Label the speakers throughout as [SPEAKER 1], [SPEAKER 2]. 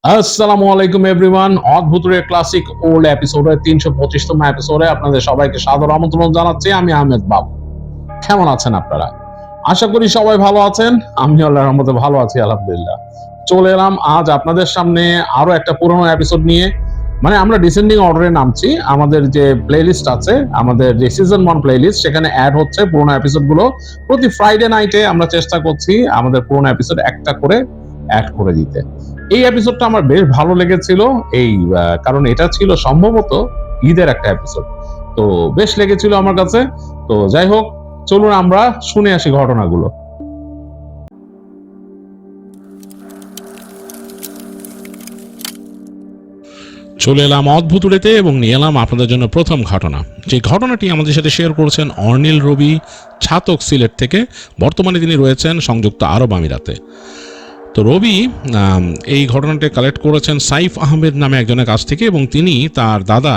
[SPEAKER 1] আসসালামু আলাইকুম everyone. অদ্ভুতের classic old এপিসোডের ৩২৫তম এপিসোডে আপনাদের সবাইকে সাদর আমন্ত্রণ জানাচ্ছি। আমি আহমেদ বাবু। কেমন আছেন আপনারা? আশা করি সবাই ভালো আছেন। আমি আল্লাহর রহমতে ভালো আছি, আলহামদুলিল্লাহ। চলে এলাম আজ আপনাদের সামনে আরো একটা পুরনো এপিসোড নিয়ে। মানে আমরা ডিসেন্ডিং অর্ডারে নামছি। আমাদের যে প্লেলিস্ট আছে, আমাদের যে সিজন 1 প্লেলিস্ট, সেখানে অ্যাড হচ্ছে পুরনো এপিসোডগুলো। প্রতি ফ্রাইডে নাইটে আমরা চেষ্টা করছি আমাদের পুরনো এপিসোড একটা করে অ্যাড করে দিতে। এই এপিসোডটা আমার বেশ ভালো লেগেছিল, এই কারণ এটা ছিল সম্ভবত ঈদের একটা এপিসোড, তো বেশ লেগেছিল আমার কাছে। তো যাই হোক, চলুন আমরা শুনে আসি ঘটনাগুলো।
[SPEAKER 2] চলে এলাম অদ্ভুতুড়েতে এবং নিয়ে এলাম আপনাদের জন্য প্রথম ঘটনা। যে ঘটনাটি আমাদের সাথে শেয়ার করেছেন অর্নিল রবি, ছাতক, সিলেট থেকে। বর্তমানে তিনি রয়েছেন সংযুক্ত আরব আমিরাতে। তো রবি এই ঘটনাটি কালেক্ট করেছেন সাইফ আহমেদ নামে একজনের কাছ থেকে, এবং তিনি তার দাদা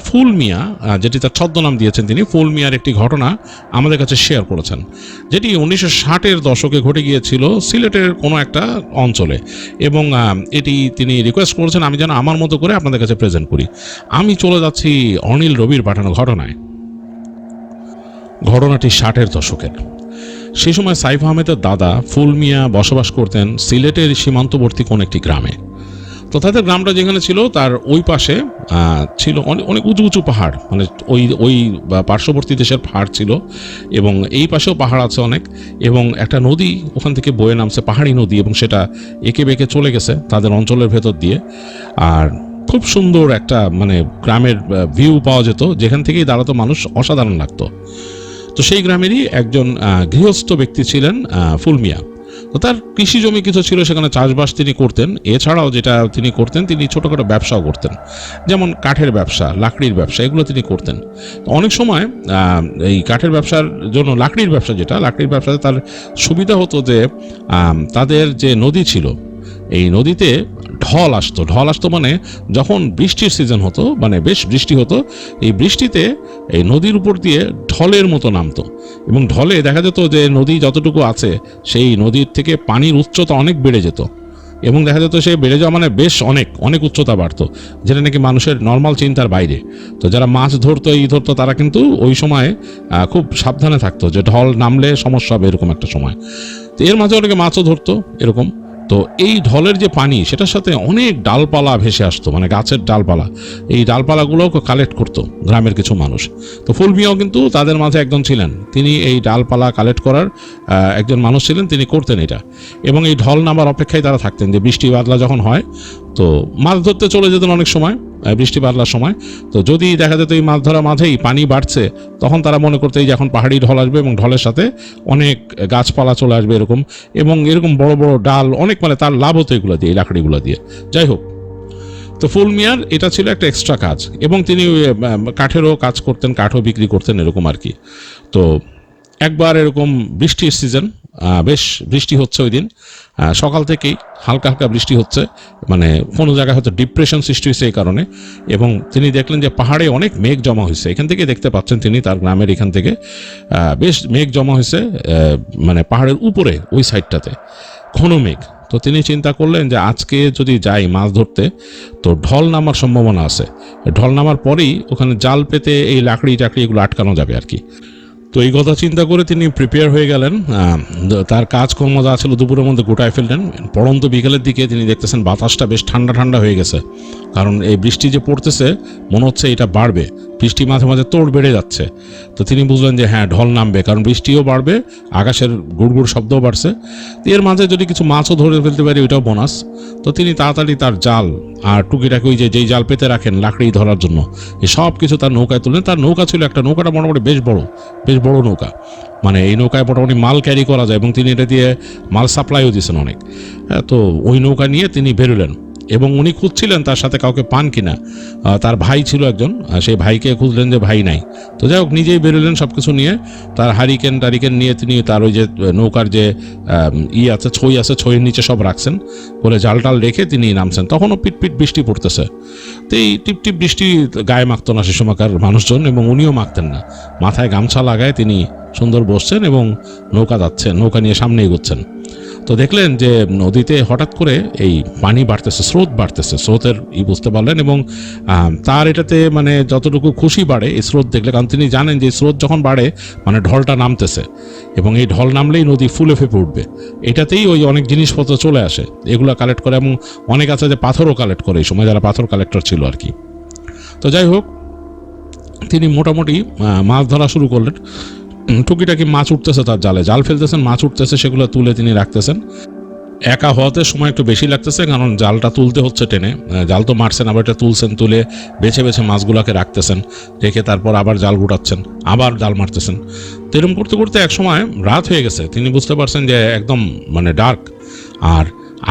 [SPEAKER 2] ফুল মিয়া, যেটি তার ছদ্মনাম দিয়েছেন তিনি, ফুল মিয়ার একটি ঘটনা আমাদের কাছে শেয়ার করেছেন, যেটি 1960-এর দশকে ঘটে গিয়েছিল সিলেটের কোনো একটা অঞ্চলে। এবং এটি তিনি রিকোয়েস্ট করেছেন আমি যেন আমার মতো করে আপনাদের কাছে প্রেজেন্ট করি। আমি চলে যাচ্ছি অনিল রবির পাঠানো ঘটনায়। ঘটনাটি 60-এর দশকের। সেই সময় সাইফ আহমেদের দাদা ফুল মিয়া বসবাস করতেন সিলেটের সীমান্তবর্তী কোন একটি গ্রামে। তো তাদের গ্রামটা যেখানে ছিল তার ওই পাশে ছিল অনেক উঁচু উঁচু পাহাড়, মানে ওই পার্শ্ববর্তী দেশের পাহাড় ছিল, এবং এই পাশেও পাহাড় আছে অনেক, এবং একটা নদী ওখান থেকে বয়ে নামছে, পাহাড়ি নদী, এবং সেটা এঁকে বেঁকে চলে গেছে তাদের অঞ্চলের ভেতর দিয়ে। আর খুব সুন্দর একটা মানে গ্রামের ভিউ পাওয়া যেত, যেখান থেকেই দাঁড়াতো মানুষ অসাধারণ লাগতো। তো সেই গ্রামেরই একজন গৃহস্থ ব্যক্তি ছিলেন ফুল মিয়া। তো তার কৃষি জমি কিছু ছিল, সেখানে চাষবাস তিনি করতেন। এছাড়াও যেটা তিনি করতেন, তিনি ছোটোখাটো ব্যবসাও করতেন, যেমন কাঠের ব্যবসা, লাকড়ির ব্যবসা, এগুলো তিনি করতেন। তো অনেক সময় এই কাঠের ব্যবসার জন্য লাকড়ির ব্যবসাতে তার সুবিধা হতো যে তাদের যে নদী ছিল, এই নদীতে ঢল আসতো মানে যখন বৃষ্টির সিজন হতো, মানে বেশ বৃষ্টি হতো, এই বৃষ্টিতে এই নদীর উপর দিয়ে ঢলের মতো নামতো, এবং ঢলে দেখা যেত যে নদী যতটুকু আছে সেই নদীর থেকে পানির উচ্চতা অনেক বেড়ে যেত, এবং দেখা যেত সে বেড়ে যাওয়া মানে বেশ অনেক উচ্চতা বাড়তো, যেটা নাকি মানুষের নর্মাল চিন্তার বাইরে। তো যারা মাছ ধরতো তারা কিন্তু ওই সময় খুব সাবধানে থাকতো যে ঢল নামলে সমস্যা হবে, এরকম একটা সময়। তো এর মাঝে অনেকে মাছও ধরতো এরকম। তো এই ঢলের যে পানি, সেটার সাথে অনেক ডালপালা ভেসে আসতো, মানে গাছের ডালপালা। এই ডালপালাগুলোও কালেক্ট করতো গ্রামের কিছু মানুষ। তো ফুল মিয়াও কিন্তু তাদের মাঝে একজন ছিলেন, তিনি এই ডালপালা কালেক্ট করার একজন মানুষ ছিলেন, তিনি করতেন এটা। এবং এই ঢল নামার অপেক্ষায় তারা থাকতেন যে বৃষ্টি বাদলা যখন হয়, তো মাছ ধরতে চলে যেতেন অনেক সময় বৃষ্টি বাদলার সময়। তো যদি দেখা যেত এই মাছ ধরা মাঝেই পানি বাড়ছে, তখন তারা মনে করতো এই যে এখন পাহাড়ি ঢল আসবে, এবং ঢলের সাথে অনেক গাছপালা চলে আসবে এরকম, এবং এরকম বড় বড় ডাল অনেক, মানে তার লাভ হতো এগুলো দিয়ে, এই লাকড়িগুলো দিয়ে। যাই হোক, তো ফুল মিয়ার এটা ছিল একটা এক্সট্রা কাজ, এবং তিনি কাঠেরও কাজ করতেন, কাঠও বিক্রি করতেন এরকম আর কি। তো একবার এরকম বৃষ্টির সিজন, বেশ বৃষ্টি হচ্ছে ওই দিন, সকাল থেকেই হালকা হালকা বৃষ্টি হচ্ছে, মানে কোনো জায়গায় হয়তো ডিপ্রেশন সৃষ্টি হয়েছে এই কারণে। এবং তিনি দেখলেন যে পাহাড়ে অনেক মেঘ জমা হয়েছে, এখান থেকে দেখতে পাচ্ছেন তিনি তার গ্রামের এখান থেকে বেশ মেঘ জমা হয়েছে, মানে পাহাড়ের উপরে ওই সাইডটাতে ঘন মেঘ। তো তিনি চিন্তা করলেন যে আজকে যদি যাই মাছ ধরতে, তো ঢল নামার সম্ভাবনা আছে, ঢল নামার পরেই ওখানে জাল পেতে এই লাকড়ি টাকড়ি এগুলো আটকানো যাবে আর কি। তো এই কথা চিন্তা করে তিনি প্রিপেয়ার হয়ে গেলেন, তার কাজকর্ম যা ছিল দুপুরের মধ্যে গোটায় ফেললেন। পড়ন্ত বিকেলের দিকে তিনি দেখতেছেন বাতাসটা বেশ ঠান্ডা ঠান্ডা হয়ে গেছে, কারণ এই বৃষ্টি যে পড়তেছে মনে হচ্ছে এটা বাড়বে, বৃষ্টি মাঝে মাঝে তোড় বেড়ে যাচ্ছে। তো তিনি বুঝলেন যে হ্যাঁ, ঢল নামবে, কারণ বৃষ্টিও বাড়বে, আকাশের গুড়গুড় শব্দও বাড়ছে। এর মাঝে যদি কিছু মাছও ধরে ফেলতে পারি, ওইটাও বোনাস। তো তিনি তাড়াতাড়ি তার জাল আর টুকিটাকি ওই যেই জাল পেতে রাখেন লাকড়ি ধরার জন্য, এই সব কিছু তার নৌকায় তুললেন। তার নৌকা ছিল একটা, নৌকাটা মোটামুটি বেশ বড় নৌকা, মানে এই নৌকায় মোটামুটি মাল ক্যারি করা যায়, এবং তিনি এটা দিয়ে মাল সাপ্লাইও দিয়েছেন অনেক। তো ওই নৌকা নিয়ে তিনি বেরোলেন, এবং উনি খুঁজছিলেন তার সাথে কাউকে পান কিনা। তার ভাই ছিল একজন, সেই ভাইকে খুঁজলেন যে ভাই নাই। তো যাই হোক, নিজেই বেরোলেন সব কিছু নিয়ে, তার হারিকেন টারিকেন নিয়ে তিনি তার ওই যে নৌকার যে ছই আছে, ছইয়ের নিচে সব রাখছেন, করে জাল টাল রেখে তিনি নামছেন। তখনও পিটপিট বৃষ্টি পড়তেছে। তো এই টিপটিপ বৃষ্টি গায়ে মাখতো না সে সময়কার মানুষজন, এবং উনিও মাখতেন না। মাথায় গামছা লাগায় তিনি সুন্দর বসছেন এবং নৌকা নিয়ে সামনে এগোচ্ছেন। তো দেখলেন যে নদীতে হঠাৎ করে এই পানি বাড়তেছে, স্রোত বাড়তেছে, স্রোতের বুঝতে পারলেন। এবং তার এটাতে মানে যতটুকু খুশি বাড়ে এই স্রোত দেখলে, কারণ তিনি জানেন যে স্রোত যখন বাড়ে মানে ঢলটা নামতেছে, এবং এই ঢল নামলেই নদী ফুলে ফেপে উঠবে। এটাতেই ওই অনেক জিনিসপত্র চলে আসে, এগুলো কালেক্ট করে, এবং অনেক আছে যে পাথরও কালেক্ট করে এই সময়, যারা পাথর কালেক্টর ছিল আর কি। তো যাই হোক, তিনি মোটামুটি মাছ ধরা শুরু করলেন। টুকিটাকি মাছ উঠতেছে তার জালে, জাল ফেলতেছেন, মাছ উঠতেছে, সেগুলো তুলে তিনি রাখতেছেন। একা হওয়াতে সময় একটু বেশি লাগতেছে, কারণ জালটা তুলতে হচ্ছে টেনে, জাল তো মারছেন, আবার এটা তুলছেন, তুলে বেছে বেছে মাছগুলোকে রাখতেছেন, রেখে তারপর আবার জাল গুটাচ্ছেন, আবার জাল মারতেছেন। তো এরকম করতে করতে এক সময় রাত হয়ে গেছে। তিনি বুঝতে পারছেন যে একদম মানে ডার্ক, আর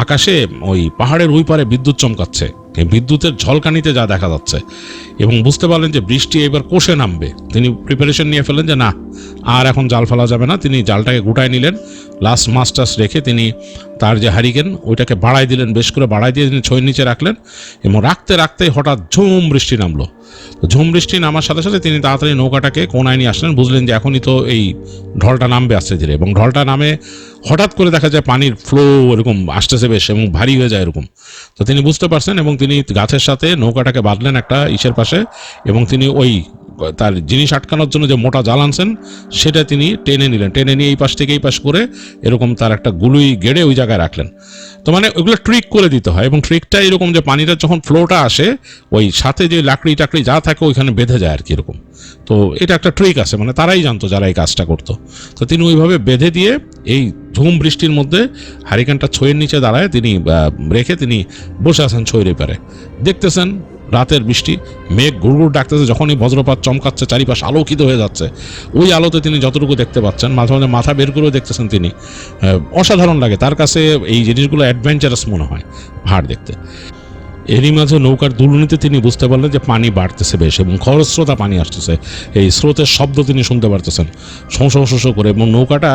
[SPEAKER 2] আকাশে ওই পাহাড়ের ওই পারে বিদ্যুৎ চমকাচ্ছে, এই বিদ্যুতের ঝলকানিতে যা দেখা যাচ্ছে, এবং বুঝতে পারলেন যে বৃষ্টি এবার কষে নামবে। তিনি প্রিপারেশন নিয়ে ফেলেন যে না, আর এখন জাল ফেলা যাবে না। তিনি জালটাকে গুটায় নিলেন, লাস্ট মাছটাস রেখে তিনি তার যে হারিকেন ওইটাকে বাড়াই দিলেন, বেশ করে বাড়াই দিয়ে তিনি ছয়ের নিচে রাখলেন, এবং রাখতে রাখতে হঠাৎ ঝুম বৃষ্টি নামলো। তো ঝুম বৃষ্টি নামার সাথে সাথে তিনি তাড়াতাড়ি নৌকাটাকে কোনায় নিয়ে আসলেন, বুঝলেন যে এখনই তো এই ঢলটা নামবে আস্তে ধীরে, এবং ঢলটা নামে হঠাৎ করে দেখা যায় পানির ফ্লো এরকম আসতেছে বেশ, এবং ভারী হয়ে যায় এরকম। তো তিনি বুঝতে পারছেন, এবং তিনি গাছের সাথে নৌকাটাকে বাঁধলেন একটা ইসের পাশে, এবং তিনি ওই তার জিনিস আটকানোর জন্য যে মোটা জাল আনছেন সেটা তিনি টেনে নিলেন, টেনে নিয়ে এই পাশ থেকে এই পাশ করে এরকম তার একটা গুলুই গেড়ে ওই জায়গায় রাখলেন। তো মানে ওইগুলো ট্রিক করে দিতে হয়, এবং ট্রিকটা এরকম যে পানিটা যখন ফ্লোটা আসে ওই সাথে যে লাকড়ি টাকড়ি যা থাকে ওইখানে বেঁধে যায় আর কি এরকম। তো এটা একটা ট্রিক আছে, মানে তারাই জানতো যারা এই কাজটা করতো। তো তিনি ওইভাবে বেঁধে দিয়ে এই ঝুম বৃষ্টির মধ্যে হারিকেনটা ছয়ের নিচে দাঁড়ায় তিনি রেখে তিনি বসে আছেন ছয়ের এপারে, দেখতেছেন রাতের বৃষ্টি, মেঘ ঘুরঘুর ডাকতেছে, যখনই বজ্রপাত চমকাচ্ছে চারিপাশ আলোকিত হয়ে যাচ্ছে, ওই আলোতে তিনি যতটুকু দেখতে পাচ্ছেন, মাঝে মাঝে মাথা বের করেও দেখতেছেন তিনি। অসাধারণ লাগে তার কাছে, এই জিনিসগুলো অ্যাডভেঞ্চারাস মনে হয় পাহাড় দেখতে। এরই মাঝে নৌকার দুলুনিতে তিনি বুঝতে পারলেন যে পানি বাড়তেছে বেশ, এবং খরস্রোতা পানি আসতেছে, এই স্রোতের শব্দ তিনি শুনতে পারতেছেন শোঁ করে, এবং নৌকাটা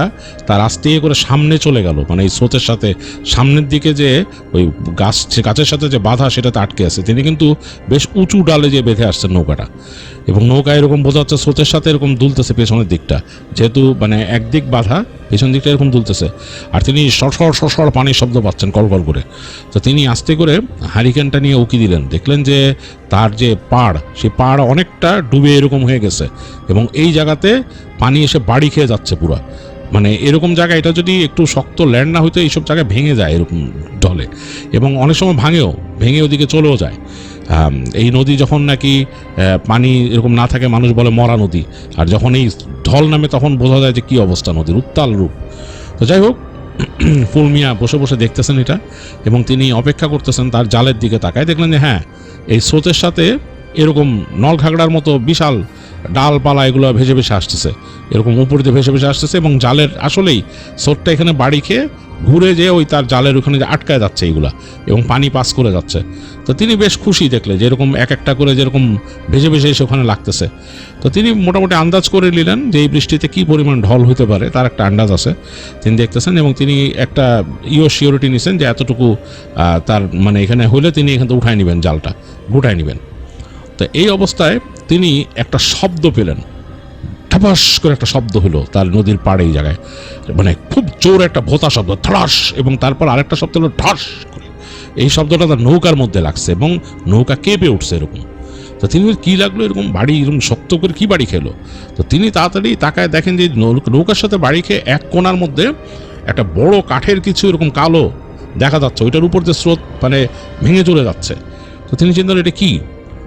[SPEAKER 2] তার আস্তে করে সামনে চলে গেল, মানে এই স্রোতের সাথে সামনের দিকে যে ওই গাছের সাথে যে বাধা সেটাতে আটকে আছে। তিনি কিন্তু বেশ উঁচু ডালে যে বেঁধে আসছেন নৌকাটা, এবং নৌকা এরকম বোঝা যাচ্ছে স্রোতের সাথে এরকম দুলতেছে পেছনের দিকটা, যেহেতু মানে একদিক বাধা, পেছন দিকটা এরকম দুলতেছে, আর তিনি সরসর পানির শব্দ পাচ্ছেন কলকল করে। তো তিনি আস্তে করে হারিকেনটা নিয়ে উকি দিলেন, দেখলেন যে তার যে পাড়, সেই পাড় অনেকটা ডুবে এরকম হয়ে গেছে, এবং এই জায়গাতে পানি এসে বাড়ি খেয়ে যাচ্ছে পুরো। মানে এরকম জায়গায়, এটা যদি একটু শক্ত ল্যান্ড না হইতো এইসব জায়গায় ভেঙে যায় এরকম ঢলে, এবং অনেক সময় ভেঙে ওদিকে চলেও যায়। এই নদী যখন নাকি পানি এরকম না থাকে মানুষ বলে মরা নদী, আর যখন এই ঢল নামে তখন বোঝা যায় যে কী অবস্থা নদীর, উত্তাল রূপ। তো যাই হোক, ফুল মিয়া বসে বসে দেখতেছেন এটা, এবং তিনি অপেক্ষা করতেছেন, তার জালের দিকে তাকায় দেখলেন যে হ্যাঁ, এই স্রোতের সাথে এরকম নলঘাগড়ার মতো বিশাল ডালপালা এগুলো ভেসে ভেসে আসতেছে, এরকম উপর দিয়ে ভেসে ভেসে আসতেছে, এবং জালের আসলেই স্রোতটা এখানে বাড়ি খেয়ে ঘুরে যেয়ে ওই তার জালের ওখানে যে আটকায় যাচ্ছে এইগুলা, এবং পানি পাস করে যাচ্ছে। তো তিনি বেশ খুশি দেখলে যে এরকম এক একটা করে যেরকম ভেসে ভেসে এসে ওখানে লাগতেছে। তো তিনি মোটামুটি আন্দাজ করে নিলেন যে এই বৃষ্টিতে কী পরিমাণ ঢল হতে পারে, তার একটা আন্দাজ আছে, তিনি দেখতেছেন, এবং তিনি একটা সিওরিটি নিছেন যে এতটুকু তার মানে এখানে হলে তিনি এখান থেকে উঠায় নেবেন, জালটা গুটায় নেবেন। তো এই অবস্থায় তিনি একটা শব্দ পেলেন, ঠাপাস করে একটা শব্দ হলো তার নদীর পাড়ে, এই জায়গায় মানে খুব জোর একটা ভোতা শব্দ, ঠাস, এবং তারপর আরেকটা শব্দ হলো ঠাস করে। এই শব্দটা তার নৌকার মধ্যে লাগছে, এবং নৌকা কেঁপে উঠছে এরকম। তো তিনি কী লাগলো, এরকম বাড়ি এরকম শক্ত করে কী বাড়ি খেলো। তো তিনি তাড়াতাড়ি তাকায় দেখেন যে নৌকার সাথে বাড়ি খেয়ে এক কোণার মধ্যে একটা বড় কাঠের কিছু এরকম কালো দেখা যাচ্ছে, ওইটার উপর যে স্রোত মানে ভেঙে চলে যাচ্ছে। তো তিনি চিন্তা করেন এটা কী।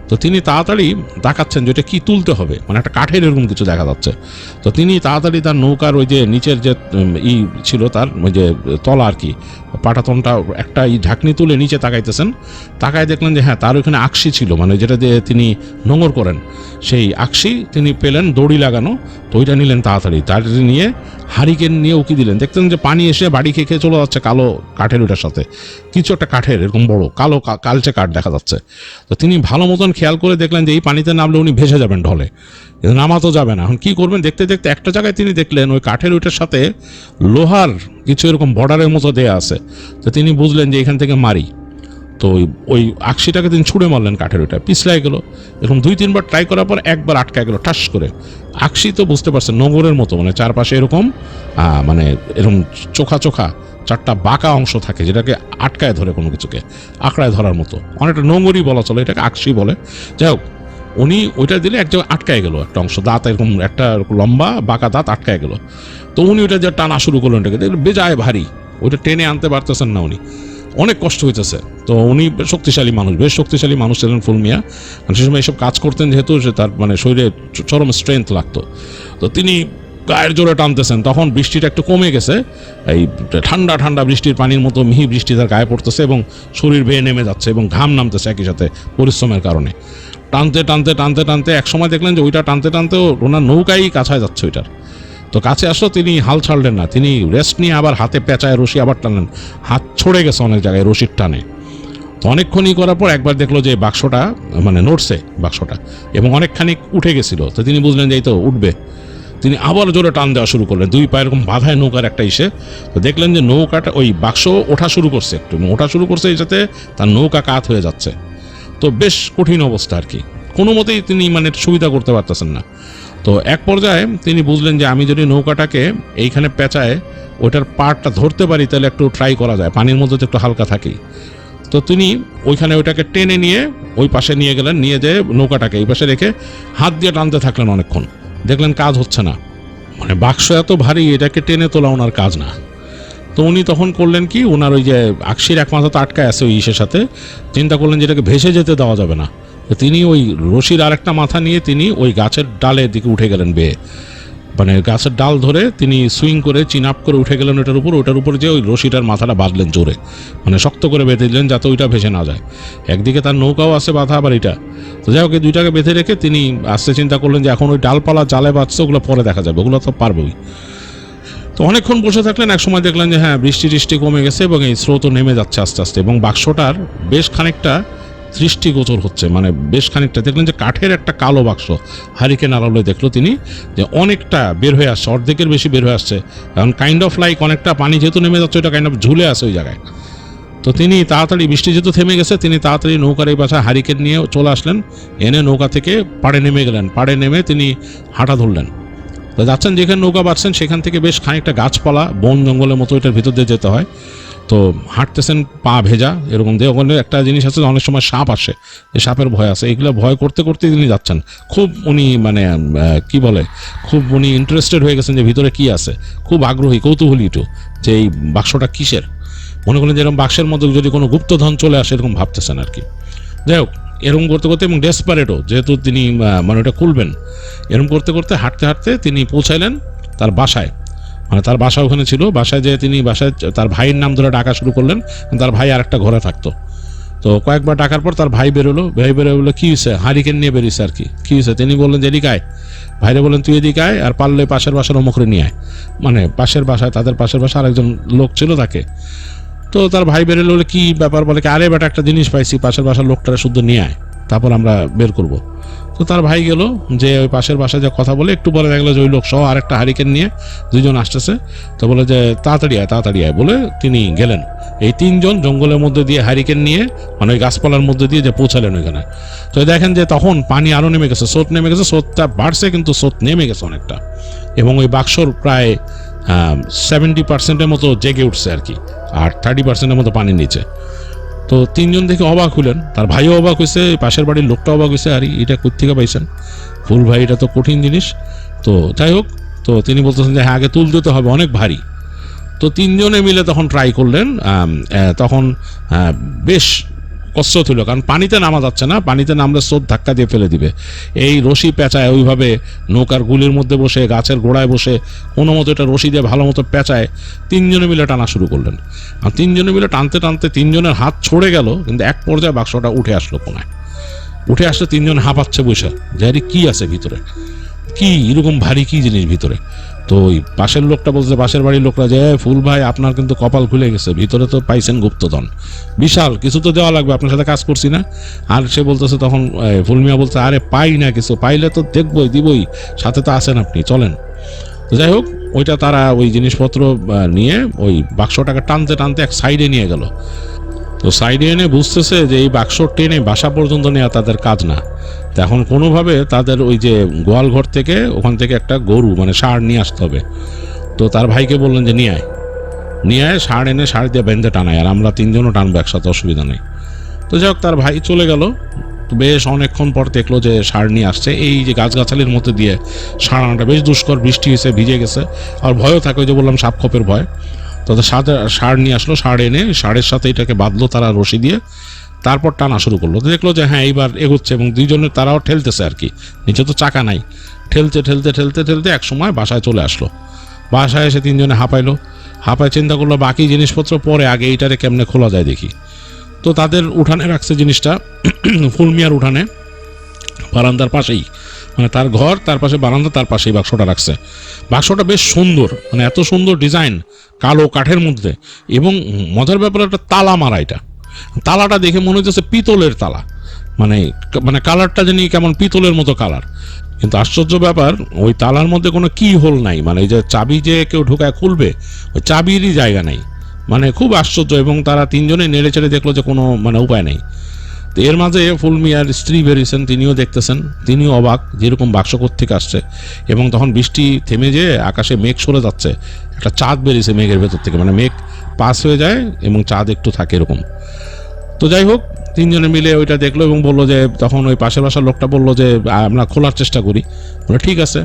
[SPEAKER 2] তো তিনি তাড়াতাড়ি তাকাচ্ছেন যে এটা কী তুলতে হবে, মানে একটা কাঠের এরকম কিছু দেখা যাচ্ছে। তো তিনি তাড়াতাড়ি তার নৌকার ওই যে নিচের যে ছিল তার ওই যে তলা আর কি, পাটাতনটা একটা ঢাকনি তুলে নিচে তাকাইতেছেন, তাকায় দেখলেন যে হ্যাঁ, তার ওইখানে আকশি ছিল, মানে যেটা দিয়ে তিনি নোঙর করেন, সেই আকশি তিনি পেলেন দড়ি লাগানো। তো ওইটা নিলেন তাড়াতাড়ি, তার নিয়ে হারিকেন নিয়ে উকি দিলেন, দেখতেন যে পানি এসে বাড়ি খেয়ে খেয়ে চলে যাচ্ছে কালো কাঠের ওইটার সাথে, কিছু একটা কাঠের এরকম বড় কালো কালচে কাঠ দেখা যাচ্ছে। তো তিনি ভালো মতন খেয়াল করে দেখলেন যে এই পানিতে নামলে উনি ভেসে যাবেন ঢলে, নামা তো যাবে না। এখন কী করবেন, দেখতে দেখতে একটা জায়গায় তিনি দেখলেন ওই কাঠের ওইটার সাথে লোহার কিছু এরকম বর্ডারের মতো দেয়া আছে। তো তিনি বুঝলেন যে এখান থেকে মারি। তো ওই আকশিটাকে তিনি ছুঁড়ে মারলেন কাঠের, ওইটা পিছলাই গেল। এরকম 2-3 বার ট্রাই করার পর একবার আটকা গেল ঠাস করে। আকশি তো বুঝতে পারছেন নগরের মতো, মানে চারপাশে এরকম মানে এরকম চোখা চোখা 4টা বাঁকা অংশ থাকে যেটাকে আটকায় ধরে, কোনো কিছুকে আঁকড়ায় ধরার মতো, অনেকটা নোংরই বলা চলে, এটাকে আকশি বলে। যাই হোক, উনি ওইটা দিলে এক জায়গায় আটকায় গেল, একটা অংশ দাঁত এরকম একটা লম্বা বাঁকা দাঁত আটকায় গেল। তো উনি ওইটা যে টানা শুরু করলেন, এটাকে বেজায় ভারী, ওইটা টেনে আনতে পারতেছেন না, উনি অনেক কষ্ট হইতেছে। তো উনি শক্তিশালী মানুষ, বেশ শক্তিশালী মানুষ ছিলেন ফুল মিয়া, কারণ সে সময় এইসব কাজ করতেন যেহেতু, সে তার মানে শরীরে চরম স্ট্রেংথ লাগতো। তো তিনি গায়ের জোরে টানতেছেন, তখন বৃষ্টিটা একটু কমে গেছে, এই ঠান্ডা ঠান্ডা বৃষ্টির পানির মতো মিহি বৃষ্টি তার গায়ে পড়তেছে এবং শরীর বেয়ে নেমে যাচ্ছে এবং ঘাম নামতেছে একই সাথে পরিশ্রমের কারণে। টানতে টানতে টানতে টানতে এক সময় দেখলেন যে ওইটা টানতে টানতেও ওনার নৌকাই কাছায় যাচ্ছে ওইটার। তো কাছে আসলো, তিনি হাল ছাড়লেন না, তিনি রেস্ট নিয়ে আবার হাতে পেঁচায় রশি আবার টানলেন, হাত ছড়ে গেছে অনেক জায়গায় রশির টানে। তো অনেকক্ষণই করার পর একবার দেখলো যে বাক্সটা মানে নড়ছে বাক্সটা এবং অনেকখানি উঠে গেছিল। তো তিনি বুঝলেন যে এই তো উঠবে, তিনি আবার জোরে টান দেওয়া শুরু করলেন, 2 পায়ে এরকম বাঁধায় নৌকার একটা ইসে। তো দেখলেন যে নৌকাটা ওই বাক্স ওঠা শুরু করছে, একটু ওঠা শুরু করছে, এই সাথে তার নৌকা কাত হয়ে যাচ্ছে। তো বেশ কঠিন অবস্থা আর কি, কোনো মতেই তিনি মানে সুবিধা করতে পারতেছেন না। তো এক পর্যায়ে তিনি বুঝলেন যে আমি যদি নৌকাটাকে এইখানে পেঁচায় ওইটার পাড়টা ধরতে পারি তাহলে একটু ট্রাই করা যায়, পানির মধ্যে তো একটু হালকা থাকি। তো তিনি ওইখানে ওইটাকে টেনে নিয়ে ওই পাশে নিয়ে গেলেন, নিয়ে যেয়ে নৌকাটাকে এই পাশে রেখে হাত দিয়ে টানতে থাকলেন অনেকক্ষণ। দেখলেন কাজ হচ্ছে না, মানে বাক্স এত ভারী, এটাকে টেনে তোলা ওনার কাজ না। তো উনি তখন করলেন কি, ওনার ওই যে আকশির এক মাথা তো আটকায় আছে ওই ইসের সাথে, চিন্তা করলেন যে এটাকে ভেসে যেতে দেওয়া যাবে না। তিনি ওই রশির আরেকটা মাথা নিয়ে তিনি ওই গাছের ডালের দিকে উঠে গেলেন বেয়ে, মানে গাছের ডাল ধরে তিনি সুইং করে চিন আপ করে উঠে গেলেন ওইটার উপর যে ওই রশিটার মাথাটা বাঁধলেন জোরে, মানে শক্ত করে বেঁধে দিলেন যাতে ওইটা ভেসে না যায়। একদিকে তার নৌকাও আছে বাঁধা, আবার এটা। তো যাই হোক, এই দুইটাকে বেঁধে রেখে তিনি আস্তে চিন্তা করলেন যে এখন ওই ডালপালা জালে বাঁধছে, ওগুলো পরে দেখা যাবে, ওগুলো তো পারবেই। তো অনেকক্ষণ বসে থাকলেন, এক সময় দেখলেন যে হ্যাঁ বৃষ্টি কমে গেছে এবং এই স্রোতও নেমে যাচ্ছে আস্তে আস্তে, এবং বাক্সটার বেশ খানিকটা দৃষ্টিগোচর হচ্ছে, মানে বেশ খানিকটা দেখলেন যে কাঠের একটা কালো বাক্স হারিকেন আড়ালে দেখলো তিনি যে অনেকটা বের হয়ে আসছে, অর্ধেকের বেশি বের হয়ে আসছে, কারণ কাইন্ড অফ লাইক অনেকটা পানি যেহেতু নেমে যাচ্ছে ওইটা কাইন্ড অফ ঝুলে আছে ওই জায়গায়। তো তিনি তাড়াতাড়ি, বৃষ্টি যেহেতু থেমে গেছে, তিনি তাড়াতাড়ি নৌকার এই পাশে হারিকেন নিয়ে চলে আসলেন, এনে নৌকা থেকে পাড়ে নেমে গেলেন। পাড়ে নেমে তিনি হাঁটা ধরলেন। তো যাচ্ছেন যেখানে নৌকা বাঁধছেন সেখান থেকে বেশ খানিকটা গাছপালা বন জঙ্গলের মতো এটার ভিতর দিয়ে যেতে হয়। তো হাঁটতেছেন পা ভেজা এরকম দিয়ে, ওখানে একটা জিনিস আছে অনেক সময় সাপ আসে, এই সাপের ভয় আছে, এগুলো ভয় করতে করতে তিনি যাচ্ছেন। খুব উনি মানে কি বলে, খুব উনি ইন্টারেস্টেড হয়ে গেছেন যে ভিতরে কি আছে, খুব আগ্রহী কৌতূহলী একটু যে এই বাক্সটা কিসের, মনে করেন যেরকম বাক্সের মধ্যে যদি কোনো গুপ্তধন চলে আসে এরকম ভাবতেছেন আর কি। যাই হোক, এরকম করতে করতে এবং ডেসপারেটও যেহেতু তিনি মানে ওটা খুলবেন, এরকম করতে করতে হাঁটতে হাঁটতে তিনি পৌঁছাইলেন তার বাসায়, মানে তার বাসা ওখানে ছিল। বাসায় যেয়ে তিনি বাসায় তার ভাইয়ের নাম ধরে ডাকা শুরু করলেন, তার ভাই আরেকটা ঘরে থাকতো। তো কয়েকবার ডাকার পর তার ভাই বেরোলো, বলে কী হয়েছে, হারিকেন নিয়ে বেরিয়েছে আর কি, কী হয়েছে। তিনি বললেন যে এদিকে আয়, ভাইরে বললেন তুই এদিকে আয়, আর পারলে পাশের বাসার অমুখরে নিয়ে আয়, মানে পাশের বাসায়, তাদের পাশের বাসায় আরেকজন লোক ছিল তাকে। তো তার ভাই বেরোলো, বলে কী ব্যাপার, বলে কি আরে বেটা একটা জিনিস পাইছি, পাশের বাসার লোকটারা শুদ্ধ নিয়ে আয়, তারপর আমরা বের করব। তো তার ভাই গেল, যে ওই পাশের বাসায় যে কথা বলে একটু পরে দেখলো যে ওই লোক সহ আরেকটা হারিকেন নিয়ে 2 জন আসতেছে। তো বলে যে তাড়াতাড়ি আয় বলে তিনি গেলেন। এই 3 জন জঙ্গলের মধ্যে দিয়ে হারিকেন নিয়ে, মানে ওই গাছপালার মধ্যে দিয়ে যে পৌঁছালেন ওইখানে। তো দেখেন যে তখন পানি আরও নেমে গেছে, স্রোত নেমে গেছে, স্রোতটা বাড়ছে কিন্তু স্রোত নেমে গেছে অনেকটা, এবং ওই বাক্সর প্রায় 70%-এর মতো জেগে উঠছে আর কি, আর 30%-এর মতো পানির নিচে। তো 3 জন দেখে অবাক হলেন, তার ভাইও অবাক হয়েছে, পাশের বাড়ির লোকটা অবাক হয়েছে, আর এটা কোত্থেকে পাইছেন ফুল ভাই, এটা তো কঠিন জিনিস। তো যাই হোক, তো তিনি বলতেছেন যে হ্যাঁ আগে তুলতে তো হবে, অনেক ভারী। তো 3 জনে মিলে তখন ট্রাই করলেন, তখন বেশ কষ্ট হলো, কারণ পানিতে নামা যাচ্ছে না, পানিতে নামলে স্রোত ধাক্কা দিয়ে ফেলে দিবে। এই রশি পেঁচায় ওইভাবে নৌকার গুলির মধ্যে বসে, গাছের গোড়ায় বসে কোনো মতো এটা রশি দিয়ে ভালো মতো পেঁচায় 3 জনে মিলে টানা শুরু করলেন। আর 3 জনে মিলে টানতে টানতে 3 জনের হাত ছড়ে গেল, কিন্তু এক পর্যায়ে বাক্সটা উঠে আসলো কোনায়। উঠে আসলে 3 জন হাঁপাচ্ছে বসে, যে আরে কি আছে ভিতরে, কি এরকম ভারী কি জিনিস ভিতরে। তো ওই পাশের লোকটা বলছে, পাশের বাড়ির লোকরা, যে ফুল ভাই আপনার কিন্তু কপাল খুলে গেছে, ভিতরে তো পাইছেন গুপ্তধন, বিশাল কিছু তো দেওয়া লাগবে, আপনার সাথে কাজ করছি না। আর সে বলতেছে তখন ফুল মিয়া বলছে আরে পাই না কিছু, পাইলে তো দেখবই দিবই, সাথে তো আছেন আপনি, চলেন। তো যাই হোক, ওইটা তারা ওই জিনিসপত্র নিয়ে ওই বাক্সটাকে টানতে টানতে এক সাইডে নিয়ে গেল। তো সাইডে এনে বুঝতেছে যে এই বাক্স টেনে বাসা পর্যন্ত নেওয়া তাদের কাজ না। তো এখন কোনোভাবে তাদের ওই যে গোয়াল ঘর থেকে ওখান থেকে একটা গরু মানে ষাঁড় নিয়ে আসতে হবে। তো তার ভাইকে বললেন যে নিয়ে আয় ষাঁড় এনে ষাঁড় দিয়ে বেঁধে টানায়, আর আমরা তিনজনও টানবো একসাথে, অসুবিধা নেই। তো যাই হোক তার ভাই চলে গেল। তো বেশ অনেকক্ষণ পর দেখলো যে ষাঁড় নিয়ে আসছে। এই যে গাছগাছালির মধ্যে দিয়ে ষাঁড় আনাটা বেশ দুষ্কর, বৃষ্টি হয়েছে, ভিজে গেছে, আর ভয়ও থাকে, ওই যে বললাম সাপ খোপের ভয়। তো ষাঁড় নিয়ে আসলো, ষাঁড় এনে ষাঁড়ের সাথে এটাকে বাঁধলো তারা রশি দিয়ে, তারপর টানা শুরু করলো। তো দেখলো যে হ্যাঁ এইবার এগোচ্ছে, এবং দুইজনের তারাও ঠেলতেছে আর কি, নিচে তো চাকা নাই, ঠেলতে ঠেলতে ঠেলতে ঠেলতে এক সময় বাসায় চলে আসলো। বাসায় এসে তিনজনে হাঁপায় চিন্তা করলো বাকি জিনিসপত্র পরে, আগে এইটারে কেমনে খোলা যায় দেখি। তো তাদের উঠানে রাখছে জিনিসটা, ফুলমিয়ার উঠানে, বারান্দার পাশেই, মানে তার ঘর, তার পাশে বারান্দা, তার পাশেই বাক্সটা রাখছে। বাক্সটা বেশ সুন্দর, মানে এত সুন্দর ডিজাইন, কালো কাঠের মধ্যে, এবং মজার ব্যাপার একটা তালা মারা। এটা তালাটা দেখে মনে হচ্ছে পিতলের তালা, মানে মানে কালারটা জানি কেমন পিতলের মতো কালার। কিন্তু আশ্চর্য ব্যাপার, ওই তালার মধ্যে কোনো কি হোল নাই, মানে এই যে চাবি যে কেউ ঢোকায় খুলবে, ওই চাবিরই জায়গা নাই, মানে খুব আশ্চর্য। এবং তারা তিনজনে নেড়ে চেড়ে দেখলো যে কোনো মানে উপায় নেই। তো এর মাঝে ফুলমিয়ার স্ত্রী বেরিয়েছেন, তিনিও দেখতেছেন, তিনিও অবাক যেরকম বাক্স থেকে আসছে। এবং তখন বৃষ্টি থেমে যেয়ে আকাশে মেঘ সরে যাচ্ছে, একটা চাঁদ বেরিয়েছে মেঘের ভেতর থেকে, মানে মেঘ পাস হয়ে যায় এবং চাঁদ একটু থাকে এরকম। তো যাই হোক তিনজনে মিলে ওইটা দেখলো এবং বললো যে, তখন ওই পাশের বাসার লোকটা বললো যে আমরা খোলার চেষ্টা করি। বলে ঠিক আছে।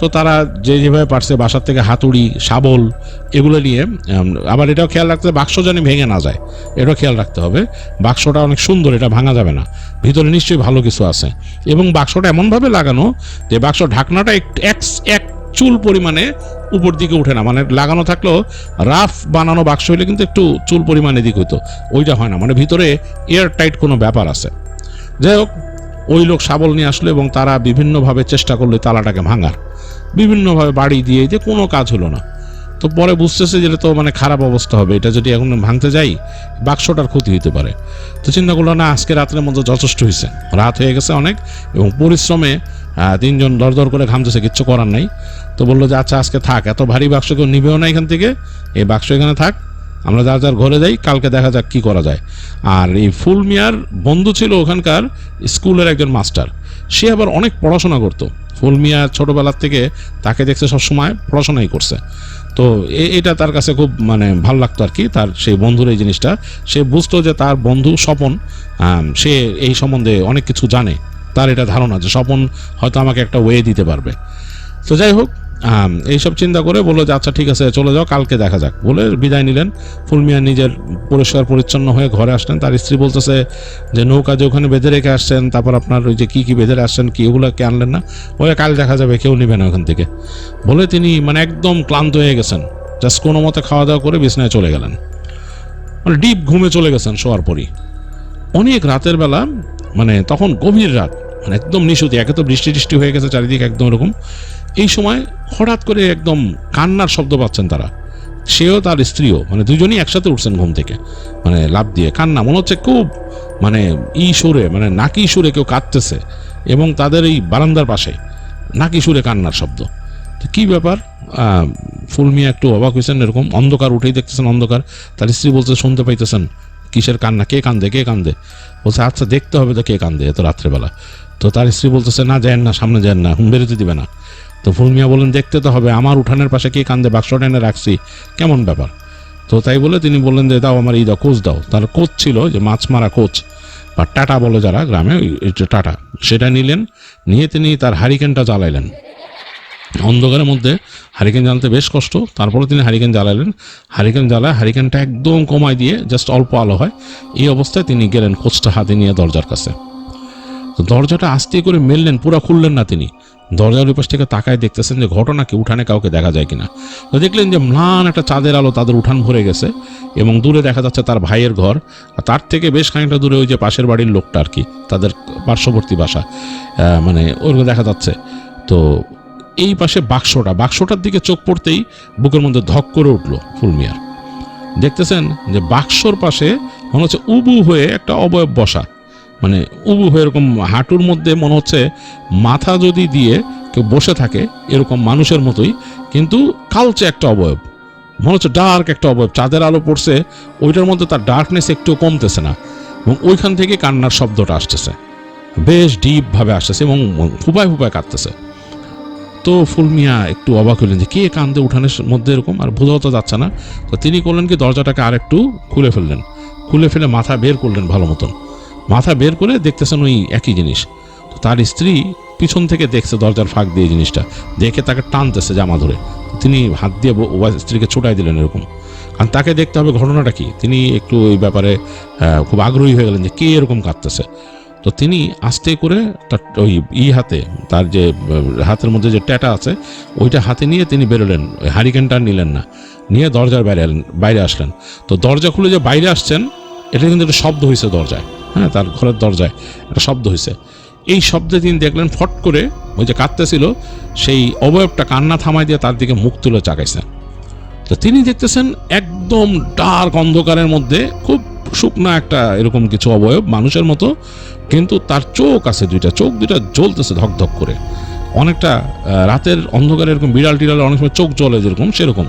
[SPEAKER 2] তো তারা যেভাবে পারছে বাসার থেকে হাতুড়ি, শাবল এগুলো নিয়ে, আবার এটাও খেয়াল রাখতে হবে বাক্স যেন ভেঙে না যায়, এটাও খেয়াল রাখতে হবে। বাক্সটা অনেক সুন্দর, এটা ভাঙা যাবে না, ভিতরে নিশ্চয়ই ভালো কিছু আছে। এবং বাক্সটা এমনভাবে লাগানো যে বাক্স ঢাকনাটা এক চুল পরিমাণে উপর দিকে উঠে না, মানে লাগানো থাকলেও রাফ বানানো বাক্স হইলে কিন্তু একটু চুল পরিমাণে দিক হইতো, ওইটা হয় না, মানে ভিতরে এয়ার টাইট কোনো ব্যাপার আছে। যাই হোক ওই লোক শাবল নিয়ে আসলো এবং তারা বিভিন্নভাবে চেষ্টা করলো তালাটাকে ভাঙার, বিভিন্নভাবে বাড়ি দিয়ে কোনো কাজ হলো না। তো পরে বুঝতেছে যে তো মানে খারাপ অবস্থা হবে, এটা যদি এখন ভাঙতে যাই বাক্সটার ক্ষতি হতে পারে। তো চিন্তা করলো না, আজকে রাতের মধ্যে যথেষ্ট হয়েছে, রাত হয়ে গেছে অনেক, এবং পরিশ্রমে তিনজন দর করে ঘামতেছে, কিচ্ছু করার নাই। তো বললো যে আচ্ছা আজকে থাক, এত ভারী বাক্স কেউ নিবেও না এখান থেকে, এই বাক্স এখানে থাক, আমরা যার ঘরে যাই, কালকে দেখা যাক কি করা যায়। আর এই ফুলমিয়ার বন্ধু ছিল ওখানকার স্কুলের একজন মাস্টার, সে আবার অনেক পড়াশোনা করতো। ফুলমিয়া ছোটোবেলার থেকে তাকে দেখছে সবসময় পড়াশোনাই করছে। তো এটা তার কাছে খুব মানে ভালো লাগতো আর কি, তার সেই বন্ধুর এই জিনিসটা। সে বুঝতো যে তার বন্ধু স্বপন, সে এই সম্বন্ধে অনেক কিছু জানে, তার এটা ধারণা যে স্বপন হয়তো আমাকে একটা ওয়ে দিতে পারবে। তো যাই হোক এইসব চিন্তা করে বললো যে আচ্ছা ঠিক আছে চলে যাও, কালকে দেখা যাক, বলে বিদায় নিলেন। ফুলমিয়া নিজের পরিষ্কার পরিচ্ছন্ন হয়ে ঘরে আসলেন। তার স্ত্রী বলতেছে যে নৌকা যে ওখানে বেঁধে রেখে আসছেন, তারপর আপনার ওই যে কী বেঁধে আসছেন কি, ওগুলো কে আনলেন না? ওই কাল দেখা যাবে, কেউ নেবে না ওখান থেকে, বলে তিনি মানে একদম ক্লান্ত হয়ে গেছেন। জাস্ট কোনো মতে খাওয়া দাওয়া করে বিছনায় চলে গেলেন, মানে ডিপ ঘুমে চলে গেছেন শোয়ার পরই। অনেক রাতের বেলা, মানে তখন গভীর রাত, মানে একদম নিশুতি, একে তো বৃষ্টি হয়ে গেছে চারিদিকে একদম এরকম। এই সময় হঠাৎ করে একদম কান্নার শব্দ পাচ্ছেন তারা, সেও তার স্ত্রীও, মানে দুজনেই একসাথে উঠছেন ঘুম থেকে, মানে লাফ দিয়ে কান্না, মনে হচ্ছে খুব মানে সুরে, মানে নাকি সুরে কেউ কাঁদতেছে, এবং তাদের এই বারান্দার পাশে নাকি সুরে কান্নার শব্দ। তো কী ব্যাপার, ফুলমিয়া একটু অবাক হয়েছেন, এরকম অন্ধকার উঠেই দেখতেছেন অন্ধকার। তার স্ত্রী বলছে শুনতে পাইতেছেন কিসের কান্না, কে কান্দে? বলছে আচ্ছা দেখতে হবে তো কে কান্দে এত রাত্রেবেলা। তো তার স্ত্রী বলতেছে না যান না, সামনে যান না, বেরোতে দিবে না। তো ফুলমিয়া বলেন দেখতে তো হবে, আমার উঠানের পাশে কে কান্দে, বাক্সটা এনে রাখছি, কেমন ব্যাপার? তো তাই বলে তিনি বললেন যে দাও আমার কোচ দাও। তার কোচ ছিল যে মাছ মারা কোচ, বা টাটা বলে যারা গ্রামে, টাটা, সেটা নিলেন, নিয়ে তিনি তার হারিকেনটা জ্বালাইলেন। অন্ধকারের মধ্যে হারিকেন জ্বালাতে বেশ কষ্ট, তারপরে তিনি হারিকেন জ্বালালেন। হারিকেনটা একদম কমায় দিয়ে জাস্ট অল্প আলো হয়, এই অবস্থায় তিনি গেলেন কোচটা হাতে নিয়ে দরজার কাছে। তো দরজাটা আস্তে করে মেললেন, পুরো খুললেন না তিনি, দরজার পাশ থেকে তাকায় দেখতেছেন যে ঘটনা কি, উঠানে কাউকে দেখা যায় কিনা। তো দেখলেন যে ম্লান একটা চাঁদের আলো তাদের উঠান ভরে গেছে, এবং দূরে দেখা যাচ্ছে তার ভাইয়ের ঘর, আর তার থেকে বেশ খানিকটা দূরে ওই যে পাশের বাড়ির লোকটা আর কি, তাদের পার্শ্ববর্তী বাসা, মানে ওরকম দেখা যাচ্ছে। তো এই পাশে বাক্সটার দিকে চোখ পড়তেই বুকের মধ্যে ধক করে উঠলো ফুলমিয়ার। দেখতেছেন যে বাক্সর পাশে মনে হচ্ছে উবু হয়ে একটা অবয়ব বসা, মানে উবু হয়ে এরকম হাঁটুর মধ্যে মনে হচ্ছে মাথা যদি দিয়ে কেউ বসে থাকে এরকম মানুষের মতোই, কিন্তু কালচে একটা অবয়ব, মনে হচ্ছে ডার্ক একটা অবয়ব, চাঁদের আলো পড়ছে ওইটার মধ্যে তার ডার্কনেস একটু কমতেছে না, এবং ওইখান থেকে কান্নার শব্দটা আসতেছে, বেশ ডিপভাবে আসতেছে এবং ফুপায় ফুপায় কাঁদতেছে। তো ফুল মিয়া একটু অবাক হলেন যে কে কান্দে উঠানের মধ্যে এরকম, আর বোঝাও তো যাচ্ছে না। তো তিনি করলেন কি, দরজাটাকে আর একটু খুলে ফেললেন, খুলে ফেলে মাথা বের করলেন ভালো মতন, মাথা বের করে দেখতেছেন ওই একই জিনিস। তো তার স্ত্রী পিছন থেকে দেখছে দরজার ফাঁক দিয়ে জিনিসটা, দেখে তাকে টানতেছে জামা ধরে। তিনি হাত দিয়ে স্ত্রীকে ছোটাই দিলেন এরকম, কারণ তাকে দেখতে হবে ঘটনাটা কি। তিনি একটু ওই ব্যাপারে খুব আগ্রহী হয়ে গেলেন যে কে এরকম কাঁদতেছে। তো তিনি আস্তে করে তার ওই হাতে, তার যে হাতের মধ্যে যে ট্যাটা আছে ওইটা হাতে নিয়ে তিনি বেরোলেন, ওই হারিকেনটা নিলেন না, নিয়ে দরজার বাইরে আসলেন। তো দরজা খুলে যে বাইরে আসছেন, এটা কিন্তু একটা শব্দ হয়েছে দরজায়, হ্যাঁ, তার ঘরের দরজায় একটা শব্দ হয়েছে। এই শব্দে তিনি দেখলেন ফট করে ওই যে কাঁদতেছিল সেই অবয়বটা কান্না থামাই দিয়ে তার দিকে মুখ তুলে চাকাইছে। তো তিনি দেখতেছেন একদম ডার্ক অন্ধকারের মধ্যে খুব শুকনা একটা এরকম কিছু অবয়ব, মানুষের মতো, কিন্তু তার চোখ আছে দুইটা, চোখ দুইটা জ্বলতেছে ধকধক করে, অনেকটা রাতের অন্ধকারে এরকম বিড়াল টিড়াল অনেক সময় চোখ জ্বলে যেরকম সেরকম।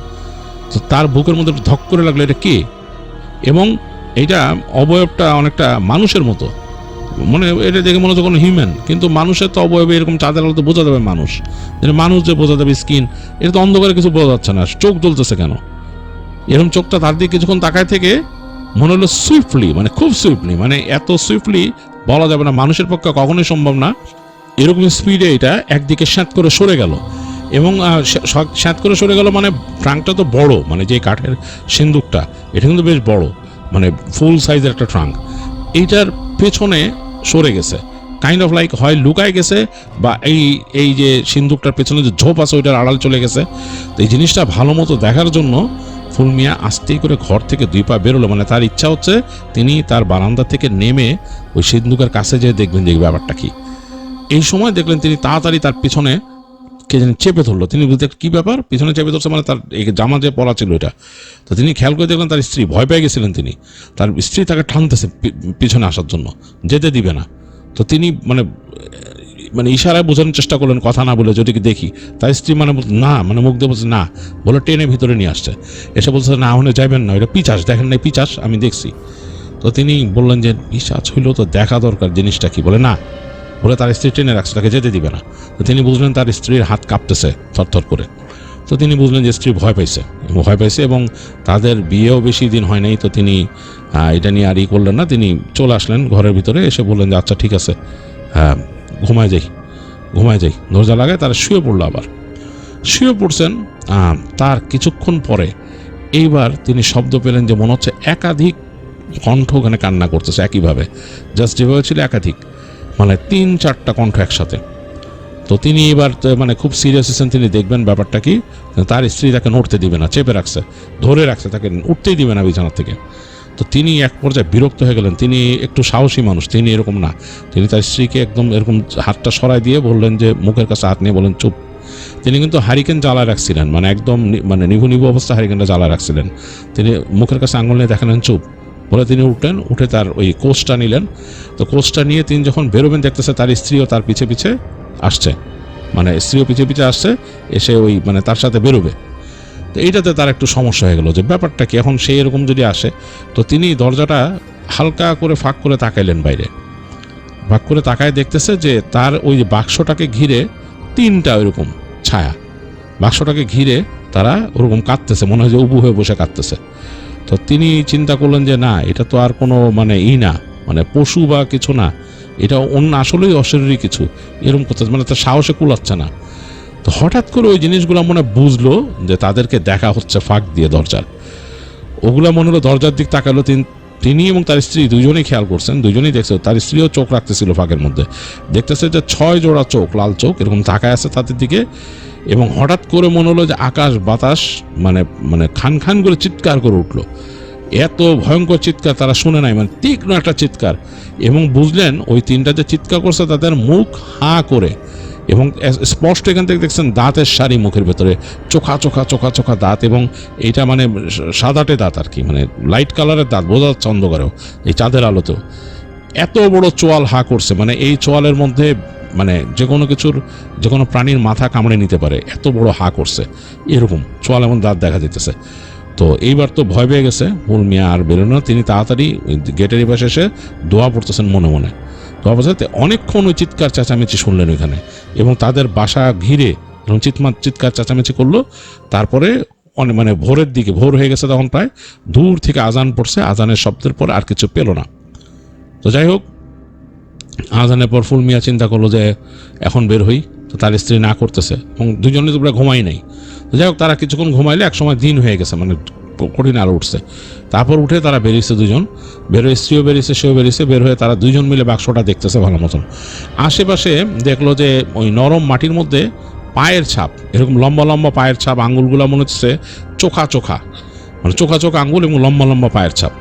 [SPEAKER 2] তো তার বুকের মধ্যে ধক করে লাগলো এটা কে, এবং এইটা অবয়বটা অনেকটা মানুষের মতো, মানে এটা দেখে মনে হচ্ছে কোনো হিউম্যান, কিন্তু মানুষের তো অবয়বে এরকম চাঁদের আলোতে বোঝা যাবে মানুষ, মানুষ যে বোঝা যাবে স্কিন, এটা তো অন্ধকারে কিছু বোঝা যাচ্ছে না, চোখ জ্বলতেছে কেন? এরকম চোখটা তার দিকে কিছুক্ষণ তাকায় থেকে মনে হলো সুইফটলি, মানে খুব সুইফটলি, মানে এত সুইফটলি বলা যাবে না, মানুষের পক্ষে কখনোই সম্ভব না, এরকম স্পিডে এটা একদিকে স্যাঁত করে সরে গেল। এবং স্যাঁত করে সরে গেল মানে ট্রাঙ্কটা তো বড়, মানে যে কাঠের সিন্দুকটা এটা কিন্তু বেশ বড়, মানে ফুল সাইজের একটা ট্রাঙ্ক, এইটার পেছনে সরে গেছে, কাইন্ড অফ লাইক হয় লুকায় গেছে, বা এই যে সিন্দুকটার পেছনে যে ঝোপ আছে ওইটার আড়াল চলে গেছে। তো এই জিনিসটা ভালো মতো দেখার জন্য ফুল মিয়া আস্তেই করে ঘর থেকে 2 পা বেরোলো, মানে তার ইচ্ছা হচ্ছে তিনি তার বারান্দা থেকে নেমে ওই সিন্দুকের কাছে যেয়ে দেখবেন যে ব্যাপারটা কি। এই সময় দেখলেন তিনি তাড়াতাড়ি তার পিছনে কে জানি চেপে ধরলো, তিনি বুঝতে কি ব্যাপার, পিছনে চেপে ধরছে মানে তার এই জামা যে পরা ছিল এটা। তো তিনি খেয়াল করে দেখলেন তার স্ত্রী, ভয় পেয়ে গেছিলেন তিনি, তার স্ত্রী তাকে টানতেছে পিছনে আসার জন্য, যেতে দিবে না। তো তিনি মানে ইশারায় বোঝানোর চেষ্টা করলেন কথা না বলে, যদি দেখি। তার স্ত্রী না, মানে মুখ দিয়ে বলছে না, বলে টেনে ভিতরে নিয়ে আসছে, এসে বলছে না ওখানে যাবেন না, ওটা পিচাস, দেখেন না পিচাস, আমি দেখছি। তো তিনি বললেন যে পিচাস হইলেও তো দেখা দরকার, জিনিসটা কি, বলে না, বলে তার স্ত্রী টেনে রাখছে, তাকে যেতে দিবে না। তো তিনি বুঝলেন তার স্ত্রীর হাত কাঁপতেছে থরথর করে। তো তিনি বুঝলেন যে স্ত্রী ভয় পাইছে এবং তাদের বিয়েও বেশি দিন হয় নাই। তো তিনি এটা নিয়ে আর করলেন না, তিনি চলে আসলেন ঘরের ভিতরে, এসে বললেন যে আচ্ছা ঠিক আছে, ঘুমায় যাই, দরজা লাগায় তারা শুয়ে পড়লো। আবার শুয়ে পড়ছেন, তার কিছুক্ষণ পরে এইবার তিনি শব্দ পেলেন যে মনে হচ্ছে একাধিক কণ্ঠ ওখানে কান্না করতেছে একইভাবে, জাস্ট যেভাবে ছিল একাধিক, মানে 3-4টা কণ্ঠ একসাথে। তো তিনি এবার মানে খুব সিরিয়াস আছেন, তিনি দেখবেন ব্যাপারটা কি। তার স্ত্রী তাকে নড়তে দিবে না, চেপে রাখছে, ধরে রাখছে, তাকে উঠতেই দিবে না বিছানা থেকে। তো তিনি এক পর্যায়ে বিরক্ত হয়ে গেলেন, তিনি একটু সাহসী মানুষ, তিনি এরকম না, তিনি তার স্ত্রীকে একদম এরকম হাতটা সরাই দিয়ে বললেন যে মুখের কাছে হাত নিয়ে বলেন চুপ। তিনি কিন্তু হারিকেন জ্বালায় রাখছিলেন, মানে একদম মানে নিভু অবস্থা হারিকেনটা জ্বালায় রাখছিলেন। তিনি মুখের কাছে আঙুল নিয়ে দেখালেন চুপ, বলে তিনি উঠলেন, উঠে তার ওই কোচটা নিলেন। তো কোচটা নিয়ে তিনি যখন বেরোবেন দেখতেছে তার স্ত্রীও তার পিছে পিছে আসছে, মানে স্ত্রীও পিছে পিছে আসছে, এসে ওই মানে তার সাথে বেরোবে। তো এইটাতে তার একটু সমস্যা হয়ে গেল যে ব্যাপারটা কি, এখন সেই এরকম যদি আসে। তো তিনি দরজাটা হালকা করে ফাঁক করে তাকাইলেন, বাইরে ফাঁক করে তাকায় দেখতেছে যে তার ওই বাক্সটাকে ঘিরে 3টা ওইরকম ছায়া, বাক্সটাকে ঘিরে তারা ওরকম কাঁদতেছে, মনে হয় যে উবু হয়ে বসে কাঁদতেছে। তো তিনি চিন্তা করলেন যে না, এটা তো আর কোনো মানে না, মানে পশু বা কিছু না, এটা অন্য আসলেই অশরীরী কিছু, এরকম করতেছে, মানে তার সাহসে কুলাচ্ছে না। তো হঠাৎ করে ওই জিনিসগুলো মনে বুঝলো যে তাদেরকে দেখা হচ্ছে ফাঁক দিয়ে দরজার, ওগুলা মনে হলো দরজার দিক তাকালো। তিনি এবং তার স্ত্রী দুজনেই খেয়াল করছেন, দুজনেই দেখছে, তার স্ত্রীও চোখ রাখতেছিল ফাঁকের মধ্যে, দেখতেছে যে 6 জোড়া চোখ, লাল চোখ এরকম তাকায় আছে তাদের দিকে। এবং হঠাৎ করে মনে হলো যে আকাশ বাতাস মানে মানে খান খান করে চিৎকার করে উঠলো, এত ভয়ঙ্কর চিৎকার তারা শুনে নাই, মানে তীক্ষ্ণ একটা চিৎকার। এবং বুঝলেন ওই 3টা যে চিৎকার করছে তাদের মুখ হাঁ করে, এবং স্পষ্ট এখান থেকে দেখছেন দাঁতের সারি মুখের ভেতরে, চোখা চোখা চোখা চোখা দাঁত, এবং এইটা মানে সাদাটে দাঁত আর কি, মানে লাইট কালারের দাঁত, বোঝা যাচ্ছে অন্ধকারেও, এই চাঁদের আলোতেও। এত বড় চোয়াল হা করছে, মানে এই চোয়ালের মধ্যে মানে যে কোনো প্রাণীর মাথা কামড়ে নিতে পারে, এত বড় হা করছে, এরকম চোয়াল এবং দাঁত দেখা যেতেছে। তো এইবার তো ভয় পেয়ে গেছে ফুল মিয়া, আর বেরোনো না। তিনি তাড়াতাড়ি গেটের পাশে এসে দোয়া পড়তেছেন মনে মনে। দোয়া পড়তে অনেকক্ষণ ওই চিৎকার চেঁচামেচি শুনলেন ওইখানে, এবং তাদের বাসা ঘিরে এবং চিৎকার চেঁচামেচি করলো। তারপরে মানে ভোরের দিকে, ভোর হয়ে গেছে তখন, প্রায় দূর থেকে আজান পড়ছে। আজানের শব্দের পর আর কিছু পেল না। তো যাই হোক, আজানের পর ফুল মিয়া চিন্তা করলো যে এখন বের হই। তো তার স্ত্রী না করতেছে, এবং দুজনে তো ঘুমাই নাই। তো যাই হোক, তারা কিছুক্ষণ ঘুমাইলে একসময় দিন হয়ে গেছে, মানে কঠিন আলো উঠছে। তারপর উঠে তারা বেরিয়েছে, দুজন বেরোয়, স্ত্রীও বেরিয়েছে, সেও বেরিয়েছে। বের হয়ে তারা দুজন মিলে বাক্সটা দেখতেছে ভালো মতন। আশেপাশে দেখলো যে ওই নরম মাটির মধ্যে পায়ের ছাপ, এরকম লম্বা লম্বা পায়ের ছাপ, আঙ্গুলগুলো মনে হচ্ছে চোখা চোখা, মানে চোখা চোখা আঙ্গুল এবং লম্বা লম্বা পায়ের ছাপ।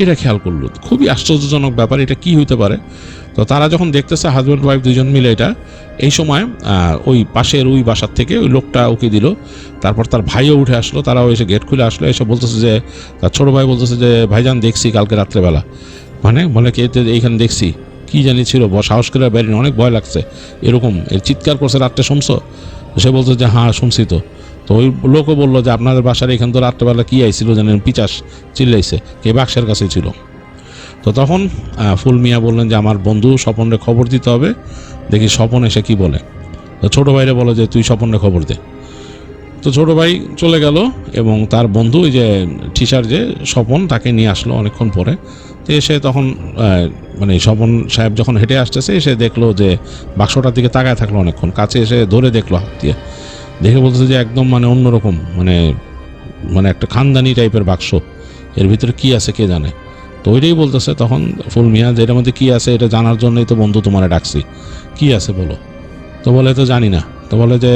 [SPEAKER 2] এটা খেয়াল করলো, খুবই আশ্চর্যজনক ব্যাপার, এটা কি হইতে পারে। তো তারা যখন দেখতেছে হাজব্যান্ড ওয়াইফ দুজন মিলে এটা, এই সময় ওই পাশের ওই বাসার থেকে ওই লোকটা উকি দিল। তারপর তার ভাইও উঠে আসলো, তারাও এসে গেট খুলে আসলো। এসে বলতেছে যে, তার ছোটো ভাই বলতেছে যে ভাইজান দেখছি কালকে রাত্রেবেলা, মানে বলে কি এইখানে দেখছি, কি জানি ছিল, সাহস করে বেরিয়ে, অনেক ভয় লাগছে, এরকম এর চিৎকার করছে রাত্রে, শুনছো? সে বলছে যে হ্যাঁ শুনছি। তো ওই লোকও বললো যে আপনাদের বাসার এখান তো রাত্রেবেলা কী আইছিল জানেন, পিচাস চিল্লাইছে, কে বাক্সের কাছেই ছিল। তো তখন ফুল মিয়া বললেন যে আমার বন্ধু স্বপনরে খবর দিতে হবে, দেখি স্বপন এসে কি বলে। তো ছোটো ভাইরে বলে যে তুই স্বপনরে খবর দে। তো ছোটো ভাই চলে গেল, এবং তার বন্ধু ওই যে টিচার যে স্বপন, তাকে নিয়ে আসলো অনেকক্ষণ পরে। তো এসে তখন মানে স্বপন সাহেব যখন হেঁটে আসতেছে, এসে দেখলো যে বাক্সটার দিকে তাকায় থাকলো অনেকক্ষণ, কাছে এসে ধরে দেখলো হাত দিয়ে, দেখে বলতেছে যে একদম মানে অন্যরকম, মানে একটা খানদানি টাইপের বাক্স, এর ভিতরে কি আছে কে জানে। তো ওইটাই বলতেছে তখন ফুল মিয়া যে এটার মধ্যে কী আছে এটা জানার জন্যই তো বন্ধু তোমারে ডাকছি, কি আছে বলো। তো বলে তো জানি না। তো বলে যে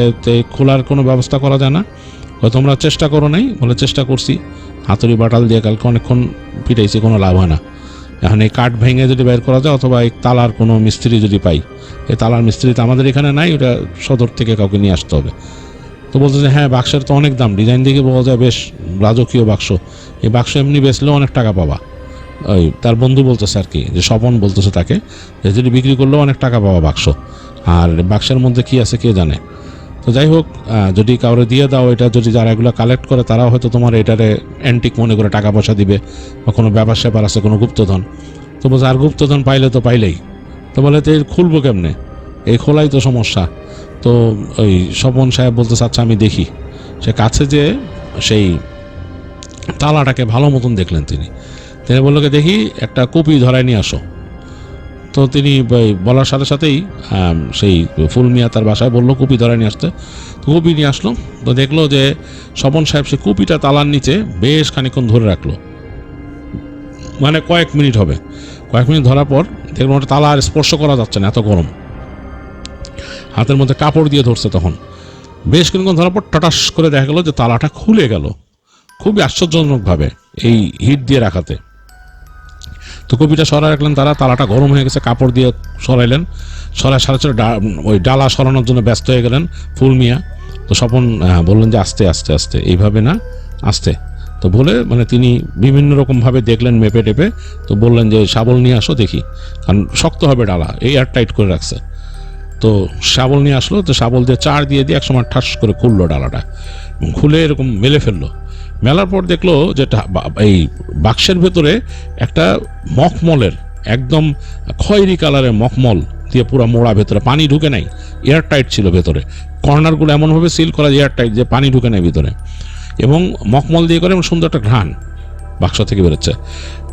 [SPEAKER 2] খোলার কোনো ব্যবস্থা করা যায় না? তোমরা চেষ্টা করো নাই? বলে চেষ্টা করছি, হাতুড়ি বাটাল দিয়ে কালকে অনেকক্ষণ পিটাইছি, কোনো লাভ হয় না। এখন এই কাঠ ভেঙে যদি বের করা যায়, অথবা এই তালার কোনো মিস্ত্রি যদি পাই, এই তালার মিস্ত্রি তো আমাদের এখানে নাই, ওটা সদর থেকে কাউকে নিয়ে আসতে হবে। তো বলতে যে হ্যাঁ বাক্সের তো অনেক দাম, ডিজাইন দেখে বলা যায় বেশ রাজকীয় বাক্স, এই বাক্স এমনি বেচলেও অনেক টাকা পাবা। ওই তার বন্ধু বলতেছে আর কি, যে স্বপন বলতেছে তাকে, যে যদি বিক্রি করলেও অনেক টাকা পাওয়া বাক্স, আর বাক্সের মধ্যে কি আছে কে জানে। তো যাই হোক, যদি কাউরে দিয়ে দাও এটা, যদি যারা এগুলো কালেক্ট করে তারাও হয়তো তোমার এটারে অ্যান্টিক মনে করে টাকা পয়সা দিবে, বা কোনো ব্যাপার স্যাপার আছে, কোনো গুপ্তধন। তো বলছে আর গুপ্তধন পাইলে তো পাইলেই। তো বলে তো খুলবো কেমনে, এই খোলাই তো সমস্যা। তো ওই স্বপন সাহেব বলতেছে আচ্ছা আমি দেখি। সে কাছে যে সেই তালাটাকে ভালো মতন দেখলেন তিনি বললো দেখি একটা কপি ধরায় নিয়ে আসো। তো তিনি বলার সাথে সাথেই সেই ফুল মিয়া তার বাসায় বললো কপি ধরায় নিয়ে আসতে। তো কপি নিয়ে আসলো। তো দেখলো যে স্বপন সাহেব সে কপিটা তালার নিচে বেশ খানিকক্ষণ ধরে রাখলো, মানে কয়েক মিনিট হবে। কয়েক মিনিট ধরার পর দেখলো ওটা তালা আর স্পর্শ করা যাচ্ছে না, এত গরম। হাতের মধ্যে কাপড় দিয়ে ধরছে, তখন বেশ কিছুক্ষণ ধরার পর টাটাস করে দেখা গেলো যে তালাটা খুলে গেল, খুবই আশ্চর্যজনকভাবে এই হিট দিয়ে রাখাতে। তো কপিটা সরাই রাখলেন তারা, তালাটা গরম হয়ে গেছে, কাপড় দিয়ে সরাইলেন, সরাই সাথে সাথে ওই ডালা সরানোর জন্য ব্যস্ত হয়ে গেলেন ফুল মিয়া। তো স্বপন বললেন যে আস্তে আস্তে আস্তে, এইভাবে না আস্তে। তো বলে মানে তিনি বিভিন্ন রকমভাবে দেখলেন মেপে টেপে। তো বললেন যে শাবল নিয়ে আসো দেখি, কারণ শক্ত হবে ডালা, এই এয়ার টাইট করে রাখছে। তো শাবল নিয়ে আসলো, তো শাবল দিয়ে চার দিয়ে একসময় ঠাস করে খুললো ডালাটা, খুলে এরকম মেলে ফেললো। মেলার পর দেখলো যে এই বাক্সের ভেতরে একটা মখমলের একদম খয়েরি কালারের মখমল দিয়ে পুরো মোড়া, ভেতরে পানি ঢুকে নাই, এয়ার টাইট ছিল ভেতরে, কর্নারগুলো এমনভাবে সিল করা এয়ার টাইট যে পানি ঢুকে নাই ভিতরে, এবং মখমল দিয়ে করে সুন্দর একটা ঘ্রাণ বাক্স থেকে বেরোচ্ছে।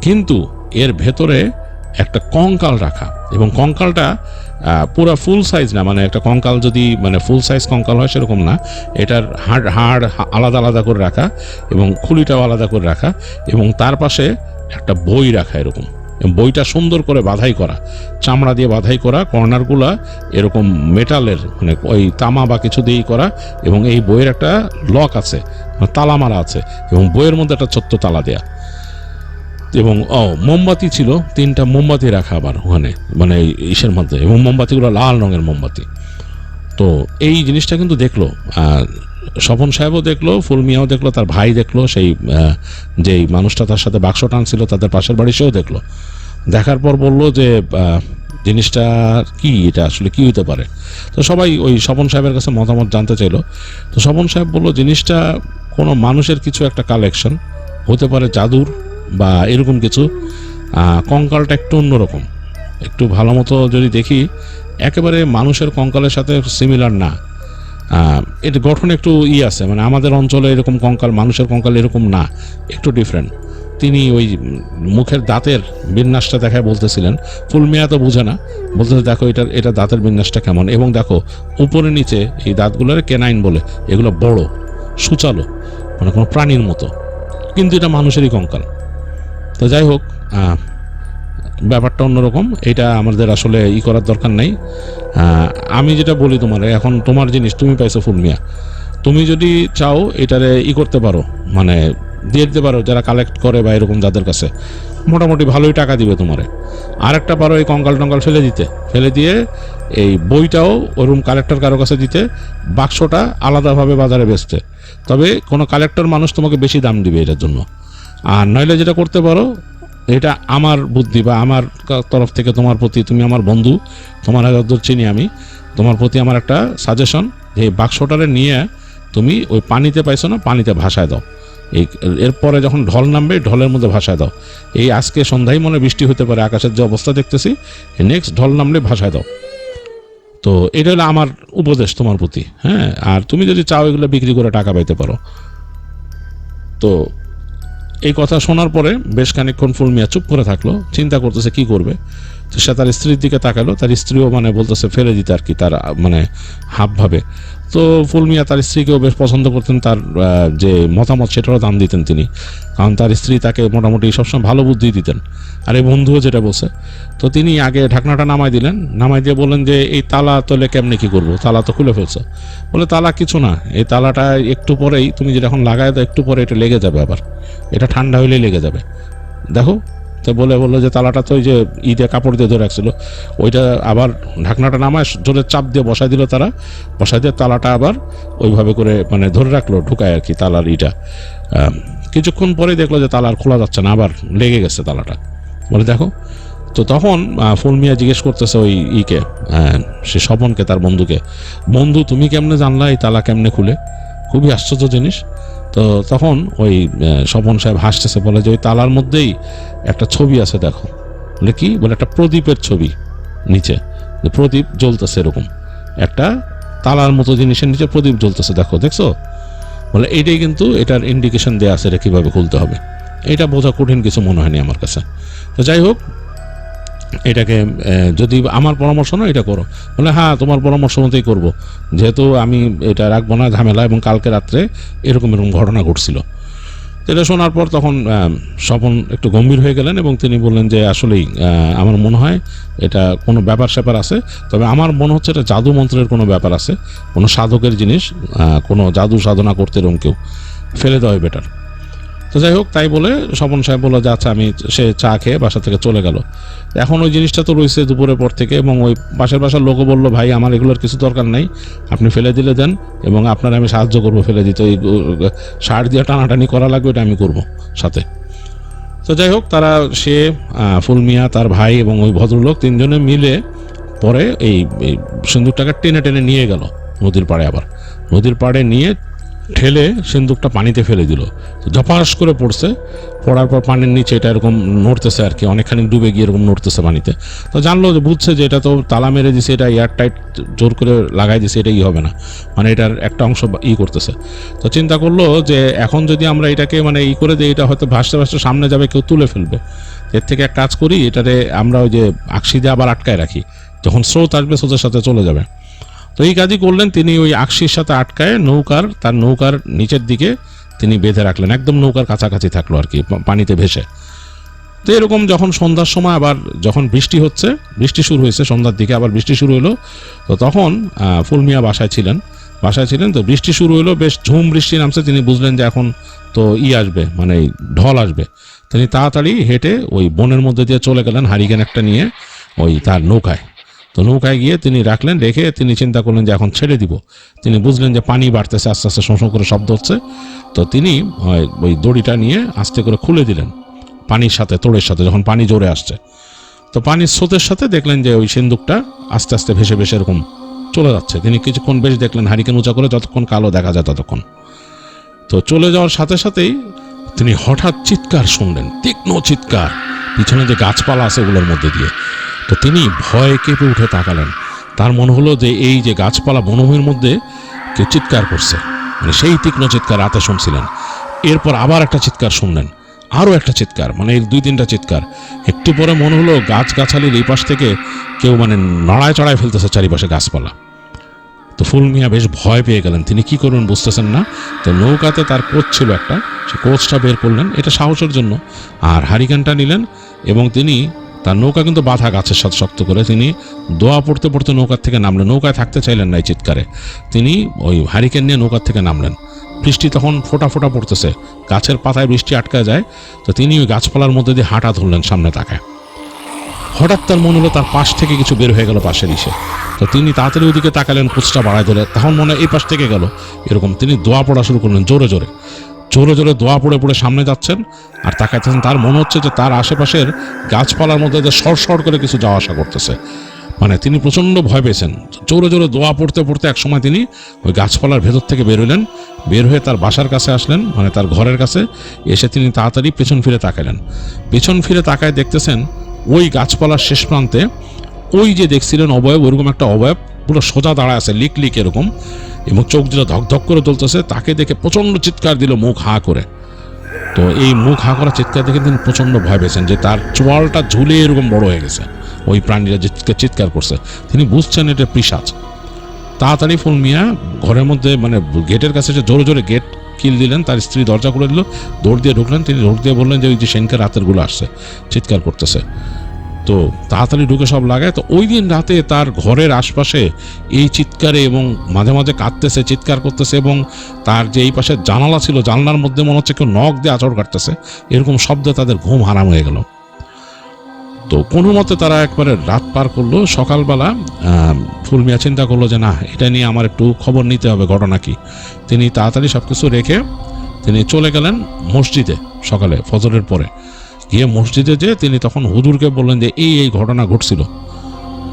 [SPEAKER 2] কিন্তু এর ভেতরে একটা কঙ্কাল রাখা, এবং কঙ্কালটা পুরো ফুল সাইজ না, মানে একটা কঙ্কাল যদি মানে ফুল সাইজ কঙ্কাল হয় সেরকম না, এটার হাড় আলাদা আলাদা করে রাখা, এবং খুলিটাও আলাদা করে রাখা, এবং তার পাশে একটা বই রাখা এরকম। বইটা সুন্দর করে বাঁধাই করা, চামড়া দিয়ে বাঁধাই করা, কর্নারগুলা এরকম মেটালের মানে ওই তামা বা কিছু দিয়েই করা, এবং এই বইয়ের একটা লক আছে, তালা মারা আছে, এবং বইয়ের মধ্যে একটা ছোট্ট তালা দেয়া, এবং মোমবাতি ছিল, 3টা মোমবাতি রাখা আবার ওখানে, মানে ইসের মধ্যে, এবং মোমবাতিগুলো লাল রঙের মোমবাতি। তো এই জিনিসটা কিন্তু দেখলো স্বপন সাহেবও দেখলো, ফুল মিয়াও দেখলো, তার ভাই দেখলো, সেই যেই মানুষটা তার সাথে বাক্স টানছিল তাদের পাশের বাড়ি সেও দেখলো। দেখার পর বললো যে জিনিসটা কি, এটা আসলে কি হতে পারে। তো সবাই ওই স্বপন সাহেবের কাছে মতামত জানতে চাইলো। তো স্বপন সাহেব বললো জিনিসটা কোনো মানুষের কিছু একটা কালেকশন হতে পারে, জাদুর বা এরকম কিছু। কঙ্কালটা একটু অন্যরকম, একটু ভালো মতো যদি দেখি একেবারে মানুষের কঙ্কালের সাথে সিমিলার না। এর গঠন একটু আছে, মানে আমাদের অঞ্চলে এরকম কঙ্কাল, মানুষের কঙ্কাল এরকম না, একটু ডিফারেন্ট। তিনি ওই মুখের দাঁতের বিন্যাসটা দেখায় বলতেছিলেন, ফুলমিয়া তো বুঝে না, বলতেছে দেখো এটা দাঁতের বিন্যাসটা কেমন, এবং দেখো উপরে নিচে এই দাঁতগুলোর কেনাইন বলে, এগুলো বড় সুচালো, মানে কোনো প্রাণীর মতো, কিন্তু এটা মানুষেরই কঙ্কাল। তো যাই হোক, ব্যাপারটা অন্যরকম, এটা আমাদের আসলে করার দরকার নাই। আমি যেটা বলি তোমার, এখন তোমার জিনিস তুমি পাইছো ফুলমিয়া, তুমি যদি চাও এটারে করতে পারো, মানে দিয়ে দিতে পারো যারা কালেক্ট করে বা এরকম, যাদের কাছে মোটামুটি ভালোই টাকা দিবে তোমারে। আরেকটা পারো এই কঙ্কাল টঙ্কাল ফেলে দিয়ে এই বইটাও ওরকম কালেক্টর কারো কাছে দিতে, বাক্সটা আলাদাভাবে বাজারে বেচতে। তবে কোনো কালেক্টর মানুষ তোমাকে বেশি দাম দিবে এটার জন্য। আর নইলে যেটা করতে পারো, এটা আমার বুদ্ধি বা আমার তরফ থেকে তোমার প্রতি, তুমি আমার বন্ধু, তোমার যতদূর চিনি আমি, তোমার প্রতি আমার একটা সাজেশন, যে এই বাক্সটারে নিয়ে তুমি ওই পানিতে পাইছো না, পানিতে ভাসায় দাও। এরপরে যখন ঢল নামবে, ঢলের মধ্যে ভাসায় দাও। এই আজকে সন্ধ্যায় মনে বৃষ্টি হতে পারে, আকাশের যে অবস্থা দেখতেছি, নেক্সট ঢল নামলে ভাসায় দাও। তো এটা হলো আমার উপদেশ তোমার প্রতি। হ্যাঁ, আর তুমি যদি চাও এগুলো বিক্রি করে টাকা পাইতে পারো। তো এই কথা শোনার পরে বেশ খানিকক্ষণ ফুলমিয়া চুপ করে থাকলো, চিন্তা করতেছে কি করবে। তো সে তার স্ত্রীর দিকে তাকালো, তার স্ত্রীও মানে বলতেছে ফেলে দিতে আর কি, তার মানে হাব ভাবে। তো ফুলমিয়া তার স্ত্রীকেও বেশ পছন্দ করতেন, তার যে মতামত সেটারও দাম দিতেন তিনি, কারণ তার স্ত্রী তাকে মোটামুটি সবসময় ভালো বুদ্ধি দিতেন। আর এই বন্ধুও যেটা বলছে, তো তিনি আগে ঢাকনাটা নামাই দিলেন, নামাই দিয়ে বললেন যে এই তালা তোলে কেমনি কি করবো, তালা তো খুলে ফেলছে। বলে তালা কিছু না, এই তালাটা একটু পরেই তুমি যেটা এখন লাগাই দাও, একটু পরে এটা লেগে যাবে, আবার এটা ঠান্ডা হইলেই লেগে যাবে, দেখো। তো বললো যে তালাটা তো ওই যে কাপড় দিয়ে ধরে রাখছিল, ওইটা আবার ঢাকনাটা নামায় জোরে চাপ দিয়ে বসাই দিল তারা, বসাই দিয়ে তালাটা আবার ওইভাবে করে মানে ধরে রাখলো, ঢুকায় আর কি তালার কিছুক্ষণ পরে দেখলো যে তালা আর খোলা যাচ্ছে না, আবার লেগে গেছে তালাটা। বলে দেখো। তো তখন ফুলমিয়া জিজ্ঞেস করতেছে ওই সে স্বপনকে, তার বন্ধুকে, বন্ধু তুমি কেমনে জানলা এই তালা কেমনে খুলে? খুবই আশ্চর্য জিনিস। তো তখন ওই স্বপন সাহেব হাসতেছে, বলে যে ওই তালার মধ্যেই একটা ছবি আছে, দেখো। বলে কি? বলে একটা প্রদীপের ছবি, নিচে প্রদীপ জ্বলতেছে, এরকম একটা তালার মতো জিনিসের নিচে প্রদীপ জ্বলতেছে, দেখছো? বলে এইটাই কিন্তু এটার ইন্ডিকেশন দেওয়া আছে, এটা কীভাবে খুলতে হবে। এটা বোঝা কঠিন কিছু মনে হয়নি আমার কাছে। তো যাই হোক, এটাকে যদি আমার পরামর্শ না, এটা করো। বলে হ্যাঁ, তোমার পরামর্শ মতোই করবো, যেহেতু আমি এটা রাখবো না ঝামেলা, এবং কালকে রাত্রে এরকম ঘটনা ঘটছিল। এটা শোনার পর তখন স্বপন একটু গম্ভীর হয়ে গেলেন, এবং তিনি বললেন যে আসলেই আমার মনে হয় এটা কোনো ব্যাপার স্যাপার আছে, তবে আমার মনে হচ্ছে এটা জাদু মন্ত্রের কোনো ব্যাপার আছে, কোনো সাধকের জিনিস, কোনো জাদু সাধনা করতে এরকম কেউ, ফেলে দেওয়াই বেটার। তো যাই হোক, তাই বলে স্বপন সাহেব বললো যে আচ্ছা, সে চা খেয়ে বাসা থেকে চলে গেল। এখন ওই জিনিসটা তো রয়েছে দুপুরের পর থেকে, এবং ওই বাসার লোকও বললো ভাই আমার এগুলোর কিছু দরকার নেই, আপনি ফেলে দিলে দেন, এবং আপনার আমি সাহায্য করবো ফেলে দিতে, ওই সার দিয়ে টানাটানি করা লাগবে, এটা আমি করবো সাথে। তো যাই হোক, তারা ফুলমিয়া, তার ভাই এবং ওই ভদ্রলোক তিনজনে মিলে পরে এই সিন্দুকটাকে টেনে টেনে নিয়ে গেল নদীর পাড়ে। আবার নদীর পাড়ে নিয়ে ঠেলে সিন্দুকটা পানিতে ফেলে দিল, ঝপাস করে পড়ছে। পড়ার পর পানির নিচে এটা এরকম নড়তেছে আর কি, অনেকখানি ডুবে গিয়ে এরকম নড়তেছে পানিতে। তো জানলো, যে বুঝছে যে এটা তো তালা মেরে দিছে, এটা এয়ার টাইট জোর করে লাগাই দিছে, এটা হবে না, মানে এটার একটা অংশ করতেছে। তো চিন্তা করলো যে এখন যদি আমরা এটাকে মানে করে দিই, এটা হয়তো ভাসতে ভাসতে সামনে যাবে, কেউ তুলে ফেলবে। এর থেকে এক কাজ করি, এটারে আমরা ওই যে আকশি দিয়ে আবার আটকায় রাখি, যখন স্রোত আসবে স্রোতের সাথে চলে যাবে। তো এই কাজই করলেন তিনি, ওই আকশির সাথে আটকায় তার নৌকার নিচের দিকে তিনি বেঁধে রাখলেন, একদম নৌকার কাছাকাছি থাকলো আর কি, পানিতে ভেসে। তো এরকম যখন সন্ধ্যার সময় আবার যখন বৃষ্টি শুরু হয়েছে, সন্ধ্যার দিকে আবার বৃষ্টি শুরু হলো। তো তখন ফুলমিয়া বাসায় ছিলেন। তো বৃষ্টি শুরু হলো, বেশ ঝুম বৃষ্টি নামছে। তিনি বুঝলেন যে এখন তো আসবে, মানে ঢল আসবে। তিনি তাড়াতাড়ি হেঁটে ওই বনের মধ্যে দিয়ে চলে গেলেন, হারিকেন একটা নিয়ে ওই তার নৌকায়। তো নৌকায় গিয়ে তিনি রাখলেন, রেখে তিনি চিন্তা করলেন যে এখন ছেড়ে দিব। তিনি বুঝলেন যে পানি বাড়তেছে, আস্তে আস্তে শোঁ শোঁ করে শব্দ হচ্ছে। তো তিনি ওই দড়িটা নিয়ে আস্তে করে খুলে দিলেন পানির সাথে, তোড়ের সাথে, যখন পানি জোরে আসছে। তো পানির স্রোতের সাথে দেখলেন যে ওই সিন্দুকটা আস্তে আস্তে ভেসে ভেসে এরকম চলে যাচ্ছে। তিনি কিছুক্ষণ বেশ দেখলেন, হারিকেন উঁচা করে, যতক্ষণ কালো দেখা যায় ততক্ষণ। তো চলে যাওয়ার সাথে সাথেই তিনি হঠাৎ চিৎকার শুনলেন, তীক্ষ্ণ চিৎকার, পিছনে যে গাছপালা আছে ওগুলোর মধ্যে দিয়ে। তো তিনি ভয়ে কেঁপে উঠে তাকালেন। তার মনে হলো যে এই যে গাছপালা বনভূমির মধ্যে কেউ চিৎকার করছে, মানে সেই তীক্ষ্ণ চিৎকার রাতে শুনছিলেন। এরপর আবার একটা চিৎকার শুনলেন, আরও একটা চিৎকার, মানে এই 2-3টা চিৎকার। একটু পরে মনে হলো গাছগাছালির এই পাশ থেকে কেউ মানে নড়ায় চড়ায় ফেলতেছে চারিপাশে গাছপালা। তো ফুল মিয়া বেশ ভয় পেয়ে গেলেন, তিনি কি করবেন বুঝতেছেন না। তো নৌকাতে তার কোচ ছিল একটা, সে কোচটা বের করলেন, এটা সাহসের জন্য, আর হারিকেনটা নিলেন এবং তিনি তার নৌকা কিন্তু বাঁধা গাছের সাথে শক্ত করে, তিনি দোয়া পড়তে পড়তে নৌকার থেকে নামলেন। নৌকায় থাকতে চাইলেন না এই চিৎকারে, তিনি ওই হারিকেন নিয়ে নৌকার থেকে নামলেন। বৃষ্টি তখন ফোঁটা ফোঁটা পড়তেছে, গাছের পাতায় বৃষ্টি আটকা যায়। তো তিনি ওই গাছপালার মধ্যে দিয়ে হাঁটা ধরলেন সামনে তাকায়। হঠাৎ তার মনে হলো তার পাশ থেকে কিছু বের হয়ে গেল পাশের ইসে। তো তিনি তাড়াতাড়ি ওদিকে তাকালেন, কোচটা বাড়ায় ধরে, তখন মনে হয় এই পাশ থেকে গেল এরকম। তিনি দোয়া পড়া শুরু করলেন জোরে জোরে জোরে জোরে, দোয়া পড়ে পড়ে সামনে যাচ্ছেন আর তাকাইতেছেন। তার মনে হচ্ছে যে তার আশেপাশের গাছপালার মধ্যে সর করে কিছু যাওয়া আসা করতেছে, মানে তিনি প্রচণ্ড ভয় পেয়েছেন। জোরে জোরে দোয়া পড়তে পড়তে একসময় তিনি ওই গাছপালার ভেতর থেকে বের হলেন, বের হয়ে তার বাসার কাছে আসলেন, মানে তার ঘরের কাছে এসে তিনি তাড়াতাড়ি পেছন ফিরে তাকালেন। পেছন ফিরে তাকায় দেখতেছেন ওই গাছপালার শেষ প্রান্তে ওই যে দেখছিলেন অবয়ব, ওইরকম একটা অবয়ব পুরো সোজা দাঁড়ায় আছে, লিক লিক এরকম, এবং চোখ দিল ধকধক করে জ্বলতেছে। তাকে দেখে প্রচণ্ড চিৎকার দিল মুখ হাঁ করে। তো এই মুখ হাঁ করা চিৎকার দেখে তিনি প্রচণ্ড ভয় পেয়েছেন যে তার চোয়ালটা ঝুলে এরকম বড় হয়ে গেছে। ওই প্রাণীরা যে চিৎকার করছে তিনি বুঝছেন এটা পিশাচ। তাড়াতাড়ি ফুল মিয়া ঘরের মধ্যে মানে গেটের কাছে এসে জোরে জোরে গেট কিল দিলেন, তার স্ত্রী দরজা খুলে দিল, দৌড় দিয়ে ঢুকলেন। তিনি দৌড় দিয়ে বললেন যে ওই যে সেনকে রাতেরগুলো আসছে, চিৎকার করতেছে। তো তাড়াতাড়ি ঢুকে সব লাগায়। তো ওই দিন রাতে তার ঘরের আশপাশে এই চিৎকারে এবং মাঝে মাঝে কাঁদতেছে, চিৎকার করতেছে, এবং তার যে এই পাশে জানালা ছিল জানলার মধ্যে মনে হচ্ছে কেউ নখ দিয়ে আঁচড় কাটতেছে, এরকম শব্দে তাদের ঘুম হারাম হয়ে গেল। তো কোনো মতে তারা একবারে রাত পার করলো। সকালবেলা ফুল মিয়া চিন্তা করলো যে না, এটা নিয়ে আমার একটু খবর নিতে হবে, ঘটনা কি। তিনি তাড়াতাড়ি সব কিছু রেখে তিনি চলে গেলেন মসজিদে সকালে ফজরের পরে। গিয়ে মসজিদে যে তিনি তখন হুজুরকে বললেন যে এই ঘটনা ঘটছিল।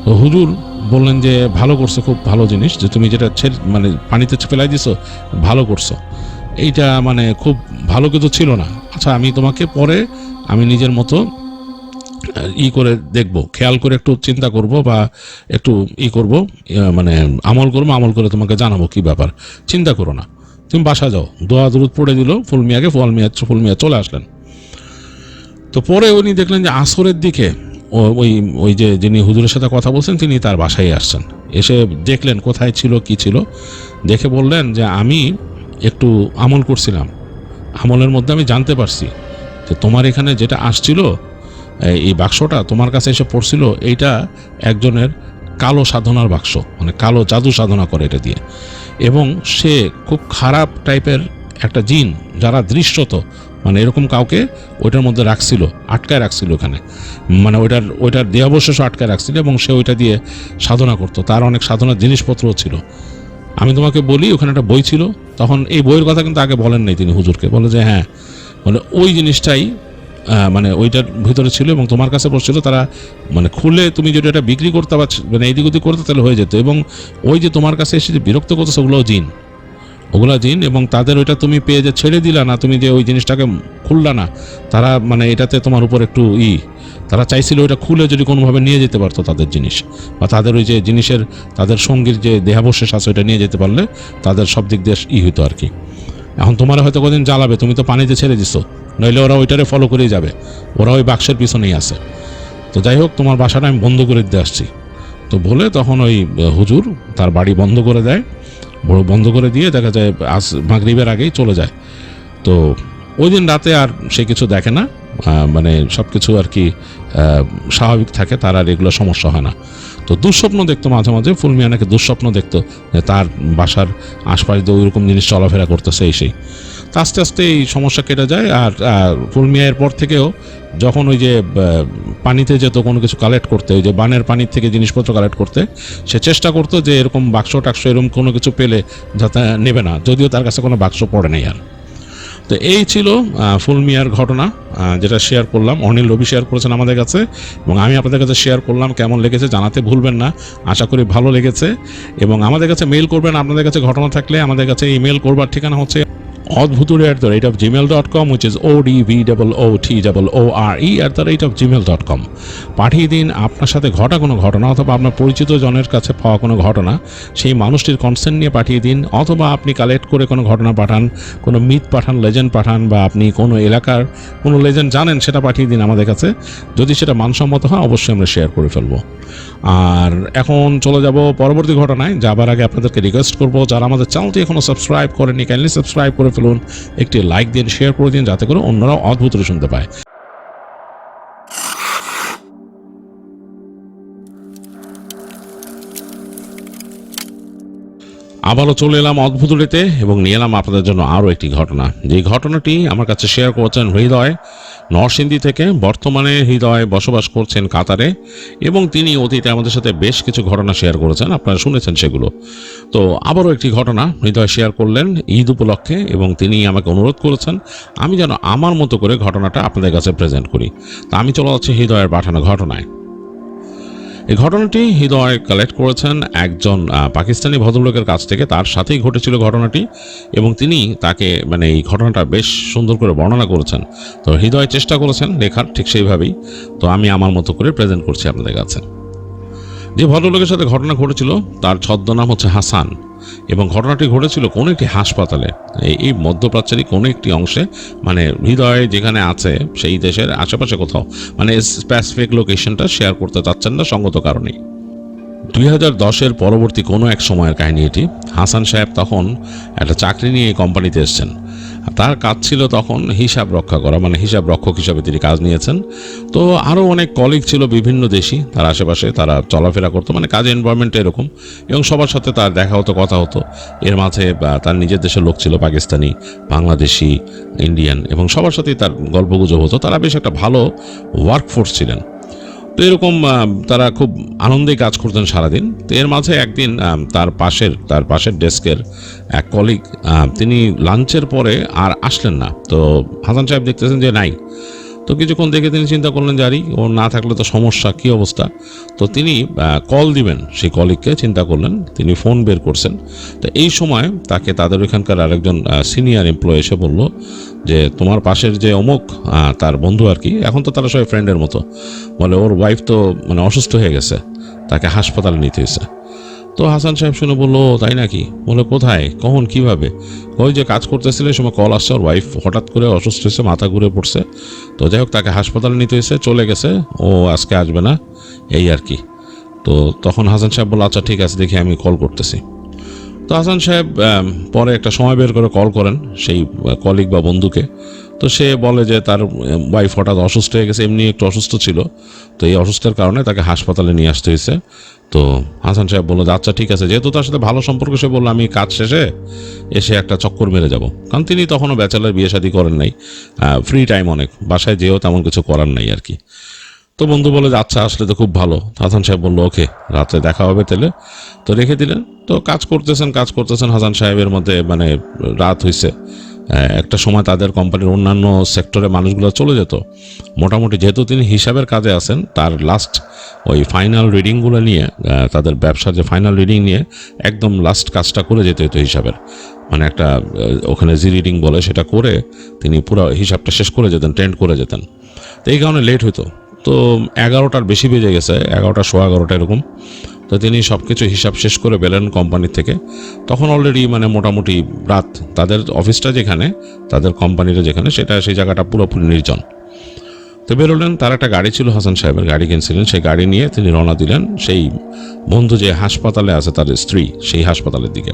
[SPEAKER 2] তো হুজুর বললেন যে ভালো করছো, খুব ভালো জিনিস যে তুমি যেটা মানে পানিতে ফেলাই দিছো, ভালো করছো, এইটা মানে খুব ভালো কিছু ছিল না। আচ্ছা, আমি তোমাকে পরে আমি নিজের মতো করে দেখবো, খেয়াল করে একটু চিন্তা করব বা একটু করব, মানে আমল করে তোমাকে জানাবো কি ব্যাপার, চিন্তা করো না, তুমি বাসা যাও। দোয়া দরুদ পড়ে দিল ফুল মিয়া চলে আসলেন। তো পরে উনি দেখলেন যে আসরের দিকে ওই যে যিনি হুজুরের সাথে কথা বলছেন তিনি তার বাসায় আসছেন। এসে দেখলেন কোথায় ছিল কি ছিল, দেখে বললেন যে আমি একটু আমল করছিলাম, আমলের মধ্যে আমি জানতে পারছি যে তোমার এখানে যেটা আসছিল, এই বাক্সটা তোমার কাছে এসে পড়ছিল, এইটা একজনের কালো সাধনার বাক্স, মানে কালো জাদু সাধনা করে এটা দিয়ে, এবং সে খুব খারাপ টাইপের একটা জিন যারা দৃশ্যত, মানে এরকম কাউকে ওইটার মধ্যে রাখছিল, আটকায় রাখছিল ওখানে, মানে ওইটার দেহাবশেষ আটকায় রাখছিল, এবং সে ওইটা দিয়ে সাধনা করতো। তার অনেক সাধনার জিনিসপত্রও ছিল। আমি তোমাকে বলি ওখানে একটা বই ছিল, তখন এই বইয়ের কথা কিন্তু আগে বলেন নাই তিনি হুজুরকে, বলে যে হ্যাঁ, বলে ওই জিনিসটাই মানে ওইটার ভিতরে ছিল এবং তোমার কাছে পড়ছিল। তারা মানে খুলে তুমি যদি এটা বিক্রি করতে বা মানে এইদিক ওদিক করতে তাহলে হয়ে যেত, এবং ওই যে তোমার কাছে এসে যে বিরক্ত করতেছে ওগুলো জিন, এবং তাদের ওইটা তুমি পেয়ে যে ছেড়ে দিলা না, তুমি যে ওই জিনিসটাকে খুললা না, তারা মানে এটাতে তোমার উপর একটু তারা চাইছিল ওইটা খুলে যদি কোনোভাবে নিয়ে যেতে পারতো তাদের জিনিস, বা তাদের ওই যে জিনিসের তাদের সঙ্গীর যে দেহাবশেষ আছে ওইটা নিয়ে যেতে পারলে তাদের সব দিক দিয়ে হইতো আর কি। এখন তোমার হয়তো কদিন জ্বালাবে, তুমি তো পানিতে ছেড়ে দিছো, নইলে ওরা ওইটারে ফলো করেই যাবে, ওরা ওই বাক্সের পিছনেই আছে। তো যাই হোক, তোমার বাসাটা আমি বন্ধ করে দিতে আসছি। তো বলে তখন ওই হুজুর তার বাড়ি বন্ধ করে দেয়, বন্ধ করে দিয়ে দেখা যায় মাগরিবের আগেই চলে যায়। তো ওই দিন রাতে আর সে কিছু দেখে না, মানে সব কিছু আর কি স্বাভাবিক থাকে, তার আর এগুলো সমস্যা হয় না। তো দুঃস্বপ্ন দেখতো মাঝে মাঝে, ফুল মিয়া নাকি দুঃস্বপ্ন দেখতো যে তার বাসার আশপাশ দিয়ে ওইরকম জিনিস চলাফেরা করতেছে সেই। তো আস্তে আস্তে এই সমস্যা কেটে যায়। আর ফুল মিয়া এর পর থেকেও যখন ওই যে পানিতে যেত কোনো কিছু কালেক্ট করতে, ওই যে বানের পানির থেকে জিনিসপত্র কালেক্ট করতে, সে চেষ্টা করতো যে এরকম বাক্স টাক্স এরকম কোনো কিছু পেলে যাতে নেবে না, যদিও তার কাছে কোনো বাক্স পড়ে নেই আর। তো এই ছিল ফুল মিয়ার ঘটনা, যেটা শেয়ার করলাম। অনিল রবি শেয়ার করেছেন আমাদের কাছে এবং আমি আপনাদের কাছে শেয়ার করলাম। কেমন লেগেছে জানাতে ভুলবেন না, আশা করি ভালো লেগেছে। এবং আমাদের কাছে মেইল করবেন আপনাদের কাছে ঘটনা থাকলে। আমাদের কাছে ইমেল করবার ঠিকানা হচ্ছে odbhuture@gmail.com, which is odvootore@gmail.com। পাঠিয়ে দিন আপনার সাথে ঘটা কোনো ঘটনা অথবা আপনার পরিচিত জনের কাছে পাওয়া কোনো ঘটনা, সেই মানুষটির কনসেন্ট নিয়ে পাঠিয়ে দিন, অথবা আপনি কালেক্ট করে কোনো ঘটনা পাঠান, কোনো মিথ পাঠান, লেজেন্ড পাঠান, বা আপনি কোনো এলাকার কোনো লেজেন্ড জানেন সেটা পাঠিয়ে দিন আমাদের কাছে। যদি সেটা মানসম্মত হয় অবশ্যই আমরা শেয়ার করে ফেলবো। আর এখন চলে যাব পরবর্তী ঘটনায়। যাবার আগে আপনাদেরকে রিকোয়েস্ট করবো, যারা আমাদের চ্যানেলটি এখনও সাবস্ক্রাইব করেনি, কাইন্ডলি সাবস্ক্রাইব করে ফেলুন, একটি লাইক দিন, শেয়ার করে দিন, যাতে করে অন্যরাও অদ্ভুতরে শুনতে পায়। আবারও চলে এলাম অদ্ভুতরিতে এবং নিয়ে এলাম আপনাদের জন্য আরও একটি ঘটনা। যে ঘটনাটি আমার কাছে শেয়ার করছেন হৃদয় নরসিংদী থেকে। বর্তমানে হৃদয় বসবাস করছেন কাতারে এবং তিনি অতীতে আমাদের সাথে বেশ কিছু ঘটনা শেয়ার করেছেন, আপনারা শুনেছেন সেগুলো। তো আবারও একটি ঘটনা হৃদয় শেয়ার করলেন ঈদ উপলক্ষে এবং তিনি আমাকে অনুরোধ করেছেন আমি যেন আমার মতো করে ঘটনাটা আপনাদের কাছে প্রেজেন্ট করি। তা আমি চলে যাচ্ছি হৃদয়ের পাঠানো ঘটনায়। এই ঘটনাটি হৃদয় কালেক্ট করেছেন একজন পাকিস্তানি ভদ্রলোকের কাছ থেকে, তার সাথেই ঘটেছিল ঘটনাটি এবং তিনি তাকে এই ঘটনাটা বেশ সুন্দর করে বর্ণনা করেছেন। তো হৃদয় চেষ্টা করেছেন লেখার ঠিক সেইভাবেই, তো আমি আমার মতো করে প্রেজেন্ট করছি আপনাদের কাছে। যে ভদ্রলোকের সাথে ঘটনা ঘটেছিল তার ছদ্মনাম হচ্ছে হাসান এবং ঘটনাটি ঘটেছিল কোনো একটি হাসপাতালে, এই মধ্যপ্রাচ্যেরই কোনো একটি অংশে, হৃদয় যেখানে আছে সেই দেশের আশেপাশে কোথাও, স্পেসিফিক লোকেশনটা শেয়ার করতে চাচ্ছেন না সঙ্গত কারণেই। 2010-এর পরবর্তী কোনো এক সময়ের কাহিনী এটি। হাসান সাহেব তখন একটা চাকরি নিয়ে এই কোম্পানিতে এসেছেন। তার কাজ ছিল তখন হিসাব রক্ষা করা, হিসাব রক্ষক হিসাবে তিনি কাজ নিয়েছেন। তো আরও অনেক কলিগ ছিল বিভিন্ন দেশি, তার আশেপাশে তারা চলাফেরা করতো, কাজ এনভায়রনমেন্ট এরকম, এবং সবার সাথে তার দেখা হতো, কথা হতো। এর মাঝে তার নিজের দেশের লোক ছিল, পাকিস্তানি, বাংলাদেশি, ইন্ডিয়ান, এবং সবার সাথেই তার গল্পগুজব হতো। তারা বেশ একটা ভালো ওয়ার্কফোর্স ছিলেন। তো এরকম তারা খুব আনন্দে কাজ করতেন সারাদিন। তো এর মাঝে একদিন তার পাশের ডেস্কের এক কলিগ তিনি লাঞ্চের পরে আর আসলেন না। তো হাসান সাহেব দেখতেছেন যে নাই। তো কিছুক্ষণ দেখে তিনি চিন্তা করলেন যে আরে ও না থাকলে তো সমস্যা, কী অবস্থা। তো তিনি কল দিবেন সেই কলিগকে চিন্তা করলেন, তিনি ফোন বের করছেন। তো এই সময় তাকে তাদের ওইখানকার আরেকজন সিনিয়র এমপ্লয়ি এসে বলল যে তোমার পাশের যে অমুক তার বন্ধু আর কি, এখন তো তারা সবাই ফ্রেন্ডের মতো, বলে ওর ওয়াইফ তো অসুস্থ হয়ে গেছে, তাকে হাসপাতালে নিতে হয়েছে। তো হাসান সাহেব শুনে বললো তাই নাকি? বলে কোথায়, কখন, কিভাবে? ওই যে কাজ করতেছিল এই সময় কল আসছে, ওর ওয়াইফ হঠাৎ করে অসুস্থ হয়েছে, মাথা ঘুরে পড়ছে। তো যাই হোক তাকে হাসপাতালে নিতে হয়েছে, চলে গেছে, ও আজকে আসবে না, এই আর কি। তো তখন হাসান সাহেব বলল আচ্ছা ঠিক আছে, দেখি আমি কল করতেছি। তো হাসান সাহেব পরে একটা সময় বের করে কল করেন সেই কলিগ বা বন্ধুকে। তো সে বলে যে তার ওয়াইফ হঠাৎ অসুস্থ হয়ে গেছে, এমনি একটু অসুস্থ ছিল, তো এই অসুস্থের কারণে তাকে হাসপাতালে নিয়ে আসতে হয়েছে। তো হাসান সাহেব বললো আচ্ছা ঠিক আছে, যেহেতু তার সাথে ভালো সম্পর্ক, সে বললো আমি কাজ শেষে এসে একটা চক্কর মেরে যাব। কারণ তিনি তখনও ব্যাচেলার, বিয়ে শাদী করেন নাই, ফ্রি টাইম অনেক, বাসায় যেও তেমন কিছু করার নাই আর কি। তো বন্ধু বলে যে আচ্ছা আসলে তো খুব ভালো। হাসান সাহেব বললো ওকে, রাতে দেখা হবে তাহলে। তো রেখে দিলেন। তো কাজ করতেছেন হাসান সাহেবের মধ্যে, রাত হয়েছে। একটা সময় তাদের কোম্পানির অন্যান্য সেক্টরে মানুষগুলো চলে যেত। মোটামুটি যেহেতু তিনি হিসাবের কাজে আছেন, তার লাস্ট ওই ফাইনাল রিডিংগুলো নিয়ে, তাদের ব্যবসার যে ফাইনাল রিডিং নিয়ে একদম লাস্ট কাজটা করে যেতে হতো হিসাবের, একটা ওখানে জি রিডিং বলে সেটা করে তিনি পুরো হিসাবটা শেষ করে যেতেন, টেন্ড করে যেতেন। তো এই কারণে লেট হতো। তো 11টার বেশি বেজে গেছে, 11টা, 11:15 এরকম। তো তিনি সব কিছু হিসাব শেষ করে বেলেন কোম্পানির থেকে। তখন অলরেডি মোটামুটি রাত। তাদের অফিসটা যেখানে, তাদের কোম্পানিটা যেখানে, সেই জায়গাটা পুরোপুরি নির্জন। তো বেরোলেন, তার একটা গাড়ি ছিল, হাসান সাহেবের গাড়ি কিনছিলেন, সেই গাড়ি নিয়ে তিনি রওনা দিলেন সেই বন্ধু যে হাসপাতালে আছে তার স্ত্রী, সেই হাসপাতালের দিকে।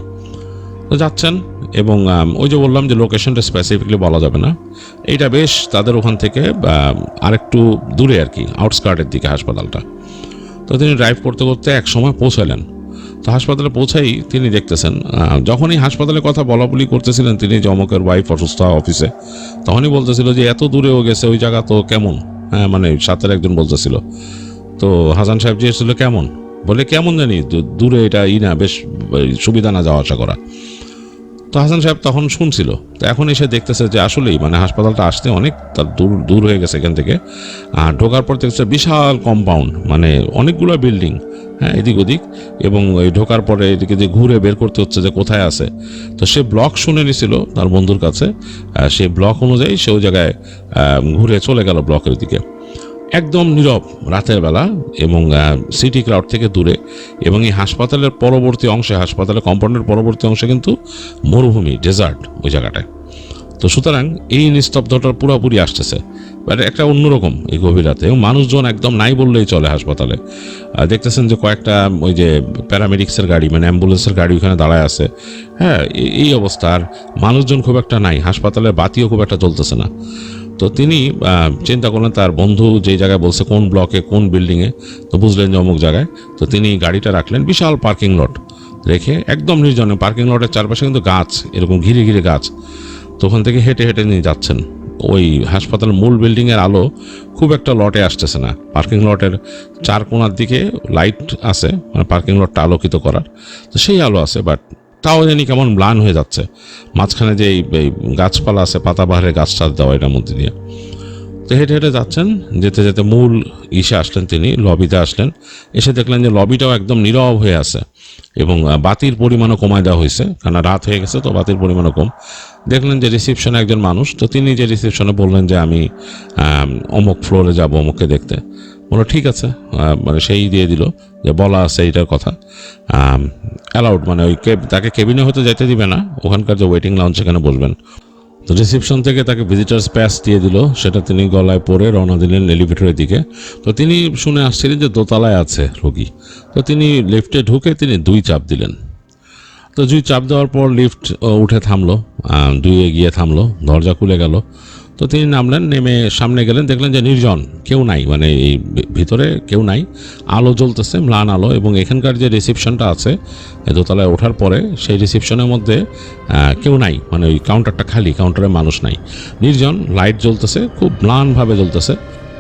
[SPEAKER 2] তো যাচ্ছেন এবং ওই যে বললাম যে লোকেশনটা স্পেসিফিকলি বলা যাবে না, এইটা বেশ তাদের ওখান থেকে আরেকটু দূরে আর কি, আউটস্কার্টের দিকে হাসপাতালটা। তো তিনি ড্রাইভ করতে করতে এক সময় পৌঁছালেন। তো হাসপাতালে পৌঁছাই তিনি দেখতেছেন, যখনই হাসপাতালের কথা বলা বলি করতেছিলেন তিনি, যে অমুকের ওয়াইফ অসুস্থ অফিসে, তখনই বলতেছিল যে এত দূরেও গেছে, ওই জায়গা তো কেমন, সাথের একজন বলতেছিল। তো হাসান সাহেব জিজ্ঞেস কেমন, বলে কেমন জানি, দূরে এটা না, বেশ সুবিধা না যাওয়া আসা করা। তো হাসান সাহেব তখন শুনছিল। তো এখন এসে দেখতেছে যে আসলেই হাসপাতালটা আসতে অনেক তার দূর হয়ে গেছে এখান থেকে। আর ঢোকার পর দেখছে বিশাল কম্পাউন্ড, অনেকগুলো বিল্ডিং, হ্যাঁ, এদিক ওদিক, এবং ওই ঢোকার পরে এদিকে যে ঘুরে বের করতে হচ্ছে যে কোথায় আছে। তো সে ব্লক শুনে নিছিল তার বন্ধুর কাছে, সে ব্লক অনুযায়ী সে ওই জায়গায় ঘুরে চলে গেল ব্লকের দিকে। একদম নীরব রাতের বেলা, এবং সিটি ক্রাউড থেকে দূরে, এবং এই হাসপাতালের পরবর্তী অংশে, হাসপাতালের কম্পাউন্ডের পরবর্তী অংশে কিন্তু মরুভূমি, ডেজার্ট ওই জায়গাটায়। তো সুতরাং এই নিস্তব্ধতা পুরোপুরি আসতেছে, বাট একটা অন্যরকম এই গভীর রাতে, এবং মানুষজন একদম নাই বললেই চলে হাসপাতালে। দেখতেছেন যে কয়েকটা ওই যে প্যারামেডিক্সের গাড়ি, মানে অ্যাম্বুলেন্সের গাড়ি ওখানে দাঁড়ায় আছে। হ্যাঁ, এই অবস্থা। আর মানুষজন খুব একটা নাই, হাসপাতালের বাতিও খুব একটা জ্বলতেছে না। তো তিনি চিন্তা করলেন তার বন্ধু যেই জায়গায় বলছে, কোন ব্লকে কোন বিল্ডিংয়ে, তো বুঝলেন যে অমুক জায়গায়। তো তিনি গাড়িটা রাখলেন বিশাল পার্কিং লট রেখে, একদম নির্জনে। পার্কিং লটের চারপাশে কিন্তু গাছ, এরকম ঘিরে ঘিরে গাছ। তো ওখান থেকে হেঁটে হেঁটে নিয়ে যাচ্ছেন। ওই হাসপাতালের মূল বিল্ডিংয়ের আলো খুব একটা লটে আসতেছে না। পার্কিং লটের চার কোণার দিকে লাইট আছে, মানে পার্কিং লটটা আলোকিত করার, তো সেই আলো আছে, বাট তাও জানি কেমন ম্লান হয়ে যাচ্ছে। মাঝখানে যে এই গাছপালা আছে, পাতাবাহারের গাছ টাছ দেওয়া, এটার মধ্যে দিয়ে তো হেঁটে হেঁটে যাচ্ছেন। যেতে যেতে মূল ইসে আসলেন, তিনি লবিতে আসলেন। এসে দেখলেন যে লবিটাও একদম নীরব হয়ে আছে, এবং বাতির পরিমাণও কমায় দেওয়া হয়েছে, কারণ রাত হয়ে গেছে তো বাতির পরিমাণও কম। দেখলেন যে রিসিপশনে একজন মানুষ, তো তিনি যে রিসিপশনে বললেন যে আমি অমুক ফ্লোরে যাব অমুককে দেখতে। বললো ঠিক আছে, মানে সেই দিয়ে দিল যে বলা আছে এইটার কথা, অ্যালাউড, মানে ওই তাকে কেবিনে হয়তো যেতে দিবে না, ওখানকার যে ওয়েটিং লাউঞ্জ সেখানে বসবেন। তো রিসেপশন থেকে তাকে ভিজিটার্স প্যাস দিয়ে দিল, সেটা তিনি গলায় পরে রওনা দিলেন এলিভেটরের দিকে। তো তিনি শুনে আসছিলেন যে দোতলায় আছে রোগী। তো তিনি লিফটে ঢুকে তিনি 2 চাপ দিলেন। তো 2 চাপ দেওয়ার পর লিফট উঠে থামলো, 2 গিয়ে থামলো, দরজা খুলে গেল। তো তিনি নামলেন, নেমে সামনে গেলেন, দেখলেন যে নির্জন, কেউ নাই, মানে এই ভিতরে কেউ নাই, আলো জ্বলতেছে, ম্লান আলো। এবং এখানকার যে রিসেপশনটা আছে দোতলায় ওঠার পরে, সেই রিসেপশনের মধ্যে কেউ নাই, মানে ওই কাউন্টারটা খালি, কাউন্টারে মানুষ নাই, নির্জন, লাইট জ্বলতেছে, খুব ম্লানভাবে জ্বলতেছে।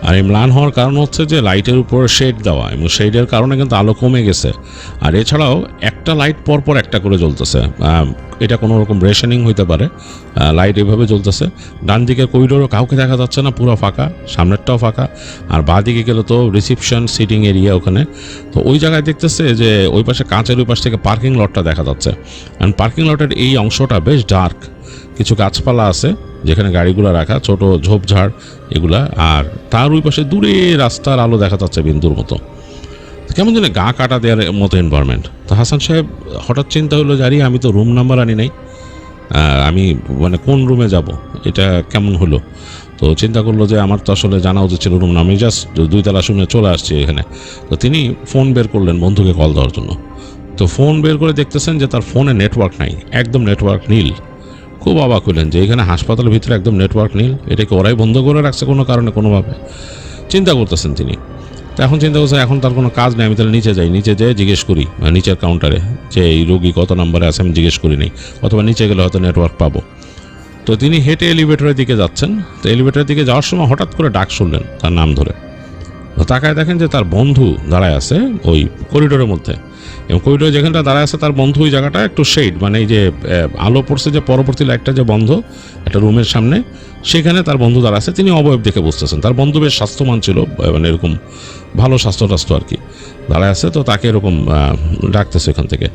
[SPEAKER 2] আর এই ম্লান হওয়ার কারণ হচ্ছে যে লাইটের উপর শেড দেওয়া, এবং শেডের কারণে কিন্তু আলো কমে গেছে। আর এছাড়াও একটা লাইট পরপর একটা করে জ্বলতেছে, এটা কোনো রকম রেশনিং হইতে পারে, লাইট এভাবে জ্বলতেছে। ডান দিকের করিডোরও কাউকে দেখা যাচ্ছে না, পুরো ফাঁকা, সামনেরটাও ফাঁকা। আর বাঁ দিকে গেলে তো রিসেপশন সিটিং এরিয়া ওখানে। তো ওই জায়গায় দেখতেছে যে ওই পাশে কাঁচের ওই পাশ থেকে পার্কিং লটটা দেখা যাচ্ছে। অ্যান্ড পার্কিং লটের এই অংশটা বেশ ডার্ক, কিছু গাছপালা আছে যেখানে গাড়িগুলো রাখা, ছোট ঝোপঝাড় এগুলা। আর তার ওই পাশে দূরে রাস্তার আলো দেখা যাচ্ছে বিন্দুর মতো, কেমন যেন গা কাটা দেওয়ার মতো এনভায়রনমেন্ট। তো হাসান সাহেব হঠাৎ চিন্তা হলো, জানি আমি তো রুম নাম্বার আনি নাই, আমি মানে কোন রুমে যাব, এটা কেমন হলো। তো চিন্তা করলো যে আমার তো আসলে জানা উচিত ছিল রুম, আমি জাস্ট 2 তলা শুনে চলে আসছি এখানে। তো তিনি ফোন বের করলেন বন্ধুকে কল দেওয়ার জন্য। তো ফোন বের করে দেখতেছেন যে তার ফোনে নেটওয়ার্ক নাই, একদম নেটওয়ার্ক নীল। খুব অবাক হলেন যে এখানে হাসপাতালের ভিতরে একদম নেটওয়ার্ক নীল, এটাকে ওরাই বন্ধ করে রাখছে কোনো কারণে, কোনোভাবে। চিন্তা করতেছেন তিনি। তো এখন চিন্তা করছেন এখন তার কোনো কাজ নেই, আমি তাহলে নিচে যাই, নিচে যেয়ে জিজ্ঞেস করি নিচের কাউন্টারে যে এই রোগী কত নম্বরে আছে, আমি জিজ্ঞেস করি নেই, অথবা নিচে গেলে হয়তো নেটওয়ার্ক পাবো। তো তিনি হেঁটে এলিভেটরের দিকে যাচ্ছেন। তো এলিভেটরের দিকে যাওয়ার সময় হঠাৎ করে ডাক শুনলেন তার নাম ধরে। তো তাকায় দেখেন যে তার বন্ধু দাঁড়ায় আছে ওই করিডোরের মধ্যে, এবং করিডোরে যেখানটা দাঁড়ায় আছে তার বন্ধু ওই জায়গাটা একটু শেড, মানে এই যে আলো পড়ছে যে পরবর্তী লাইটটা যে বন্ধ একটা রুমের সামনে, সেখানে তার বন্ধু দাঁড়া আছে। তিনি অবয়ব দেখে বুঝতেছেন তার বন্ধু বেশ স্বাস্থ্যবান ছিল, মানে এরকম ভালো স্বাস্থ্য আর কি, দাঁড়ায় আছে। তো তাকে এরকম ডাকতেছে এখান থেকে।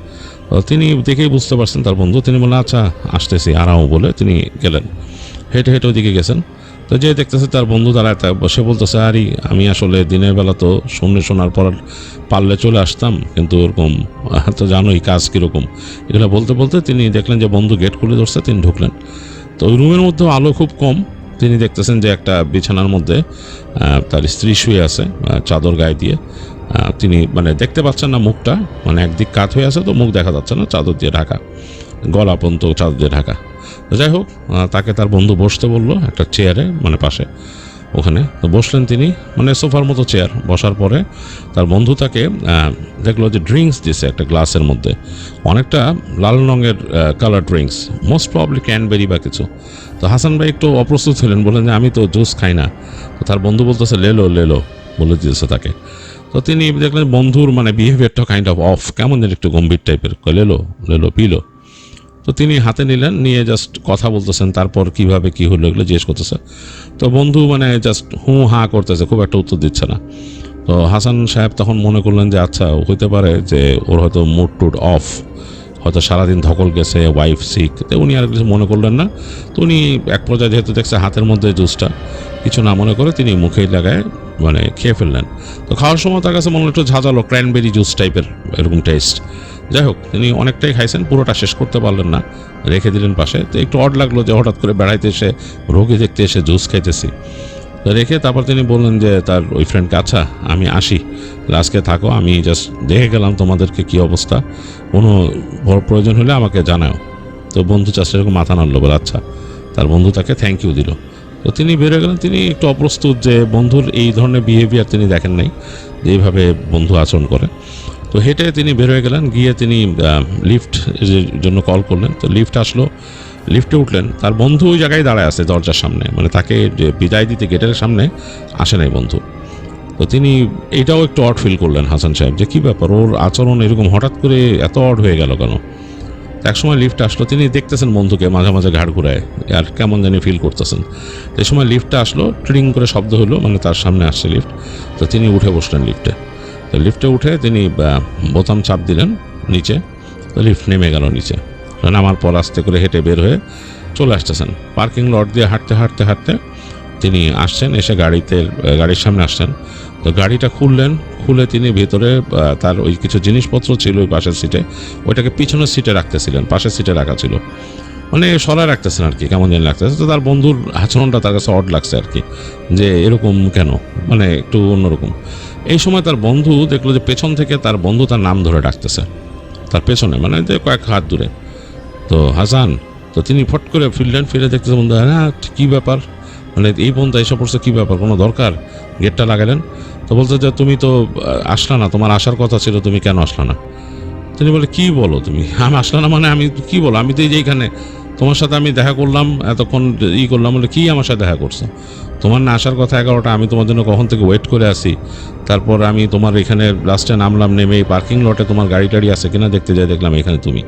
[SPEAKER 2] তিনি দেখেই বুঝতে পারছেন তার বন্ধু। তিনি বললেন আচ্ছা আসতেছি, আরামও বলে তিনি গেলেন, হেঁটে হেঁটে ওইদিকে গেছেন। তো যে দেখতেছে তার বন্ধু দাঁড়ায়, সে বলতেছে আরে আমি আসলে দিনের বেলা তো শোনার পর পারলে চলে আসতাম, কিন্তু ওরকম তো জানোই কাজ কীরকম। এগুলো বলতে বলতে তিনি দেখলেন যে বন্ধু গেট খুলে ধরছে, তিনি ঢুকলেন। তো ওই রুমের মধ্যেও আলো খুব কম। তিনি দেখতেছেন যে একটা বিছানার মধ্যে তার স্ত্রী শুয়ে আছে চাদর গায়ে দিয়ে। তিনি মানে দেখতে পাচ্ছেন না মুখটা, মানে একদিক কাত হয়ে আছে তো মুখ দেখা যাচ্ছে না, চাদর দিয়ে ঢাকা, গলা পর্যন্ত চাদর দিয়ে ঢাকা। যাই হোক, তাকে তার বন্ধু বসতে বললো একটা চেয়ারে, মানে পাশে ওখানে। তো বসলেন তিনি, মানে সোফার মতো চেয়ার। বসার পরে তার বন্ধু তাকে দেখলো যে ড্রিঙ্কস দিছে একটা গ্লাসের মধ্যে, অনেকটা লাল রঙের colour drinks, most probably cranberry বা কিছু। তো হাসান ভাই একটু অপ্রস্তুত ছিলেন, বললেন যে আমি তো জুস খাই না। তো তার বন্ধু বলতেছে লেলো বলে দিয়েছে তাকে। তো তিনি দেখলেন বন্ধুর মানে বিহেভিয়ারটা কাইন্ড অফ কেমন যেন একটু গম্ভীর টাইপের, লেলো পিলো। তো তিনি হাতে নিলেন, নিয়ে জাস্ট কথা বলতেছেন, তারপর কিভাবে কি হলো এগুলো জিজ্ঞেস করতেছে। তো বন্ধু মানে জাস্ট হু হা করতেছে, খুব একটা উত্তর দিচ্ছে না। তো হাসান সাহেব তখন মনে করলেন যে আচ্ছা হইতে পারে যে ওর হয়তো মুড টুড অফ, হয়তো সারাদিন ধকল গেছে, ওয়াইফ সিক, তো উনি আর কিছু মনে করলেন না। তো উনি এক পর্যায়ে যেহেতু দেখছে হাতের মধ্যে জুসটা, কিছু না মনে করে তিনি মুখেই লাগায় মানে খেয়ে ফেললেন। তো খাওয়ার সময় তার কাছে মনে হলো একটু ঝাঁঝালো, ক্র্যানবেরি জুস টাইপের এরকম টেস্ট। যাই হোক, তিনি অনেকটাই খাইছেন, পুরোটা শেষ করতে পারলেন না, রেখে দিলেন পাশে। তো একটু অড লাগলো যে হঠাৎ করে বেড়াইতে এসে, রোগী দেখতে এসে জুস খাইতেছি। তো রেখে তারপর তিনি বললেন যে তার ওই ফ্রেন্ডকে, আচ্ছা আমি আসি, আজকে থাকো, আমি জাস্ট দেখে গেলাম তোমাদেরকে কী অবস্থা, কোনো প্রয়োজন হলে আমাকে জানাও। তো বন্ধু চাষে এরকম মাথা নাড়লো, বলে আচ্ছা। তার বন্ধু তাকে থ্যাংক ইউ দিল। তো তিনি বেরোয় গেলেন। তিনি একটু অপ্রস্তুত যে বন্ধুর এই ধরনের বিহেভিয়ার তিনি দেখেন নাই, যে এইভাবে বন্ধু আচরণ করে। তো হেঁটে তিনি বেরোয় গেলেন, গিয়ে তিনি লিফট জন্য কল করলেন। তো লিফট আসলো, লিফটে উঠলেন, তার বন্ধু ওই জায়গায় দাঁড়ায় আছে দরজার সামনে, মানে তাকে যে বিদায় দিতে গেটের সামনে আসে নাই বন্ধু। তো তিনি এইটাও একটু অড ফিল করলেন হাসান সাহেব, যে কী ব্যাপার, ওর আচরণ এরকম হঠাৎ করে এত অড হয়ে গেল কেন। একসময় লিফট আসলো, তিনি দেখতেছেন বন্ধুকে মাঝে মাঝে ঘাড় ঘুরায়, আর কেমন জানি ফিল করতেছেন। এই সময় লিফটটা আসলো, ট্রিং করে শব্দ হলো, মানে তার সামনে আসছে লিফট। তো তিনি উঠে বসলেন লিফটে। তো লিফটে উঠে তিনি বোতাম চাপ দিলেন নিচে, তো লিফট নেমে গেল নিচে। নামার পর আস্তে করে হেঁটে বের হয়ে চলে আসতেছেন পার্কিং লট দিয়ে, হাঁটতে হাঁটতে হাঁটতে তিনি আসছেন, এসে গাড়ির সামনে আসছেন। তো গাড়িটা খুলে তিনি ভেতরে তার ওই কিছু জিনিসপত্র ছিল ওই পাশের সিটে, ওইটাকে পিছনের সিটে রাখতেছিলেন, পাশের সিটে রাখা ছিল, মানে সরায় রাখতেছেন আর কি, কেমন জানি লাগতেছে। তো তার বন্ধুর আচরণটা তার কাছে অড লাগছে আর কি, যে এরকম কেন, মানে একটু অন্যরকম। এই সময় তার বন্ধু দেখলো যে পেছন থেকে তার বন্ধু তার নাম ধরে ডাকতেছে, তার পেছনে, মানে যে কয়েক হাত দূরে। তো হাসান, তো তিনি ফট করে ফিরলেন, ফিরে দেখতেছে বন্ধু, হ্যাঁ কী ব্যাপার, মানে এই বন্ধু এসে পড়ছে, কী ব্যাপার, কোনো দরকার? গেটটা লাগালেন। তো বলছে যে তুমি তো আসলা না, তোমার আসার কথা ছিল, তুমি কেন আসলা না? তিনি বলে, কি বলো তুমি, আমি আসলাম না মানে আমি কি বলো, আমি তো এই যে এইখানে তোমার সাথে আমি দেখা করলাম, এতক্ষণ করলাম, বলে কি আমার সাথে দেখা করছো? তোমার না আসার কথা 11টা, আমি তোমার জন্য কখন থেকে ওয়েট করে আসি। তারপর আমি তোমার এখানে লাস্টে নামলাম, নেমে এই পার্কিং লটে তোমার গাড়ি টাড়ি আছে কিনা দেখতে যাই, দেখলাম এখানে তুমি।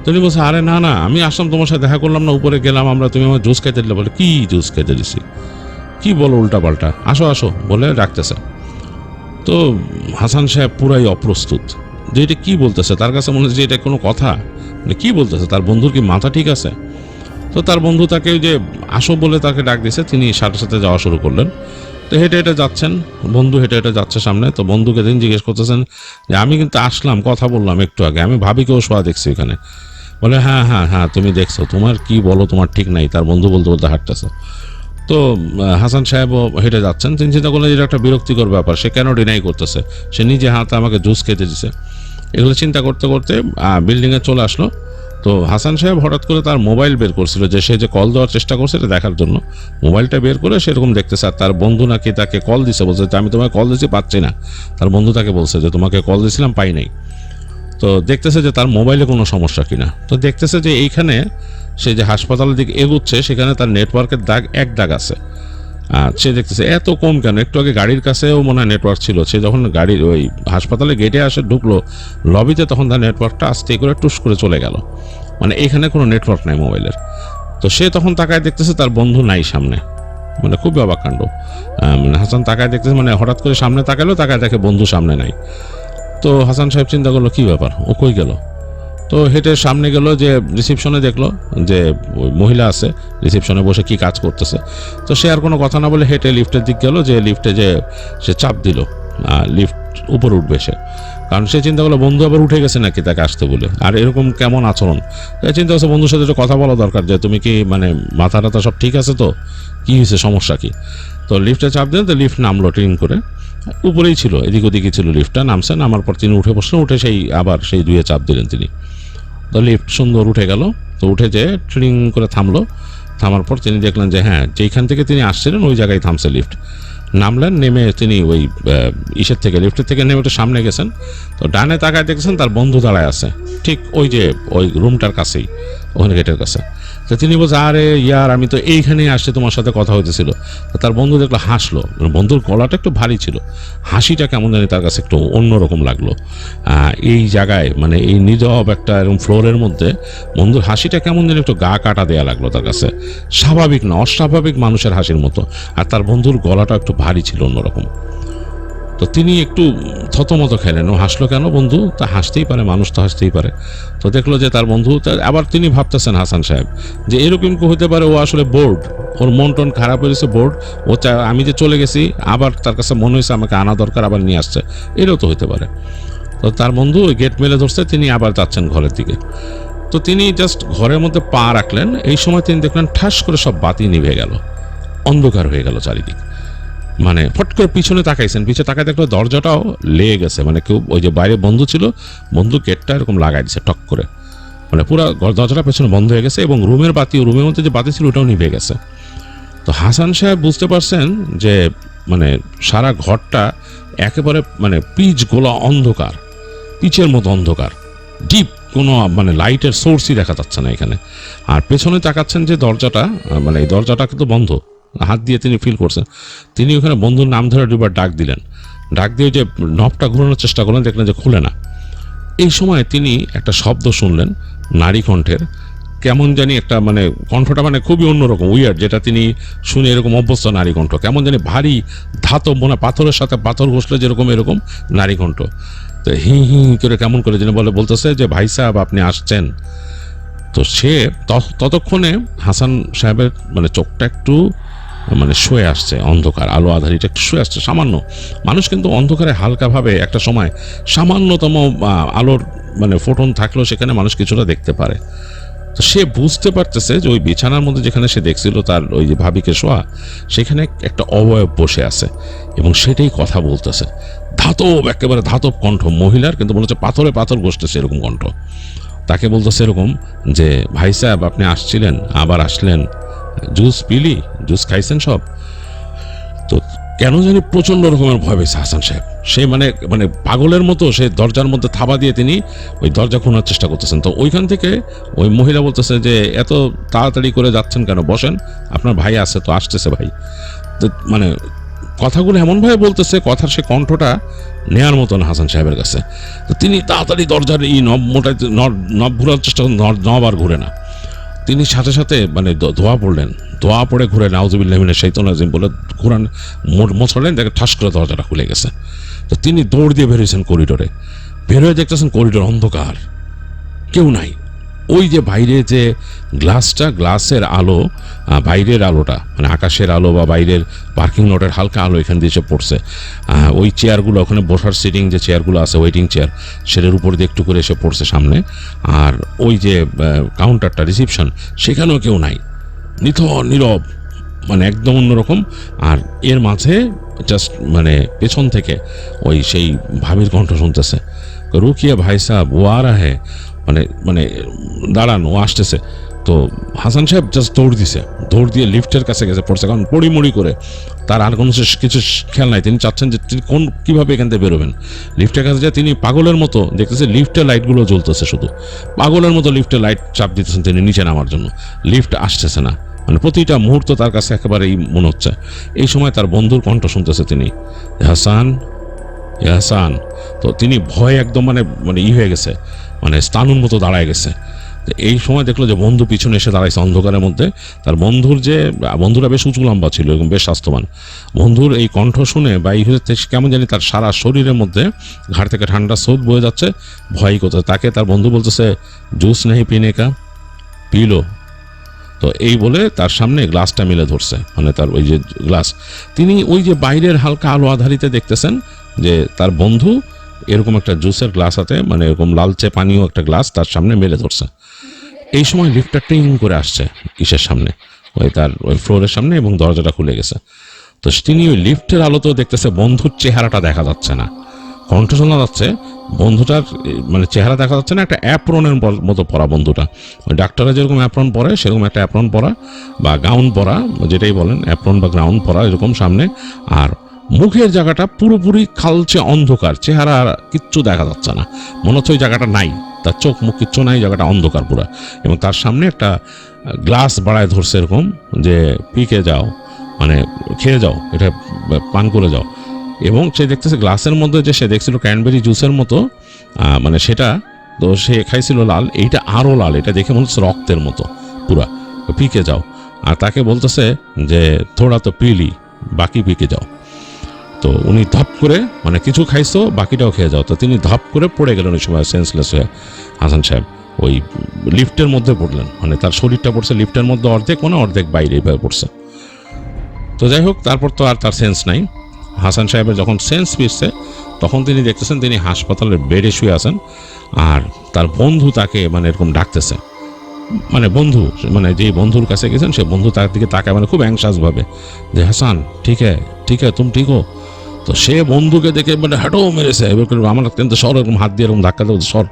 [SPEAKER 2] তিনি বলছে, আরে না না, আমি আসলাম তোমার সাথে দেখা করলাম না, উপরে গেলাম আমরা, তুমি আমার জুস খাইতে দিলে। বলে, কি জুস খাইতে দিছি, কি বলো উল্টা পাল্টা, আসো আসো বলে ডাকতেছে। তো হাসান সাহেব পুরাই অপ্রস্তুত, যে এটা কী বলতেছে, তার কাছে মনে হচ্ছে যে এটা কোনো কথা, মানে কী বলতেছে, তার বন্ধুর কি মাথা ঠিক আছে? তো তার বন্ধু তাকে যে আসো বলে তাকে ডাক দিয়েছে, তিনি সাথে সাথে যাওয়া শুরু করলেন। তো হেঁটে হেঁটে যাচ্ছেন, বন্ধু হেঁটে হেঁটে যাচ্ছে সামনে। তো বন্ধুকে তিনি জিজ্ঞেস করতেছেন যে আমি কিন্তু আসলাম, কথা বললাম একটু আগে, আমি ভাবিকেও শোয়া দেখছি এখানে। বলে, হ্যাঁ হ্যাঁ হ্যাঁ তুমি দেখছো, তোমার কি বলো, তোমার ঠিক নাই, তার বন্ধু বলতে বলতে হাঁটতেছে। তো হাসান সাহেবও হেঁটে যাচ্ছেন, তিনি চিন্তা করলেন এটা একটা বিরক্তিকর ব্যাপার, সে কেন ডিনাই করতেছে, সে নিজে হাতে আমাকে জুস খেতে দিছে। এগুলো চিন্তা করতে করতে বিল্ডিংয়ে চলে আসলো। তো হাসান সাহেব হঠাৎ করে তার মোবাইল বের করছিল, যে সে যে কল দেওয়ার চেষ্টা করছে এটা দেখার জন্য। মোবাইলটা বের করে সেরকম দেখতেছে, আর তার বন্ধু নাকি তাকে কল দিছে, বলছে যে আমি তোমাকে কল দিচ্ছি, পাচ্ছি না। তার বন্ধু তাকে বলছে যে তোমাকে কল দিয়েছিলাম, পাই নাই। তো দেখতেছে যে তার মোবাইলে কোনো সমস্যা কিনা। তো দেখতেছে যে এইখানে সে যে হাসপাতালের দিকে এগোচ্ছে, সেখানে তার নেটওয়ার্কের এক দাগ আছে। সে দেখতেছে এত কম কেন, একটু আগে গাড়ির কাছেও মনে হয় নেটওয়ার্ক ছিল, সে যখন গাড়ির ওই হাসপাতালে গেটে আসে ঢুকলো লবিতে, তখন তার নেটওয়ার্কটা আস্তে করে টুস করে চলে গেল, মানে এখানে কোনো নেটওয়ার্ক নাই মোবাইলের। তো সে তখন তাকায় দেখতেছে তার বন্ধু নাই সামনে, মানে খুবই অবাক কাণ্ড। মানে হাসান তাকায় দেখতেছে, মানে হঠাৎ করে সামনে তাকালো, তাকায় দেখে বন্ধু সামনে নাই। তো হাসান সাহেব চিন্তা করলো কী ব্যাপার, ও কই গেল। তো হেঁটে সামনে গেল, যে রিসেপশনে দেখলো যে ওই মহিলা আছে রিসেপশনে বসে কি কাজ করতেছে। তো সে আর কোনো কথা না বলে হেঁটে লিফটের দিক গেল, যে লিফটে যে সে চাপ দিল, লিফট উপর উঠবে সে, কারণ সে চিন্তা করলো বন্ধু আবার উঠে গেছে নাকি তাকে আসতে বলে, আর এরকম কেমন আচরণ। চিন্তা করছে বন্ধুর সাথে একটু কথা বলা দরকার, যে তুমি কি মানে মাথা টাথা সব ঠিক আছে, তো কী হয়েছে, সমস্যা কি। তো লিফটে চাপ দিলেন, তো লিফট নামলো ট্রিং করে, উপরেই ছিল, এদিক ওদিকে ছিল লিফটটা, নামছেন, নামার পর তিনি উঠে বসলেন, উঠে আবার সেই দুয়ে চাপ দিলেন তিনি। তো লিফট সুন্দর উঠে গেল। তো উঠে যে ট্রিং করে থামলো, থামার পর তিনি দেখলেন যে হ্যাঁ, যেইখান থেকে তিনি আসছিলেন ওই জায়গায় থামছে লিফট। নামলেন, নেমে তিনি ওই লিফটের থেকে নেমে একটু সামনে গেছেন। তো ডানে তাকায় দেখছেন তার বন্ধু দাঁড়ায় আছে, ঠিক ওই যে ওই রুমটার কাছেই, ওখানে গেটের কাছে। তো তিনি বলছে, আরে ইয়ার, আমি তো এইখানেই আসছি, তোমার সাথে কথা হইতেছিল। তো তার বন্ধু দেখলো, হাসলো, বন্ধুর গলাটা একটু ভারী ছিল, হাসিটা কেমন জানি তার কাছে একটু অন্যরকম লাগলো। এই জায়গায় মানে এই নীরব একটা এরকম ফ্লোরের মধ্যে বন্ধুর হাসিটা কেমন যেন একটু গা কাটা দেয়া লাগলো তার কাছে, স্বাভাবিক না, অস্বাভাবিক মানুষের হাসির মতো। আর তার বন্ধুর গলাটা একটু ভারী ছিল অন্যরকম। তো তিনি একটু থতমত খেলেন, ও হাসলো কেন বন্ধু? তা হাসতেই পারে, মানুষ তো হাসতেই পারে। তো দেখলো যে তার বন্ধু, আবার তিনি ভাবতেছেন হাসান সাহেব যে এরকম কি হতে পারে, ও আসলে বোর্ড, ওর মন টন খারাপ হয়েছে, বোর্ড, ও আমি যে চলে গেছি আবার তার কাছে মনে হয়েছে আমাকে আনা দরকার, আবার নিয়ে আসছে, এটাও তো হতে পারে। তো তার বন্ধু ওই গেট মেলে ধরছে, তিনি আবার যাচ্ছেন ঘরের দিকে। তো তিনি জাস্ট ঘরের মধ্যে পা রাখলেন, এই সময় তিনি দেখলেন ঠাস করে সব বাতি নিভে গেল, অন্ধকার হয়ে গেল চারিদিক। মানে ফট করে পিছনে তাকাইছেন, পিছনে তাকায় দেখলো দরজাটাও লেগে গেছে, মানে কেউ ওই যে বাইরে বন্ধু ছিল, বন্ধু গেটটা এরকম লাগাই দিচ্ছে টক করে, মানে পুরো দরজাটা পেছনে বন্ধ হয়ে গেছে এবং রুমের বাতি, রুমের মধ্যে যে বাতি ছিল ওটাও নিভে গেছে। তো হাসান সাহেব বুঝতে পারছেন যে মানে সারা ঘরটা একেবারে মানে পিচ গোলা অন্ধকার, পিচের মতো অন্ধকার, ডিপ কোনো মানে লাইটের সোর্সই দেখা যাচ্ছে না এখানে। আর পেছনে তাকাচ্ছেন যে দরজাটা, মানে এই দরজাটা কিন্তু বন্ধ, হাত দিয়ে তিনি ফিল করছেন। তিনি ওখানে বন্ধুর নাম ধরে দুবার ডাক দিলেন, ডাক দিয়ে যে নবটা ঘোরানোর চেষ্টা করলেন, দেখলেন যে খুলে না। এই সময় তিনি একটা শব্দ শুনলেন নারী কণ্ঠের, কেমন জানি একটা মানে কণ্ঠটা মানে খুবই অন্যরকম, উইয়ার্ড, যেটা তিনি শুনে এরকম অভ্যস্ত নারী কণ্ঠ, কেমন জানি ভারী ধাতব, মনে পাথরের সাথে পাথর ঘষলে যেরকম এরকম নারী কণ্ঠ। তো হি হি করে কেমন করে যেন বলতেছে যে ভাই সাহেব আপনি আসছেন। তো সে ততক্ষণে হাসান সাহেবের মানে চোখটা একটু মানে শুয়ে আসছে, অন্ধকার আলো আধারিটা একটু শুয়ে আসছে সামান্য। মানুষ কিন্তু অন্ধকারে হালকাভাবে একটা সময় সামান্যতম আলোর মানে ফোটন থাকলেও সেখানে মানুষ কিছুটা দেখতে পারে। তো সে বুঝতে পারতেছে যে ওই বিছানার মধ্যে যেখানে সে দেখছিল তার ওই যে ভাবিকে শোয়া, সেখানে একটা অবয়ব বসে আছে এবং সেটাই কথা বলতেছে, ধাতব, একেবারে ধাতব কণ্ঠ মহিলার, কিন্তু বলছে পাথরে পাথর ঘষতেছে এরকম কণ্ঠ। তাকে বলতেছে এরকম যে ভাই সাহেব আপনি আসছিলেন, আবার আসলেন, জুস পিলি, জুস খাইছেন সব। তো কেন জানি প্রচন্ড রকমের ভয় পেয়েছে হাসান সাহেব, সে মানে মানে পাগলের মতো সে দরজার মধ্যে থাবা দিয়ে তিনি ওই দরজা খোলার চেষ্টা করতেছেন। তো ওইখান থেকে ওই মহিলা বলতেছে যে এত তাড়াতাড়ি করে যাচ্ছেন কেন, বসেন, আপনার ভাই আছে তো, আসতেছে ভাই। তো মানে কথাগুলো এমনভাবে বলতেছে, কথার সে কণ্ঠটা নেয়ার মতন হাসান সাহেবের কাছে। তো তিনি তাড়াতাড়ি দরজার এই নব মোটাই নব ঘোরার চেষ্টা করেন, নব আর ঘুরে না। তিনি সাথে সাথে মানে ধোয়া পড়লেন, ধোয়া পড়ে ঘুরে নাউজুবিল্লাহ মিনাশ শাইতানির রাজিম বলে ঘুরান মোছড়লেন, দেখে ঠাস করে দরজাটা খুলে গেছে। তো তিনি দৌড় দিয়ে বেরিয়েছেন করিডোরে, বের হয়ে দেখতেছেন করিডোর অন্ধকার, কেউ নাই। ওই যে বাইরে যে গ্লাসটা, গ্লাসের আলো, বাইরের আলোটা মানে আকাশের আলো বা বাইরের পার্কিং লটের হালকা আলো এখান দিয়ে এসে পড়ছে। ওই চেয়ারগুলো, ওখানে বসার সিটিং যে চেয়ারগুলো আছে, ওয়েটিং চেয়ার, সেটার উপর দিয়ে একটু করে এসে পড়ছে সামনে। আর ওই যে কাউন্টারটা, রিসিপশন, সেখানেও কেউ নাই, নিথর নীরব, মানে একদম অন্যরকম। আর এর মাঝে জাস্ট মানে পেছন থেকে ওই সেই ভাবির কণ্ঠ শুনতেছে, রুকিয়া ভাই সাহেব ও আ রা হ্যায়, মানে মানে দাঁড়ান, ও আসতেছে। তো হাসান সাহেব জাস্ট দৌড় দিছে, দৌড় দিয়ে লিফটের কাছে গেছে পড়ছে, কারণ পড়িমড়ি করে তার আর কোনো কিছু খেয়াল নাই। তিনি চাচ্ছেন যে তিনি কীভাবে এখান থেকে বেরোবেন। লিফটের কাছে যায়, তিনি পাগলের মতো দেখতেছে লিফটের লাইটগুলো জ্বলতেছে, শুধু পাগলের মতো লিফটের লাইট চাপ দিতেছেন তিনি নিচে নামার জন্য, লিফট আসতেছে না, মানে প্রতিটা মুহূর্ত তার কাছে একেবারেই মনে হচ্ছে। এই সময় তার বন্ধুর কণ্ঠ শুনতেছে তিনি, হাসান, হাসান। তো তিনি ভয়ে একদম মানে মানে হয়ে গেছে, মানে স্তানুর মতো দাঁড়ায় গেছে। তো এই সময় দেখলো যে বন্ধু পিছনে এসে দাঁড়াইছে অন্ধকারের মধ্যে। তার বন্ধুরা বেশ উঁচু লম্বা ছিল এবং বেশ স্বাস্থ্যবান। বন্ধুর এই কণ্ঠ শুনে বা এই হচ্ছে কেমন জানি তার সারা শরীরের মধ্যে ঘাড় থেকে ঠান্ডা স্রোত বয়ে যাচ্ছে, ভয়ই করতে। তাকে তার বন্ধু বলতেছে, জুস নেই পিনে কা, পিলো। তো এই বলে তার সামনে গ্লাসটা মেলে ধরছে, মানে তার ওই যে গ্লাস। তিনি ওই যে বাইরের হালকা আলো আধারিতে দেখতেছেন যে তার বন্ধু এরকম একটা জুসের গ্লাস হাতে, মানে এরকম লালচে পানীয় একটা গ্লাস তার সামনে মেলে ধরছে। এই সময় লিফটটা টিং করে আসছে ইসের সামনে, ওই তার ওই ফ্লোরের সামনে, এবং দরজাটা খুলে গেছে। তো তিনি ওই লিফটের আলোতেও দেখতেছে বন্ধুর চেহারাটা দেখা যাচ্ছে না, কণ্ঠ শোনা যাচ্ছে, বন্ধুটার মানে চেহারা দেখা যাচ্ছে না। একটা অ্যাপ্রনের মতো পরা বন্ধুটা, ওই ডাক্তাররা যেরকম অ্যাপ্রন পরে সেরকম একটা অ্যাপ্রন পরা বা গাউন পরা, যেটাই বলেন অ্যাপ্রন বা গাউন পরা এরকম সামনে। আর মুখের জায়গাটা পুরোপুরি খালচে অন্ধকার, চেহারা কিচ্ছু দেখা যাচ্ছে না, মনে হচ্ছে ওই জায়গাটা নাই, তার চোখ মুখ কিচ্ছু নাই, জায়গাটা অন্ধকার পুরা। এবং তার সামনে একটা গ্লাস বাড়ায় ধরছে এরকম যে পিকে যাও, মানে খেয়ে যাও, এটা পান করে যাও। এবং সে দেখতেছে গ্লাসের মধ্যে যে সে দেখছিল ক্যানবেরি জুসের মতো, মানে সেটা তো সে খাইছিল লাল, এইটা আরও লাল, এটা দেখে মনে হচ্ছে রক্তের মতো পুরা, পিকে যাও। আর তাকে বলতেছে যে থোড়া তো পিলি, বাকি পিকে যাও। তো উনি ধপ করে, মানে কিছু খাইছো বাকিটাও খেয়ে যাও, তো তিনি ধপ করে পড়ে গেলেন ওই সময় সেন্সলেস হয়ে। হাসান সাহেব ওই লিফটের মধ্যে পড়লেন, মানে তার শরীরটা পড়ছে লিফটের মধ্যে অর্ধেক, মানে অর্ধেক বাইরে এইভাবে পড়ছে। তো যাই হোক, তারপর তো আর তার সেন্স নাই। হাসান সাহেবের যখন সেন্স ফিরছে তখন তিনি দেখতেছেন তিনি হাসপাতালের বেডে শুয়ে আছেন, আর তার বন্ধু তাকে মানে এরকম ডাকতেছে। মানে বন্ধু, মানে যে বন্ধুর কাছে গেছেন সে বন্ধু তার দিকে তাকায়, মানে খুব অ্যাংশাসভাবে যে হাসান ঠিক হ্যাঁ তুমি ঠিক হো। তো সে বন্ধুকে দেখে মানে হাঁটো মেরেছে, এবার করে আমার কিন্তু সর, এরকম হাত দিয়ে এরকম ধাক্কা দেবো সর,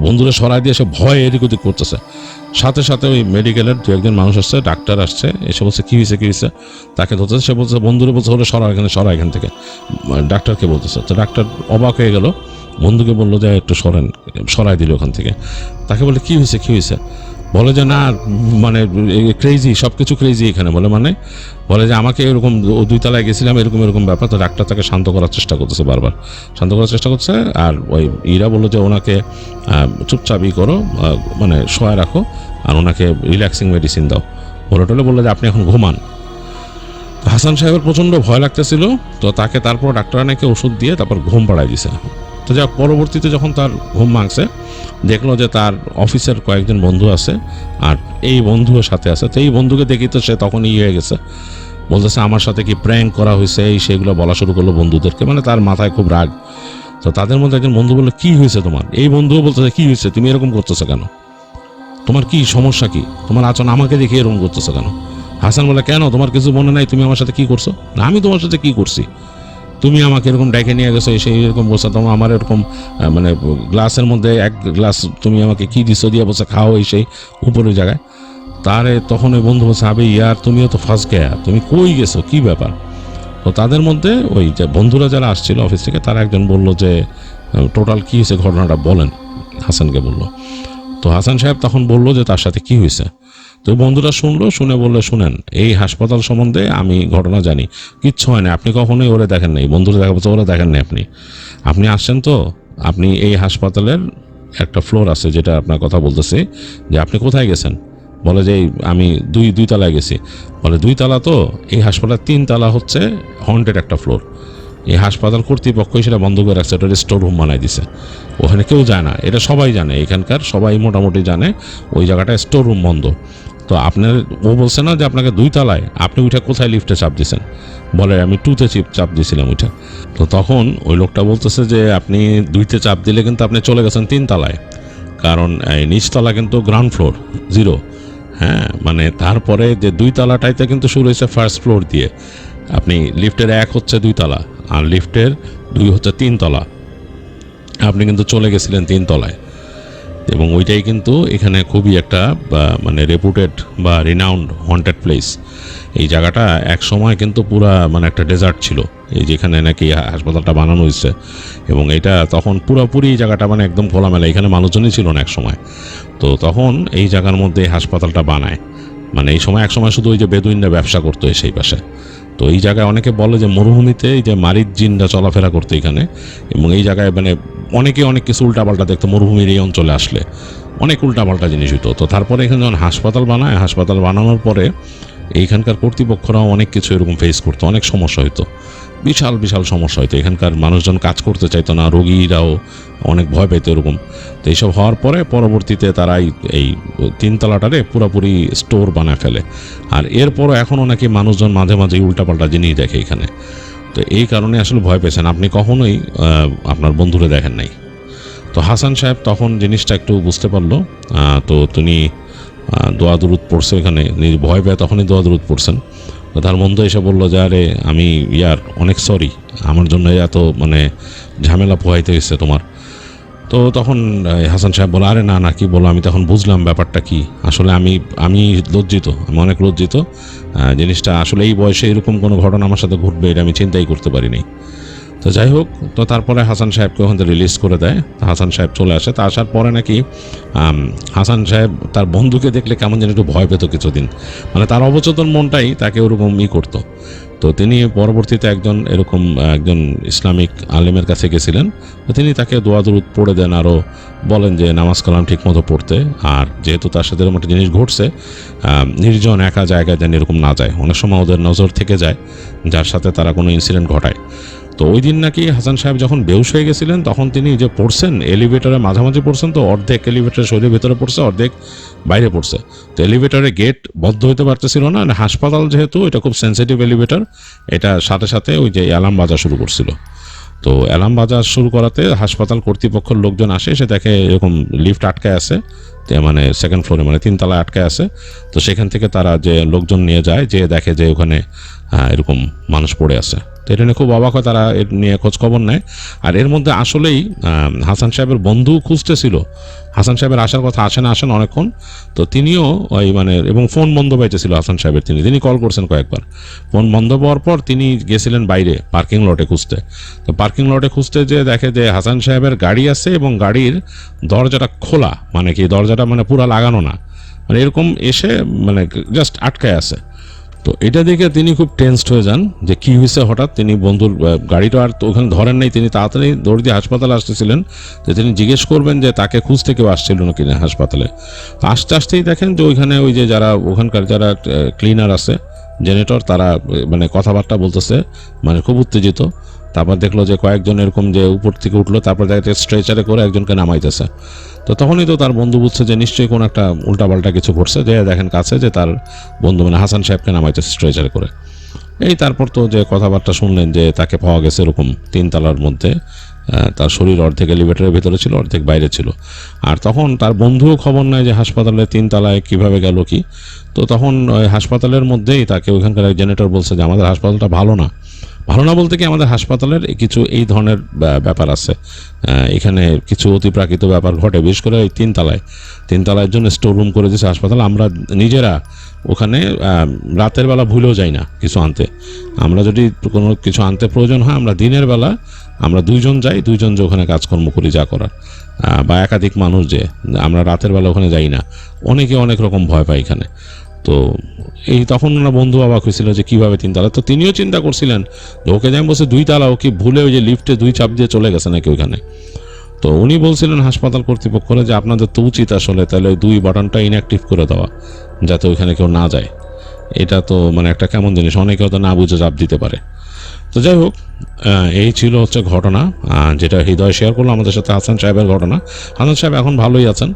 [SPEAKER 2] বন্ধুরা সরাই দিয়ে সে ভয় এদিক ওদিক করতেছে। সাথে সাথে ওই মেডিকেলের দু একজন মানুষ আসছে, ডাক্তার আসছে, এসে বলছে কী হয়েছে, তাকে ধরতেছে। সে বলছে বন্ধুরে বলছে হলে সরা এখান থেকে, ডাক্তারকে বলতেছে। তো ডাক্তার অবাক হয়ে গেল, বন্ধুকে বললো যে একটু সরাই দিল ওখান থেকে। তাকে বলে কী হয়েছে, বলে যে না মানে ক্রেজি, সব কিছু ক্রেজি এখানে। বলে যে আমাকে এরকম 2 তলায় গেছিলাম, এরকম ব্যাপার। তো ডাক্তার তাকে শান্ত করার চেষ্টা করতেছে, বারবার শান্ত করার চেষ্টা করছে। আর ওই ইরা বললো যে ওনাকে চুপচাপ করো, মানে শোয়া রাখো, আর ওনাকে রিল্যাক্সিং মেডিসিন দাও। বললো যে আপনি এখন ঘুমান। হাসান সাহেবের প্রচণ্ড ভয় লাগতেছিল, তো তাকে তারপর ডাক্তার নাকি ওষুধ দিয়ে তারপর ঘুম পাড়ায় দিছে। তো যা পরবর্তীতে যখন তার ঘুম ভাঙছে, দেখলো যে তার অফিসের কয়েকজন বন্ধু আছে, আর এই বন্ধুর সাথে আছে। তো এই বন্ধুকে দেখি তো সে তখন হয়ে গেছে, বলতেছে আমার সাথে কি প্র্যাঙ্ক করা হয়েছে, সেগুলো বলা শুরু করলো বন্ধুদেরকে, মানে তার মাথায় খুব রাগ। তো তাদের মধ্যে একজন বন্ধু বললো কি হয়েছে তোমার? এই বন্ধুও বলতেছে কি হয়েছে, তুমি এরকম করতেছো কেন, তোমার কি সমস্যা, কি তোমার আচরণ আমাকে দেখে এরকম করতেছো কেন? হাসান বলে কেন, তোমার কিছু মনে নাই, তুমি আমার সাথে কি করছো? না আমি তোমার সাথে কি করছি, তুমি আমাকে এরকম ডেকে নিয়ে গেছো, এসে এরকম বলছো, তোমার আমার এরকম মানে গ্লাসের মধ্যে 1 গ্লাস তুমি আমাকে কি দিছো দিয়ে বলছো খাও, সেই উপরের জায়গায়। তারে তখন ওই বন্ধু বলছে আবে ইয়ার তুমিও তো ফার্স্ট গেয়া, তুমি কই গেছো, কি ব্যাপার? তো তাদের মধ্যে ওই যে বন্ধুরা যারা আসছিল অফিস থেকে, তারা একজন বললো যে টোটাল কী হয়েছে ঘটনাটা বলেন, হাসানকে বললো। তো হাসান সাহেব তখন বললো যে তার সাথে কি হয়েছে। তো বন্ধুরা শুনলো, শুনে বললো শুনেন এই হাসপাতাল সম্বন্ধে আমি ঘটনা জানি, কিচ্ছু হয় না, আপনি কখনোই ওরে দেখেন নাই। বন্ধুরা দেখা বলছে ওরা দেখেন নাই, আপনি আসছেন তো, আপনি এই হাসপাতালের একটা ফ্লোর আছে যেটা আপনার কথা বলতেছে, যে আপনি কোথায় গেছেন? বলে যে আমি দুই তলায় গেছি। বলে 2 তলা তো, এই হাসপাতাল 3 তলা হচ্ছে হন্টেড একটা ফ্লোর। এই হাসপাতাল কর্তৃপক্ষই সেটা বন্ধ করে রাখছে, ওটা স্টোর রুম বানাই দিছে, ওখানে কেউ যায় না, এটা সবাই জানে, এখানকার সবাই মোটামুটি জানে ওই জায়গাটা স্টোর রুম বন্ধ। তো আপনার ও বলছে না যে আপনাকে 2 তলায়, আপনি ওইটা কোথায় লিফটে চাপ দিয়েছেন? বলে আমি 2তে চাপ দিয়েছিলাম ওইটা। তো তখন ওই লোকটা বলতেছে যে আপনি 2তে চাপ দিলে কিন্তু আপনি চলে গেছেন 3 তলায়, কারণ এই নিচতলা কিন্তু গ্রাউন্ড ফ্লোর 0। হ্যাঁ, মানে তারপরে যে 2 তলাটাইতে কিন্তু শুরু হয়েছে ফার্স্ট ফ্লোর দিয়ে। আপনি লিফটের 1 হচ্ছে 2 তলা, আর লিফটের 2 হচ্ছে 3 তলা, আপনি কিন্তু চলে গেছিলেন 3 তলায়। এবং ওইটাই কিন্তু এখানে খুবই একটা মানে রেপুটেড বা রিনাউন্ড হন্টেড প্লেস। এই জায়গাটা এক সময় কিন্তু পুরা মানে একটা ডেজার্ট ছিল, এই যেখানে নাকি হাসপাতালটা বানানো হয়েছে। এবং এটা তখন পুরোপুরি জায়গাটা মানে একদম খোলামেলা, এখানে মানুষজনই ছিল না এক সময়। তো তখন এই জায়গার মধ্যে হাসপাতালটা বানায়, মানে এই সময় এক সময় শুধু ওই যে বেদুইনরা ব্যবসা করতো সেই পাশে। তো এই জায়গায় অনেকে বলে যে মরুভূমিতে এই যে মারিদ জিনরা চলাফেরা করতো এখানে, এবং এই জায়গায় মানে অনেকে অনেক কিছু উল্টাপাল্টা দেখতো মরুভূমির এই অঞ্চলে আসলে, অনেক উল্টাপাল্টা জিনিস হইতো। তো তারপরে এখানে যখন হাসপাতাল বানায়, হাসপাতাল বানানোর পরে এইখানকার কর্তৃপক্ষরাও অনেক কিছু এরকম ফেস করতো, অনেক সমস্যা হইতো, বিশাল বিশাল সমস্যা হইতো। এখানকার মানুষজন কাজ করতে চাইতো না, রোগীরাও অনেক ভয় পেত এরকম। তো এইসব হওয়ার পরে পরবর্তীতে তারা এই 3 তলাটারে পুরোপুরি স্টোর বানায় ফেলে। আর এরপরও এখনও নাকি মানুষজন মাঝে মাঝে উল্টাপাল্টা জিনিস দেখে এখানে। তো এই কারণে আসলে ভয় পেয়েছেন, আপনি কখনোই আপনার বন্ধুরে দেখেন নাই। তো হাসান সাহেব তখন জিনিসটা একটু বুঝতে পারলো। তো তিনি দোয়া দুরুদ পড়ছে এখানে, ভয় পেয়ে তখনই দোয়া দুরুদ পড়ছেন। তো তার বন্ধু এসে বললো যে আরে আমি অনেক সরি, আমার জন্য এত মানে ঝামেলা পোহাইতে হয়েছে তোমার। তো তখন হাসান সাহেব বলে আরে না কি বলো, আমি তখন বুঝলাম ব্যাপারটা কি। আসলে আমি লজ্জিত, আমি অনেক লজ্জিত, জিনিসটা আসলে এই বয়সে এরকম কোনো ঘটনা আমার সাথে ঘটবে এটা আমি চিন্তাই করতে পারিনি। তো যাই হোক, তো তারপরে হাসান সাহেবকে ওখান থেকে রিলিজ করে দেয়। হাসান সাহেব চলে আসে। তা আসার পরে নাকি হাসান সাহেব তার বন্ধুকে দেখলে কেমন যেন একটু ভয় পেত কিছুদিন, মানে তার অবচেতন মনটাই তাকে ওরকম করতো। তো তিনি পরবর্তীতে একজন ইসলামিক আলেমের কাছে গেছিলেন। তো তিনি তাকে দোয়া দুরুদ পড়ে দেন, আরও বলেন যে নামাজ কালাম ঠিক মতো পড়তে। আর যেহেতু তার সাথে এরকম একটা জিনিস ঘটছে, নির্জন একা জায়গায় যেন এরকম না যায়, অনেক সময় ওদের নজর থেকে যায় যার সাথে তারা কোনো ইনসিডেন্ট ঘটায়। তো ওই দিন নাকি হাসান সাহেব যখন বেহুশ হয়ে গেছিলেন তখন তিনি যে পড়ছেন এলিভেটরে মাঝামাঝি পড়ছেন, তো অর্ধেক এলিভেটরের শরীরের ভেতরে পড়ছে, অর্ধেক বাইরে পড়ছে। তো এলিভেটরের গেট বন্ধ হতে পারতেছিল না, হাসপাতাল যেহেতু এটা খুব সেন্সিটিভ এলিভেটর, এটা সাথে সাথে ওই যে অ্যালার্ম বাজা শুরু করছিল। তো অ্যালার্ম বাজা শুরু করাতে হাসপাতাল কর্তৃপক্ষের লোকজন আসে, এসে দেখে এরকম লিফট আটকায় আছে, মানে সেকেন্ড ফ্লোরে, মানে 3 তলায় আটকায় আছে। তো সেখান থেকে তারা যে লোকজন নিয়ে যায়, যে দেখে যে ওখানে এরকম মানুষ পড়ে আছে। তো এটা নিয়ে খুব অবাক হয়, তারা এর নিয়ে খোঁজ খবর নেয়। আর এর মধ্যে আসলেই হাসান সাহেবের বন্ধু খুঁজতেছিল, হাসান সাহেবের আসার কথা, আসেন অনেকক্ষণ। তো তিনিও ওই মানে, এবং ফোন বন্ধ পাইতেছিল হাসান সাহেবের, তিনি কল করছেন কয়েকবার। ফোন বন্ধ পাওয়ার পর তিনি গেছিলেন বাইরে পার্কিং লটে খুঁজতে। তো পার্কিং লটে খুঁজতে যে দেখে যে হাসান সাহেবের গাড়ি আছে এবং গাড়ির দরজাটা খোলা, মানে কি দরজাটা মানে পুরা লাগানো না, মানে এরকম এসে মানে জাস্ট আটকায় আছে। তো এটা দেখে তিনি খুব টেনসড হয়ে যান যে কী হয়েছে হঠাৎ। তিনি বন্ধুর গাড়িটা আর তো ওখানে ধরেন নাই, তিনি তাড়াতাড়ি দৌড় দিয়ে হাসপাতালে আসতেছিলেন যে তিনি জিজ্ঞেস করবেন যে তাকে খুঁজতে কেউ আসছিল না কিনা হাসপাতালে। তো আসতেই দেখেন যে ওইখানে ওই যে যারা ওখানকার যারা ক্লিনার আছে, জেনারেটর, তারা মানে কথাবার্তা বলতেছে, মানে খুব উত্তেজিত। তারপর দেখলো যে কয়েকজন এরকম যে উপর থেকে উঠলো, তারপর দেখা যাচ্ছে স্ট্রেচারে করে একজনকে নামাইতেছে। তো তখনই তো তার বন্ধু বুঝছে যে নিশ্চয়ই কোনো একটা উল্টাপাল্টা কিছু ঘটছে, যে দেখেন কাছে যে তার বন্ধু মানে হাসান সাহেবকে নামাইতেছে স্ট্রেচারে করে। এই তারপর তো যে কথাবার্তা শুনলেন যে তাকে পাওয়া গেছে এরকম 3 তলার মধ্যে, তার শরীর অর্ধেক এলিভেটরের ভেতরে ছিল, অর্ধেক বাইরে ছিল। আর তখন তার বন্ধুও খবর নেয় যে হাসপাতালে 3 তলায় কীভাবে গেল কি। তো তখন ওই হাসপাতালের মধ্যেই তাকে ওইখানকার এক জেনারেটর বলছে যে আমাদের হাসপাতালটা ভালো না বলতে কি আমাদের হাসপাতালের কিছু এই ধরনের ব্যাপার আছে, এখানে কিছু অতিপ্রাকৃত ব্যাপার ঘটে, বিশেষ করে এই 3 তলায় জন্য স্টোর রুম করে দিয়েছে হাসপাতাল। আমরা নিজেরা ওখানে রাতের বেলা ভুলেও যাই না কিছু আনতে। আমরা যদি কোনো কিছু আনতে প্রয়োজন হয়, আমরা দিনের বেলা আমরা 2 জন যাই, 2 জন যে ওখানে কাজকর্ম করি যা করার, বা একাধিক মানুষ, যে আমরা রাতের বেলা ওখানে যাই না। অনেকে অনেক রকম ভয় পায় এখানে। তো এই তখন ওনার বন্ধু অবাক হয়েছিল যে কীভাবে 3 তলা। তো তিনিও চিন্তা করছিলেন যে ওকে যেমন বলছে 2 তলা, ওকে ভুলে ওই যে লিফটে 2 চাপ দিয়ে চলে গেছে নাকি ওইখানে। তো উনি বলছিলেন হাসপাতাল কর্তৃপক্ষরে যে আপনাদের তো উচিত আসলে তাহলে ওই 2 বাটনটা ইনঅ্যাক্টিভ করে দেওয়া, যাতে ওইখানে কেউ না যায়। এটা তো মানে একটা কেমন জিনিস, অনেকে হয়তো না বুঝে চাপ দিতে পারে। তো যাই হোক, এই ছিল হচ্ছে ঘটনা, যেটা হৃদয় শেয়ার করলো আমাদের সাথে হাসান সাহেবের ঘটনা। হাসান সাহেব এখন ভালোই আছেন,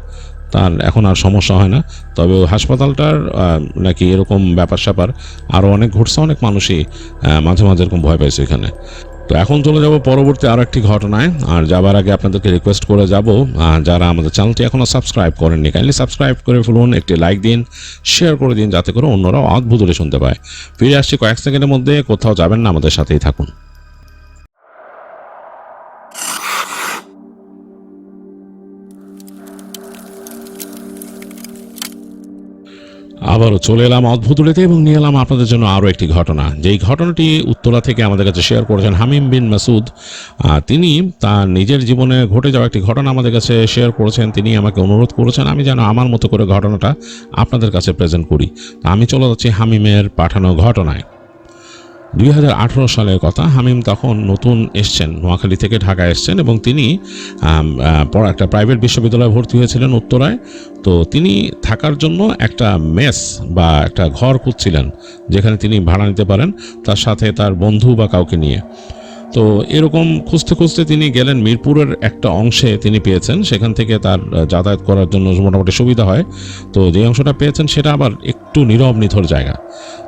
[SPEAKER 2] তার এখন আর সমস্যা হয় না। তবে ওই হাসপাতালটার নাকি এরকম ব্যাপার স্যাপার আরও অনেক ঘটছে, অনেক মানুষই মাঝে মাঝে এরকম ভয় পাইছে এখানে। তো এখন চলে যাব পরবর্তী আরও একটি ঘটনায়। আর যাবার আগে আপনাদেরকে রিকোয়েস্ট করে যাব, যারা আমাদের চ্যানেলটি এখনও সাবস্ক্রাইব করেননি, কাইন্ডলি সাবস্ক্রাইব করে ফেলুন, একটি লাইক দিন, শেয়ার করে দিন, যাতে করে অন্যরাও অদ্ভুত শুনতে পায়। ফিরে আসছি কয়েক সেকেন্ডের মধ্যে, কোথাও যাবেন না, আমাদের সাথেই থাকুন। আবারও চলে এলাম অদ্ভুতুড়িতে এবং নিয়ে এলাম আপনাদের জন্য আরও একটি ঘটনা। যেই ঘটনাটি উত্তরা থেকে আমাদের কাছে শেয়ার করেছেন হামিম বিন মাসুদ। তিনি তার নিজের জীবনে ঘটে যাওয়া একটি ঘটনা আমাদের কাছে শেয়ার করেছেন। তিনি আমাকে অনুরোধ করেছেন আমি যেন আমার মতো করে ঘটনাটা আপনাদের কাছে প্রেজেন্ট করি। আমি চলে যাচ্ছি হামিমের পাঠানো ঘটনায়। 2018 সালের কথা। হামিম তখন নতুন এসছেন, নোয়াখালী থেকে ঢাকা এসছেন, এবং তিনি একটা প্রাইভেট বিশ্ববিদ্যালয়ে ভর্তি হয়েছিলেন উত্তরায়। তো তিনি থাকার জন্য একটা মেস বা একটা ঘর খুঁজছিলেন যেখানে তিনি ভাড়া নিতে পারেন, তার সাথে তার বন্ধু বা কাউকে নিয়ে। তো এরকম খুঁজতে খুঁজতে তিনি গেলেন মিরপুরের একটা অংশে তিনি পেয়েছেন, সেখান থেকে তার যাতায়াত করার জন্য মোটামুটি সুবিধা হয়। তো যে অংশটা পেয়েছেন সেটা আবার একটু নীরব নিথর জায়গা।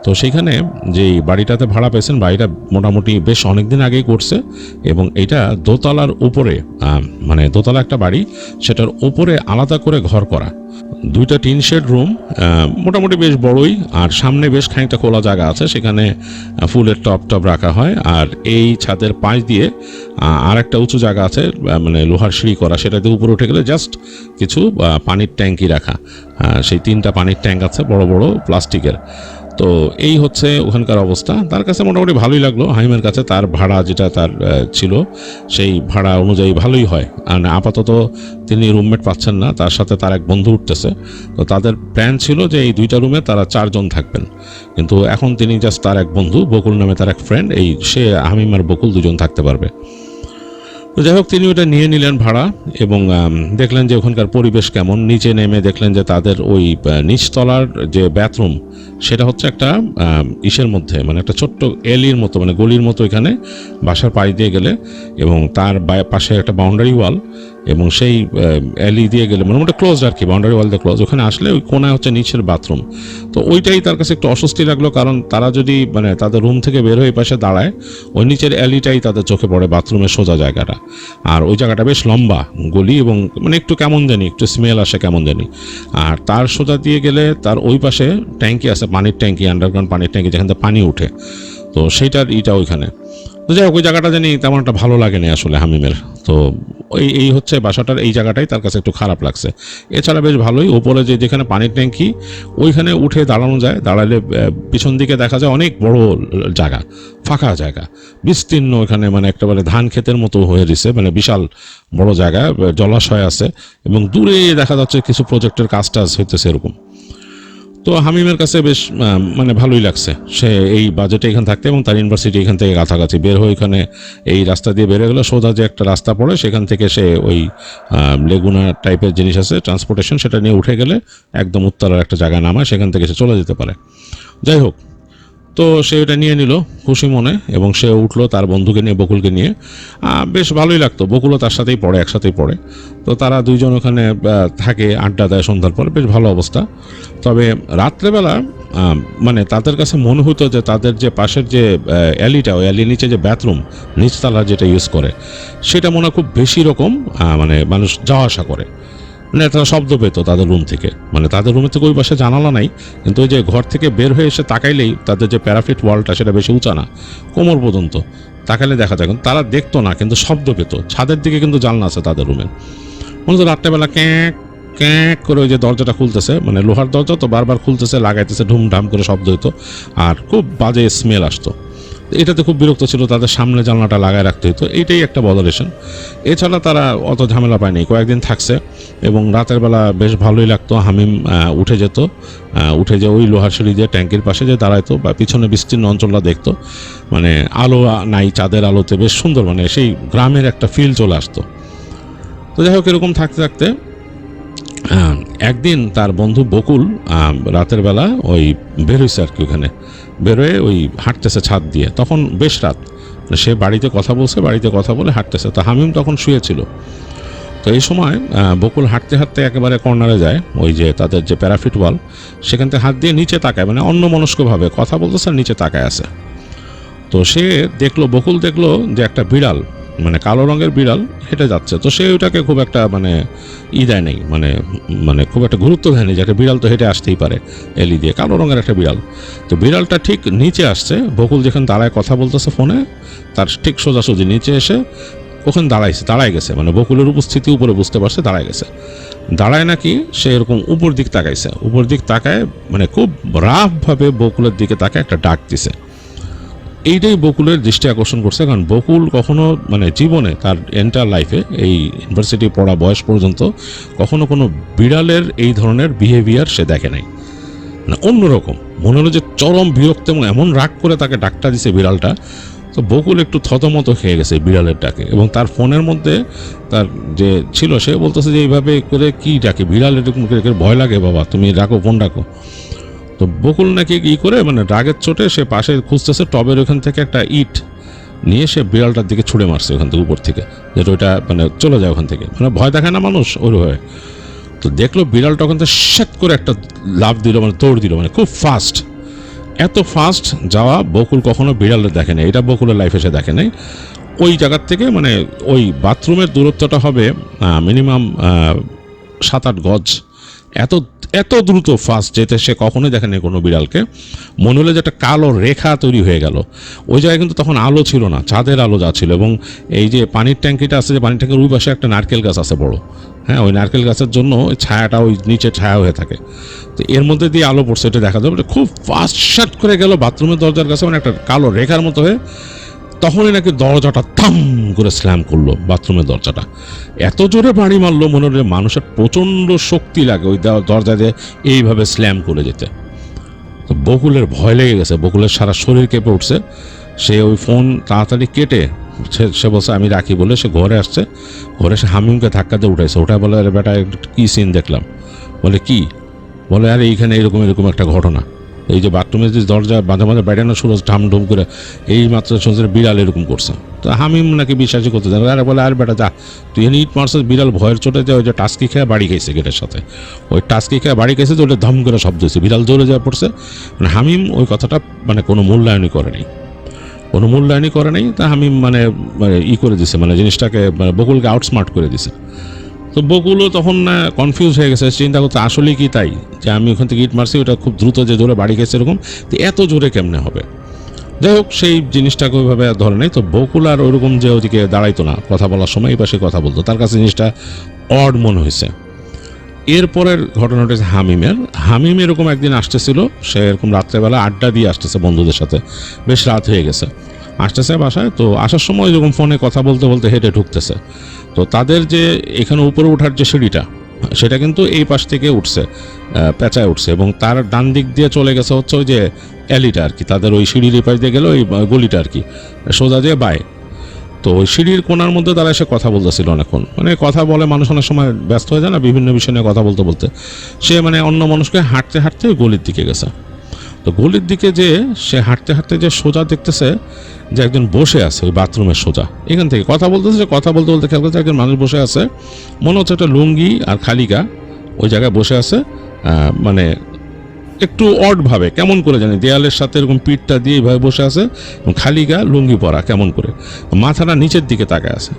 [SPEAKER 2] তো সেইখানে যেই বাড়িটাতে ভাড়া পেয়েছেন, বাড়িটা মোটামুটি বেশ অনেক দিন আগেই করছে, এবং এটা দোতলার উপরে, মানে দোতলা একটা বাড়ি, সেটার উপরে আলাদা করে ঘর করা, 2টা টিন শেড রুম, মোটামুটি বেশ বড়ই, আর সামনে বেশ খানিকটা খোলা জায়গা আছে, সেখানে ফুলের টব রাখা হয়। আর এই ছাদের পাশ দিয়ে আর একটা উঁচু জায়গা আছে, মানে লোহার সিঁড়ি করা, সেটাতে উপরে উঠে গেলে জাস্ট কিছু পানির ট্যাঙ্কি রাখা, সেই 3টা পানির ট্যাঙ্ক আছে বড় বড় প্লাস্টিকের। তো এই হচ্ছে ওখানকার অবস্থা। তার কাছে মোটামুটি ভালোই লাগলো, হাইমের কাছে তার ভাড়া যেটা তার ছিল সেই ভাড়া অনুযায়ী ভালোই হয়। আর আপাতত তিনি রুমমেট পাচ্ছেন না, তার সাথে তার এক বন্ধু উঠতেছে। তো তাদের প্ল্যান ছিল যে এই 2টা রুমে তারা 4 জন থাকবেন, কিন্তু এখন তিনি জাস্ট তার এক বন্ধু বকুল নামে তার এক ফ্রেন্ড, এই সে হামিম আর বকুল 2জন থাকতে পারবে। তো যাই হোক তিনি ওটা নিয়ে নিলেন ভাড়া এবং দেখলেন যে ওখানকার পরিবেশ কেমন। নিচে নেমে দেখলেন যে তাদের ওই নিচতলার যে বাথরুম সেটা হচ্ছে একটা ইসের মধ্যে, মানে একটা ছোট্ট এলির মতো, মানে গলির মতো এখানে বাসার পাশ দিয়ে গেলে, এবং তার পাশে একটা বাউন্ডারি ওয়াল, এবং সেই অ্যালি দিয়ে গেলে মোটামুটি ক্লোজ আর কি, বাউন্ডারি ওয়াল দিয়ে ক্লোজ। ওখানে আসলে ওই কোনায় হচ্ছে নিচের বাথরুম। তো ওইটাই তার কাছে একটু অস্বস্তি লাগলো, কারণ তারা যদি মানে তাদের রুম থেকে বের হয়ে পাশে দাঁড়ায়, ওই নিচের অ্যালিটাই তাদের চোখে পড়ে, বাথরুমের সোজা জায়গাটা। আর ওই জায়গাটা বেশ লম্বা গলি এবং মানে একটু কেমন জানি একটু স্মেল আসে কেমন জানি। আর তার সোজা দিয়ে গেলে তার ওই পাশে ট্যাঙ্কি আছে, পানির ট্যাঙ্কি, আন্ডারগ্রাউন্ড পানির ট্যাঙ্কি, যেখান থেকে পানি উঠে। তো সেইটার ইটা ওইখানে। তো যাই হোক ওই জায়গাটা জানি তেমন একটা ভালো লাগেনি আসলে হামিমের। তো এই হচ্ছে বাসাটার এই জায়গাটাই তার কাছে একটু খারাপ লাগছে। এছাড়া বেশ ভালোই, ওপরে যেখানে পানির ট্যাঙ্কি ওইখানে উঠে দাঁড়ানো যায়, দাঁড়ালে পিছন দিকে দেখা যায় অনেক বড় জায়গা, ফাঁকা জায়গা, বিস্তীর্ণ, এখানে মানে একেবারে ধান ক্ষেতের মতো হয়ে রয়েছে, মানে বিশাল বড় জায়গা, জলাশয় আছে এবং দূরে দেখা যাচ্ছে কিছু প্রজেক্টের কাজ টাজ হইতেছে এরকম। তো হামিমের কাছে বেশ মানে ভালোই লাগছে, সে এই বাজেটে এখানে থাকতে, এবং তার ইউনিভার্সিটি এখান থেকে কাছাকাছি। বের হয়ে এখানে এই রাস্তা দিয়ে বেরো গেলে সোজা যে একটা রাস্তা পড়ে, সেখান থেকে সে ওই লেগুনা টাইপের জিনিস আছে ট্রান্সপোর্টেশন, সেটা নিয়ে উঠে গেলে একদম উত্তরার একটা জায়গা নামায়, সেখান থেকে সে চলে যেতে পারে। যাই হোক, তো সে এটা নিয়ে নিল খুশি মনে, এবং সে উঠলো তার বন্ধুকে নিয়ে, বকুলকে নিয়ে। বেশ ভালোই লাগতো, বকুলও তার সাথেই পড়ে, একসাথেই পড়ে। তো তারা দুইজন ওখানে থাকে, আড্ডা দেয় সন্ধ্যার পরে, বেশ ভালো অবস্থা। তবে রাত্রেবেলা মানে তাদের কাছে মনে হতো যে তাদের যে পাশের যে অ্যালিটা, ওই অ্যালির নিচে যে বাথরুম, নিচতলা যেটা ইউজ করে, সেটা মনে হয় খুব বেশি রকম মানে মানুষ যাওয়া আসা করে। মানে তারা শব্দ পেত তাদের রুম থেকে, মানে তাদের রুমের থেকে ওই পাশে জানালা নাই, কিন্তু ওই যে ঘর থেকে বের হয়ে এসে তাকাইলেই তাদের যে প্যারাফিট ওয়ালটা সেটা বেশি উঁচা না, কোমর পর্যন্ত তাকাইলে দেখা যায়, কিন্তু তারা দেখতো না, কিন্তু শব্দ পেত। ছাদের দিকে কিন্তু জানলা আছে তাদের রুমের। মনে হতো রাত্রেবেলা ক্যাঁক ক্যাঁক করে ওই যে দরজাটা খুলতেছে, মানে লোহার দরজা তো বারবার খুলতেছে, লাগাইতেছে, ঢুমঢাম করে শব্দ হতো, আর খুব বাজে স্মেল আসতো। এটাতে খুব বিরক্ত ছিল, তাদের সামনে জানলাটা লাগায় রাখতে হতো, এইটাই একটা বদারেশন। এছাড়া তারা অত ঝামেলা পায়নি, কয়েকদিন থাকছে, এবং রাতের বেলা বেশ ভালোই লাগতো। হামিম উঠে যেত, উঠে যে ওই লোহার সিঁড়ি দিয়ে ট্যাঙ্কির পাশে যে দাঁড়াইতো, বা পিছনে বিস্তীর্ণ অঞ্চলটা দেখতো, মানে আলো নাই, চাঁদের আলোতে বেশ সুন্দর, মানে সেই গ্রামের একটা ফিল চলে আসতো। তো যাই হোক, এরকম থাকতে থাকতে একদিন তার বন্ধু বকুল রাতের বেলা ওই বেরোইছে আর কি, ওখানে বেরোয় ওই হাঁটতেছে ছাদ দিয়ে, তখন বেশ রাত, সে বাড়িতে কথা বলছে, বাড়িতে কথা বলে হাঁটতেছে। তো হামিম তখন শুয়েছিল। তো এই সময় বকুল হাঁটতে হাঁটতে একেবারে কর্নারে যায়, ওই যে তাদের যে প্যারাফিট ওয়াল, সেখান থেকে হাত দিয়ে নিচে তাকায়, মানে অন্যমনস্কভাবে কথা বলতেছে আর নিচে তাকায় আছে। তো সে দেখলো, বকুল দেখলো যে একটা বিড়াল, মানে কালো রঙের বিড়াল হেঁটে যাচ্ছে। তো সে ওইটাকে খুব একটা মানে দেয় নেই, মানে মানে খুব একটা গুরুত্ব দেয়নি, যে একটা বিড়াল তো হেঁটে আসতেই পারে এলি দিয়ে, কালো রঙের একটা বিড়াল। তো বিড়ালটা ঠিক নিচে আসছে, বকুল যেখানে দাঁড়ায় কথা বলতেছে ফোনে, তার ঠিক সোজাসুজি নিচে এসে ওখানে দাঁড়ায় গেছে, মানে বকুলের উপস্থিতি উপরে বুঝতে পারছে, দাঁড়ায় গেছে। দাঁড়ায় নাকি সে এরকম উপর দিক তাকাইছে, উপর দিক তাকায় মানে খুব রাফভাবে বকুলের দিকে তাকায় একটা ডাক দিছে। এইটাই বকুলের দৃষ্টি আকর্ষণ করছে, কারণ বকুল কখনো মানে জীবনে তার এন্টার লাইফে, এই ইউনিভার্সিটি পড়া বয়স পর্যন্ত, কখনো কোনো বিড়ালের এই ধরনের বিহেভিয়ার সে দেখে নাই। মানে অন্যরকম, মনে হলো যে চরম বিরক্ত, এবং এমন রাগ করে তাকে ডাকটা দিছে বিড়ালটা। তো বকুল একটু থতমতো খেয়ে গেছে বিড়ালের ডাকে, এবং তার ফোনের মধ্যে তার যে ছিল, সে বলতেছে যে এইভাবে করে কি ডাকে, বিড়াল এরকম ভয় লাগে বাবা, তুমি ডাকো, ফোন ডাকো। তো বকুল নাকি ই করে মানে রাগের চোটে সে পাশে খুঁজতেছে, টবের ওখান থেকে একটা ইট নিয়ে সে বিড়ালটার দিকে ছুঁড়ে মারছে ওখান থেকে, উপর থেকে, যেটা ওইটা মানে চলে যায় ওখান থেকে, মানে ভয় দেখায় না মানুষ ওর হয়ে। তো দেখলো বিড়ালটা ওখান থেকে শ্যাট করে একটা লাফ দিল, মানে দৌড় দিল, মানে খুব ফাস্ট। এত ফাস্ট যাওয়া বকুল কখনো বিড়ালের দেখে নাই, এটা বকুলের লাইফে সে দেখে নাই। ওই জায়গার থেকে মানে ওই বাথরুমের দূরত্বটা হবে মিনিমাম 7-8 গজ। এত এত দ্রুত ফাস্ট যেতে সে কখনোই দেখেনি কোনো বিড়ালকে। মনে হলো যে একটা কালো রেখা তৈরি হয়ে গেল ওই জায়গায়, কিন্তু তখন আলো ছিল না, চাঁদের আলো যা ছিল। এবং এই যে পানির ট্যাঙ্কিটা আছে, যে পানির ট্যাঙ্কির ওই পাশে একটা নারকেল গাছ আছে বড়, হ্যাঁ, ওই নারকেল গাছের জন্য ওই ছায়াটা ওই নিচে ছায়া হয়ে থাকে। তো এর মধ্যে দিয়ে আলো পড়ছে, এটা দেখা যাবে। খুব ফাস্ট শাট করে গেল বাথরুমের দরজার কাছে, মানে একটা কালো রেখার মতো হয়ে। তখনই নাকি দরজাটা থাম করে স্ল্যাম করলো, বাথরুমের দরজাটা এত জোরে বাড়ি মারলো, মনে হলো মানুষের প্রচণ্ড শক্তি লাগে ওই দরজা দিয়ে এইভাবে স্ল্যাম করে যেতে। তো বকুলের ভয় লেগে গেছে, বকুলের সারা শরীর কেঁপে উঠছে। সে ওই ফোন তাড়াতাড়ি কেটে সে বলছে আমি রাখি বলে সে ঘরে আসছে, ঘরে এসে হামিমকে ধাক্কা দিয়ে উঠাইছে, ওটাই বলে আরে বেটা কী সিন দেখলাম, বলে কি, বলে আরে এইখানে এরকম এরকম একটা ঘটনা, এই যে বাথরুমের যে দরজা মাঝে মাঝে বাইরে না সুরজ ঢামঢুম করে এই মাত্র শুনছে বিড়াল এরকম করছে। তো হামিম নাকি বিশ্বাসই করতে দেয়, আরে বলে আর বেটা যা তুই এনে ইট মারছিস, বিড়াল ভয়ের চোটে যে ওই যে টাস্কি খেয়ে বাড়ি খাইছে গেটের সাথে, ওই টাস্কি খেয়ে বাড়ি খাইছে তো ওটা ধম করে শব্দ হয়েছে, বিড়াল জোরে যা পড়ছে। মানে হামিম ওই কথাটা মানে কোনো মূল্যায়নই করেনি, কোনো মূল্যায়নই করে নাই। তা হামিম মানে ই করে দিছে, মানে জিনিসটাকে মানে বকুলকে আউটস্মার্ট করে দিছে। তো বকুলও তখন কনফিউজ হয়ে গেছে, চিন্তা করতে আসলেই কি তাই যে আমি ওখান থেকে ইট মারছি ওটা খুব দ্রুত যে জোরে বাড়ি গেছে এরকম, তো এত জোরে কেমনে হবে। যাই হোক সেই জিনিসটাকে ওইভাবে ধরে নেই। তো বকুল আর ওরকম যে ওদিকে দাঁড়াইতো না, কথা বলার সময় এই পাশে কথা বলতো, তার কাছে জিনিসটা অড মনে হয়েছে। এরপরের ঘটনাটা হচ্ছে হামিম এরকম একদিন আসতেছিল, সে এরকম রাত্রেবেলা আড্ডা দিয়ে আসতেছে বন্ধুদের সাথে, বেশ রাত হয়ে গেছে, আসতেছে বাসায়। তো আসার সময় এরকম ফোনে কথা বলতে বলতে হেঁটে ঢুকতেছে। তো তাদের যে এখানে উপরে ওঠার যে সিঁড়িটা, সেটা কিন্তু এই পাশ থেকে উঠছে, পেঁচায় উঠছে, এবং তার ডান দিক দিয়ে চলে গেছে হচ্ছে ওই যে অ্যালিটা আর কি, তাদের ওই সিঁড়ির এই পাশ দিয়ে গেলে ওই গলিটা আর কি, সোজা দিয়ে বাই। তো ওই সিঁড়ির কোনার মধ্যে তারা এসে কথা বলতেছিল অনেকক্ষণ, মানে কথা বলে মানুষ অনেক সময় ব্যস্ত হয়ে যায় না বিভিন্ন বিষয় নিয়ে কথা বলতে বলতে, সে মানে অন্য মানুষকে হাঁটতে হাঁটতে ওই গলির দিকে গেছে। তো গলির দিকে যে সে হাঁটতে হাঁটতে যে সোজা দেখতেছে যে একজন বসে আছে ওই বাথরুমের সোজা, এখান থেকে কথা বলতেছে, কথা বলতে বলতে খেয়াল করছে একজন মানুষ বসে আছে, মনে হচ্ছে একটা লুঙ্গি আর খালি গা ওই জায়গায় বসে আছে, মানে একটু অড ভাবে, কেমন করে জানি দেয়ালের সাথে এরকম পিঠটা দিয়ে এইভাবে বসে আছে, এবং খালি গা লুঙ্গি পরা, কেমন করে মাথাটা নিচের দিকে তাকায় আছে।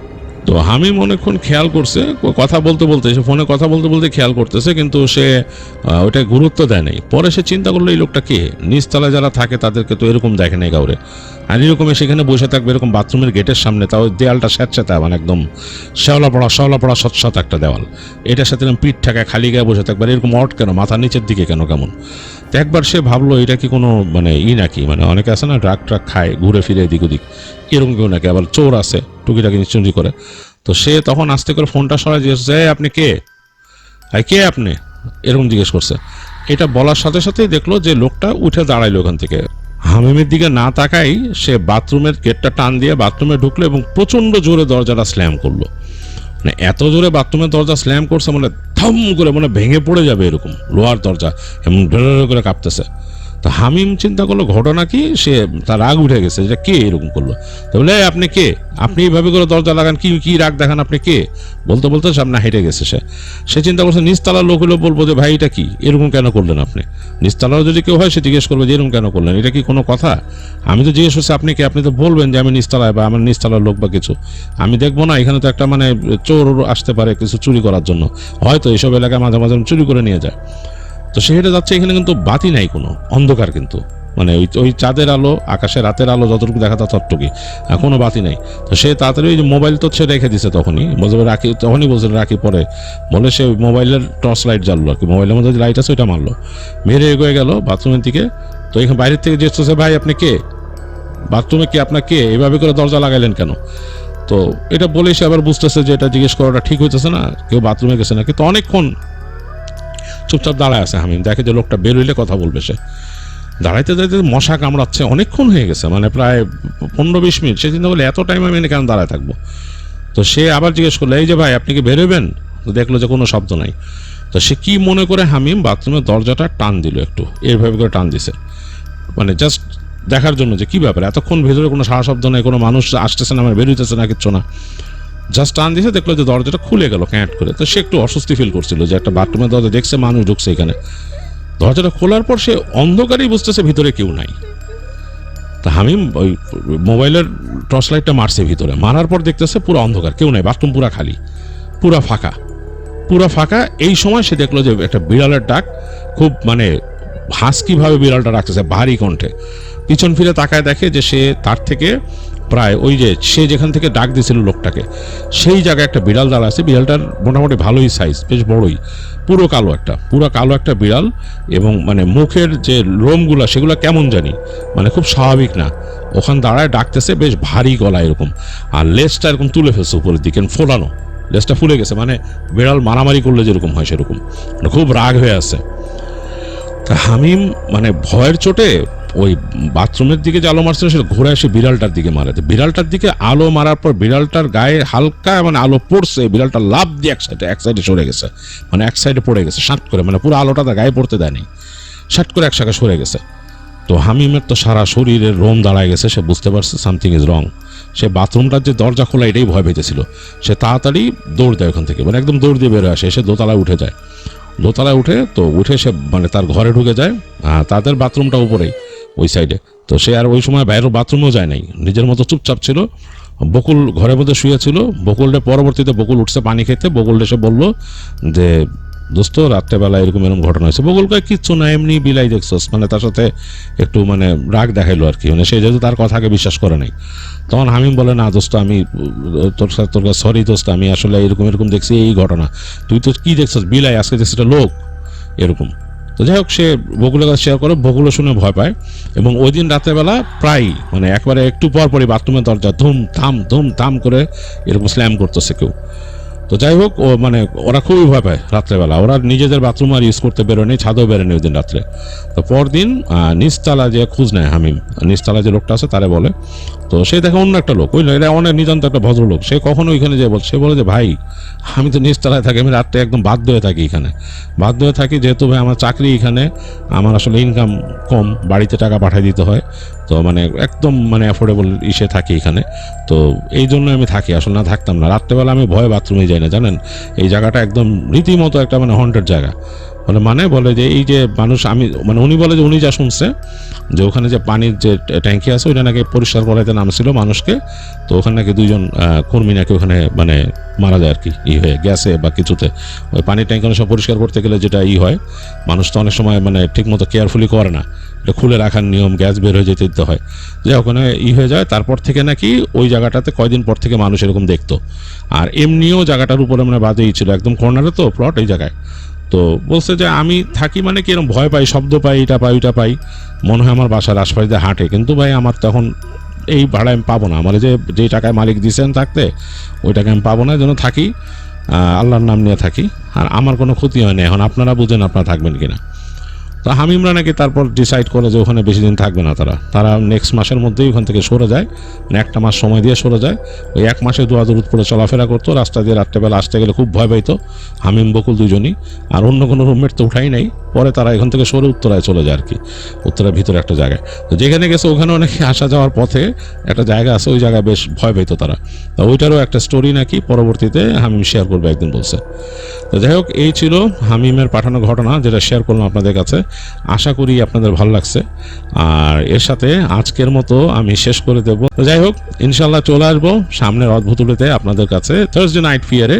[SPEAKER 2] তো হামিম অনেকক্ষণ খেয়াল করছে, কথা বলতে বলতে সে ফোনে কথা বলতে বলতে খেয়াল করতেছে, কিন্তু সে ওইটা গুরুত্ব দেয় নাই। পরে সে চিন্তা করলো এই লোকটা কে, নিচতলায় যারা থাকে তাদেরকে তো এরকম দেখে নাই কাউরে, আর এরকম সেখানে বসে থাকবে এরকম বাথরুমের গেটের সামনে, তাও দেয়ালটা স্যাঁতস্যাঁতে, মানে একদম শ্যাওলা পড়া সৎ একটা দেওয়াল, এটার সাথে এরকম পিঠ ঠাকায় খালি গায়ে বসে থাকবে, আর এরকম অট কেন, মাথার নিচের দিকে কেন, কেমন। তো একবার সে ভাবলো এটা কি কোনো মানে নাকি, মানে অনেকে আছে না ড্রাগ ট্রাক খায় ঘুরে ফিরে এদিক ওদিক, এরকম কেউ নাকি, আবার চোর আছে টুকিটাকি চুরি করে। তো সে তখন আস্তে করে ফোনটা সরাই জিজ্ঞেস, আপনি কে, কে আপনি, এরকম জিজ্ঞেস করছে। এটা বলার সাথে সাথেই দেখলো যে লোকটা উঠে দাঁড়াইলো ওখান থেকে, হামিমের দিকে না তাকাই সে বাথরুমের গেটটা টান দিয়ে বাথরুমে ঢুকলো এবং প্রচণ্ড জোরে দরজাটা স্ল্যাম করলো। মানে এত জোরে বাথরুমের দরজা স্ল্যাম করছে, মানে থম করে মানে ভেঙে পড়ে যাবে এরকম লোহার দরজা, এমন ঢেড়ে করে কাঁপতেছে। তো হামিম চিন্তা করলো ঘটনা কি, সে তার রাগ উঠে গেছে যে কে এরকম করলো। তো বলে আপনি কে, আপনি এইভাবে করে দরজা লাগান, কি কি রাগ দেখান, আপনি কে, বলতে বলতে সামনে হেঁটে গেছে। সে চিন্তা করছে নিচতলার লোক হলেও বলবো যে ভাই এটা কি, এরকম কেন করলেন আপনি, নিচতলার যদি কেউ হয় সে জিজ্ঞেস করবে যে এরকম কেন করলেন, এটা কি কোনো কথা। আমি তো জিজ্ঞেস করছি আপনি কে, আপনি তো বলবেন যে আমি নিচতলায় বা আমার নিচতলার লোক বা কিছু, আমি দেখবো না এখানে তো একটা মানে চোর আসতে পারে কিছু চুরি করার জন্য, হয়তো এইসব এলাকায় মাঝে মাঝে চুরি করে নিয়ে যায়। তো সে হেঁটে যাচ্ছে, এখানে কিন্তু বাতি নাই, কোনো অন্ধকার, কিন্তু মানে ওই চাঁদের আলো, আকাশে রাতের আলো যতটুকু দেখা যায় ততটুকুই, কোনো বাতি নেই। তো সে তাড়াতাড়ি ওই যে মোবাইল তো সে রেখে দিছে, তখনই বলছে রাখি পরে, বলে সে মোবাইলের টর্চ লাইট জ্বাললো আর কি, মোবাইলের মধ্যে যে লাইট আছে ওইটা মারলো, মেরে এগিয়ে গেল বাথরুমের দিকে। তো এখানে বাইরের থেকে জিজ্ঞেস ভাই আপনি কে, বাথরুমে কি আপনার কে, এভাবে করে দরজা লাগাইলেন কেন। তো এটা বলেই সে আবার বুঝতেছে যে এটা জিজ্ঞেস করাটা ঠিক হইতেছে না, কেউ বাথরুমে গেছে না, কিন্তু অনেকক্ষণ চুপচাপ দাঁড়ায় আছে হামিম, দেখে যে লোকটা বের হইলে কথা বলবে। সে দাঁড়াইতে দাঁড়াইতে মশা কামড়াচ্ছে, অনেকক্ষণ হয়ে গেছে, মানে প্রায় 15-20 মিনিট। সে চিন্তা করলে এত টাইম আমি কেন দাঁড়ায় থাকবো। তো সে আবার জিজ্ঞেস করলো এই যে ভাই আপনি কি বেরোবেন, তো দেখলো যে কোনো শব্দ নাই। তো সে কি মনে করে হামিম বাথরুমের দরজাটা টান দিল, একটু এইভাবে করে টান দিছে, মানে জাস্ট দেখার জন্য যে কী ব্যাপার, এতক্ষণ ভেতরে কোনো সারা শব্দ নেই, কোনো মানুষ আসতেছে না, আমার বেরোইতেছে না, কিচ্ছু না, জাস্ট টান দিয়েছে, দেখলো যে দরজাটা খুলে গেল ক্যাঁট করে। তো সে একটু অস্বস্তি ফিল করছিল যে একটা বাথরুমের দরজা দেখছে মানুষ ঢুকছে এখানে, দরজাটা খোলার পর সে অন্ধকারেই বুঝতেছে ভিতরে কেউ নাই। তা হামিম ওই মোবাইলের টর্চ লাইটটা মারছে ভিতরে, মারার পর দেখতেছে পুরো অন্ধকার, কেউ নাই, বাথরুম পুরা খালি, পুরা ফাঁকা। এই সময় সে দেখলো যে একটা বিড়ালের ডাক, খুব মানে হাসকিভাবে বিড়ালটা ডাকতেছে ভারী কণ্ঠে। পিছন ফিরে তাকায় দেখে যে সে তার থেকে প্রায় ওই যে সে যেখান থেকে ডাক দিয়েছিল লোকটাকে, সেই জায়গায় একটা বিড়াল দাঁড়া আছে। বিড়ালটার মোটামুটি ভালোই সাইজ, বেশ বড়ই, পুরো কালো একটা বিড়াল, এবং মানে মুখের যে লোমগুলা সেগুলো কেমন জানি মানে খুব স্বাভাবিক না। ওখান দাঁড়ায় ডাকতেছে বেশ ভারী গলা এরকম, আর লেজটা এরকম তুলে ফেলছে উপরের দিকে, ফোলানো লেজটা ফুলে গেছে, মানে বিড়াল মারামারি করলে যেরকম হয় সেরকম, মানে খুব রাগ হয়ে আছে। তা হামিম মানে ভয়ের চোটে ওই বাথরুমের দিকে যে আলো মারছিল সেটা ঘুরে এসে বিড়ালটার দিকে মারে। তো বিড়ালটার দিকে আলো মারার পর বিড়ালটার গায়ে হালকা মানে আলো পড়ছে, বিড়ালটা লাফ দিয়ে এক সাইডে সরে গেছে, মানে এক সাইডে পড়ে গেছে শাঁট করে, মানে পুরো আলোটা তার গায়ে পড়তে দেয়নি, শাঁট করে এক শাখা সরে গেছে। তো হামিমের তো সারা শরীরের রোম দাঁড়ায় গেছে, সে বুঝতে পারছে সামথিং ইজ রং। সে বাথরুমটার যে দরজা খোলা এটাই ভয় পেয়েছিল। সে তাড়াতাড়ি দৌড় দেয় ওখান থেকে, মানে একদম দৌড় দিয়ে বেরোয় আসে, এসে দোতলায় উঠে যায়। দোতলায় উঠে সে মানে তার ঘরে ঢুকে যায়। তাদের বাথরুমটা উপরেই ওই সাইডে। তো সে আর ওই সময় বাইরের বাথরুমেও যায় নাই, নিজের মতো চুপচাপ ছিল। বকুল ঘরের মধ্যে শুয়েছিল। বকুলটা পরবর্তীতে বকুল উঠছে পানি খেতে, বকুল এসে বলল যে দোস্ত রাত্রেবেলা এরকম ঘটনা হয়েছে। বকুল কয় কিচ্ছু না, এমনি বিলাই দেখছস, মানে তার সাথে একটু মানে রাগ দেখাইলো আর কি, মানে সে যেহেতু তার কথাকে বিশ্বাস করে নাই। তখন হামিম বলে না দোস্ত আমি তোর কাছে সরি দোস্ত, আমি আসলে এরকম দেখছি এই ঘটনা, তুই তো কি দেখছস বিলাই, আজকে দেখছিস একটা লোক এরকম। তো যাই হোক সে বকুলের কাছে শেয়ার করে, বকুলও শুনে ভয় পায়। এবং ওই দিন রাতেরবেলা প্রায় মানে একবারে একটু পরই বাথরুমের দরজা ধুম থাম করে এরকম স্ল্যাম করতেছে কেউ। তো যাই হোক ও মানে ওরা খুবই ভয় পায় রাত্রেবেলা, ওরা নিজেদের বাথরুম আর ইউজ করতে বেরোয়নি, ছাদেও বেরোয়নি ওই দিন রাত্রে। তো পরদিন নিচতলা যে খোঁজ নেয় হামিম, নিচতলা যে লোকটা আছে তারে বলে। তো সে দেখে অন্য একটা লোক, ওই এটা অনেক নিতান্ত একটা ভদ্রলোক। সে কখনো ওইখানে যে সে বলে যে ভাই আমি তো নিচতলায় থাকি, আমি রাত্রে একদম বাধ্য হয়ে থাকি এখানে, বাধ্য হয়ে থাকি যেহেতু ভাই আমার চাকরি এখানে, আমার আসলে ইনকাম কম, বাড়িতে টাকা পাঠিয়ে দিতে হয়, তো মানে একদম মানে অ্যাফোর্ডেবল ইসে থাকি এখানে, তো এই জন্য আমি থাকি, আসলে না থাকতাম না। রাত্রেবেলা আমি ভয়ে বাথরুমে যাই না, জানেন এই জায়গাটা একদম রীতিমতো একটা মানে হন্টেড জায়গা। বলে যে এই যে মানুষ আমি মানে উনি বলে যে উনি যা শুনছে যে ওখানে যে পানির যে ট্যাঙ্কি আছে ওইটা নাকি পরিষ্কার করাইতে নামছিল মানুষকে, তো ওখানে নাকি দুইজন কর্মী নাকি ওখানে মানে মারা যায় আর কি, হয়ে গ্যাসে বা কিছুতে। ওই পানির ট্যাঙ্কি সব পরিষ্কার করতে গেলে যেটা হয়, মানুষ তো অনেক সময় মানে ঠিকমতো কেয়ারফুলি করে না, এটা খুলে রাখার নিয়ম, গ্যাস বের হয়ে যেতে দিতে হয়, যে ওখানে হয়ে যায়। তারপর থেকে নাকি ওই জায়গাটাতে কয়দিন পর থেকে মানুষ এরকম দেখতো। আর এমনিও জায়গাটার উপরে মানে বাজেই ছিল, একদম কর্নারে তো প্লট এই জায়গায়। তো বলছে যে আমি থাকি মানে কি এরকম ভয় পাই, শব্দ পাই, এটা পাই ওইটা পাই, মনে হয় আমার বাসার আশপাশ দিয়ে হাঁটে, কিন্তু ভাই আমার তখন এই ভাড়া আমি পাবো না, আমার যে টাকায় মালিক দিয়েছেন থাকতে ওই টাকা আমি পাবো না, যেন থাকি আল্লাহর নাম নিয়ে থাকি, আর আমার কোনো ক্ষতি হয় না। এখন আপনারা বুঝেন আপনারা থাকবেন কিনা। তো হামিমরা নাকি তারপর ডিসাইড করে যে ওখানে বেশি দিন থাকবে না, তারা নেক্সট মাসের মধ্যেই ওখান থেকে সরে যায়, মানে একটা মাস সময় দিয়ে সরে যায়। ওই এক মাসে দোয়াদুরুদ করে চলাফেরা করতো, রাস্তা দিয়ে রাত্রেবেলা আসতে গেলে খুব ভয় পাইতো হামিম বকুল দুজনই, আর অন্য কোনো রুমমেট তো উঠাই নাই। পরে তারা এখান থেকে সরে উত্তরায় চলে যায় আর কি, উত্তরার ভিতরে একটা জায়গায়। তো যেখানে গেছে ওখানেও নাকি আসা যাওয়ার পথে একটা জায়গা আছে, ওই জায়গায় বেশ ভয় পাইতো তারা। তো ওইটারও একটা স্টোরি নাকি পরবর্তীতে হামিম শেয়ার করবে একদিন বলছে। তো যাই হোক এই ছিল হামিমের পাঠানো ঘটনা, যেটা শেয়ার করলাম আপনাদের কাছে। আশা করি আপনাদের ভালো লাগছে, আর এর সাথে আজকের মতো আমি শেষ করে দেব। তো যাই হোক ইনশাল্লাহ চলে আসবো সামনের অদ্ভুতুলিতে আপনাদের কাছে থার্সডে নাইট ফিয়ারে।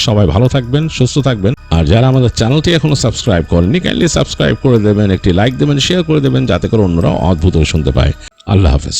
[SPEAKER 2] সবাই ভালো থাকবেন, সুস্থ থাকবেন, আর যারা আমাদের চ্যানেলটি এখনো সাবস্ক্রাইব করেননি কাইন্ডলি সাবস্ক্রাইব করে দেবেন, একটি লাইক দেবেন, শেয়ার করে দেবেন, যাতে করে অন্যরা অদ্ভুত শুনতে পায়। আল্লাহ হাফেজ।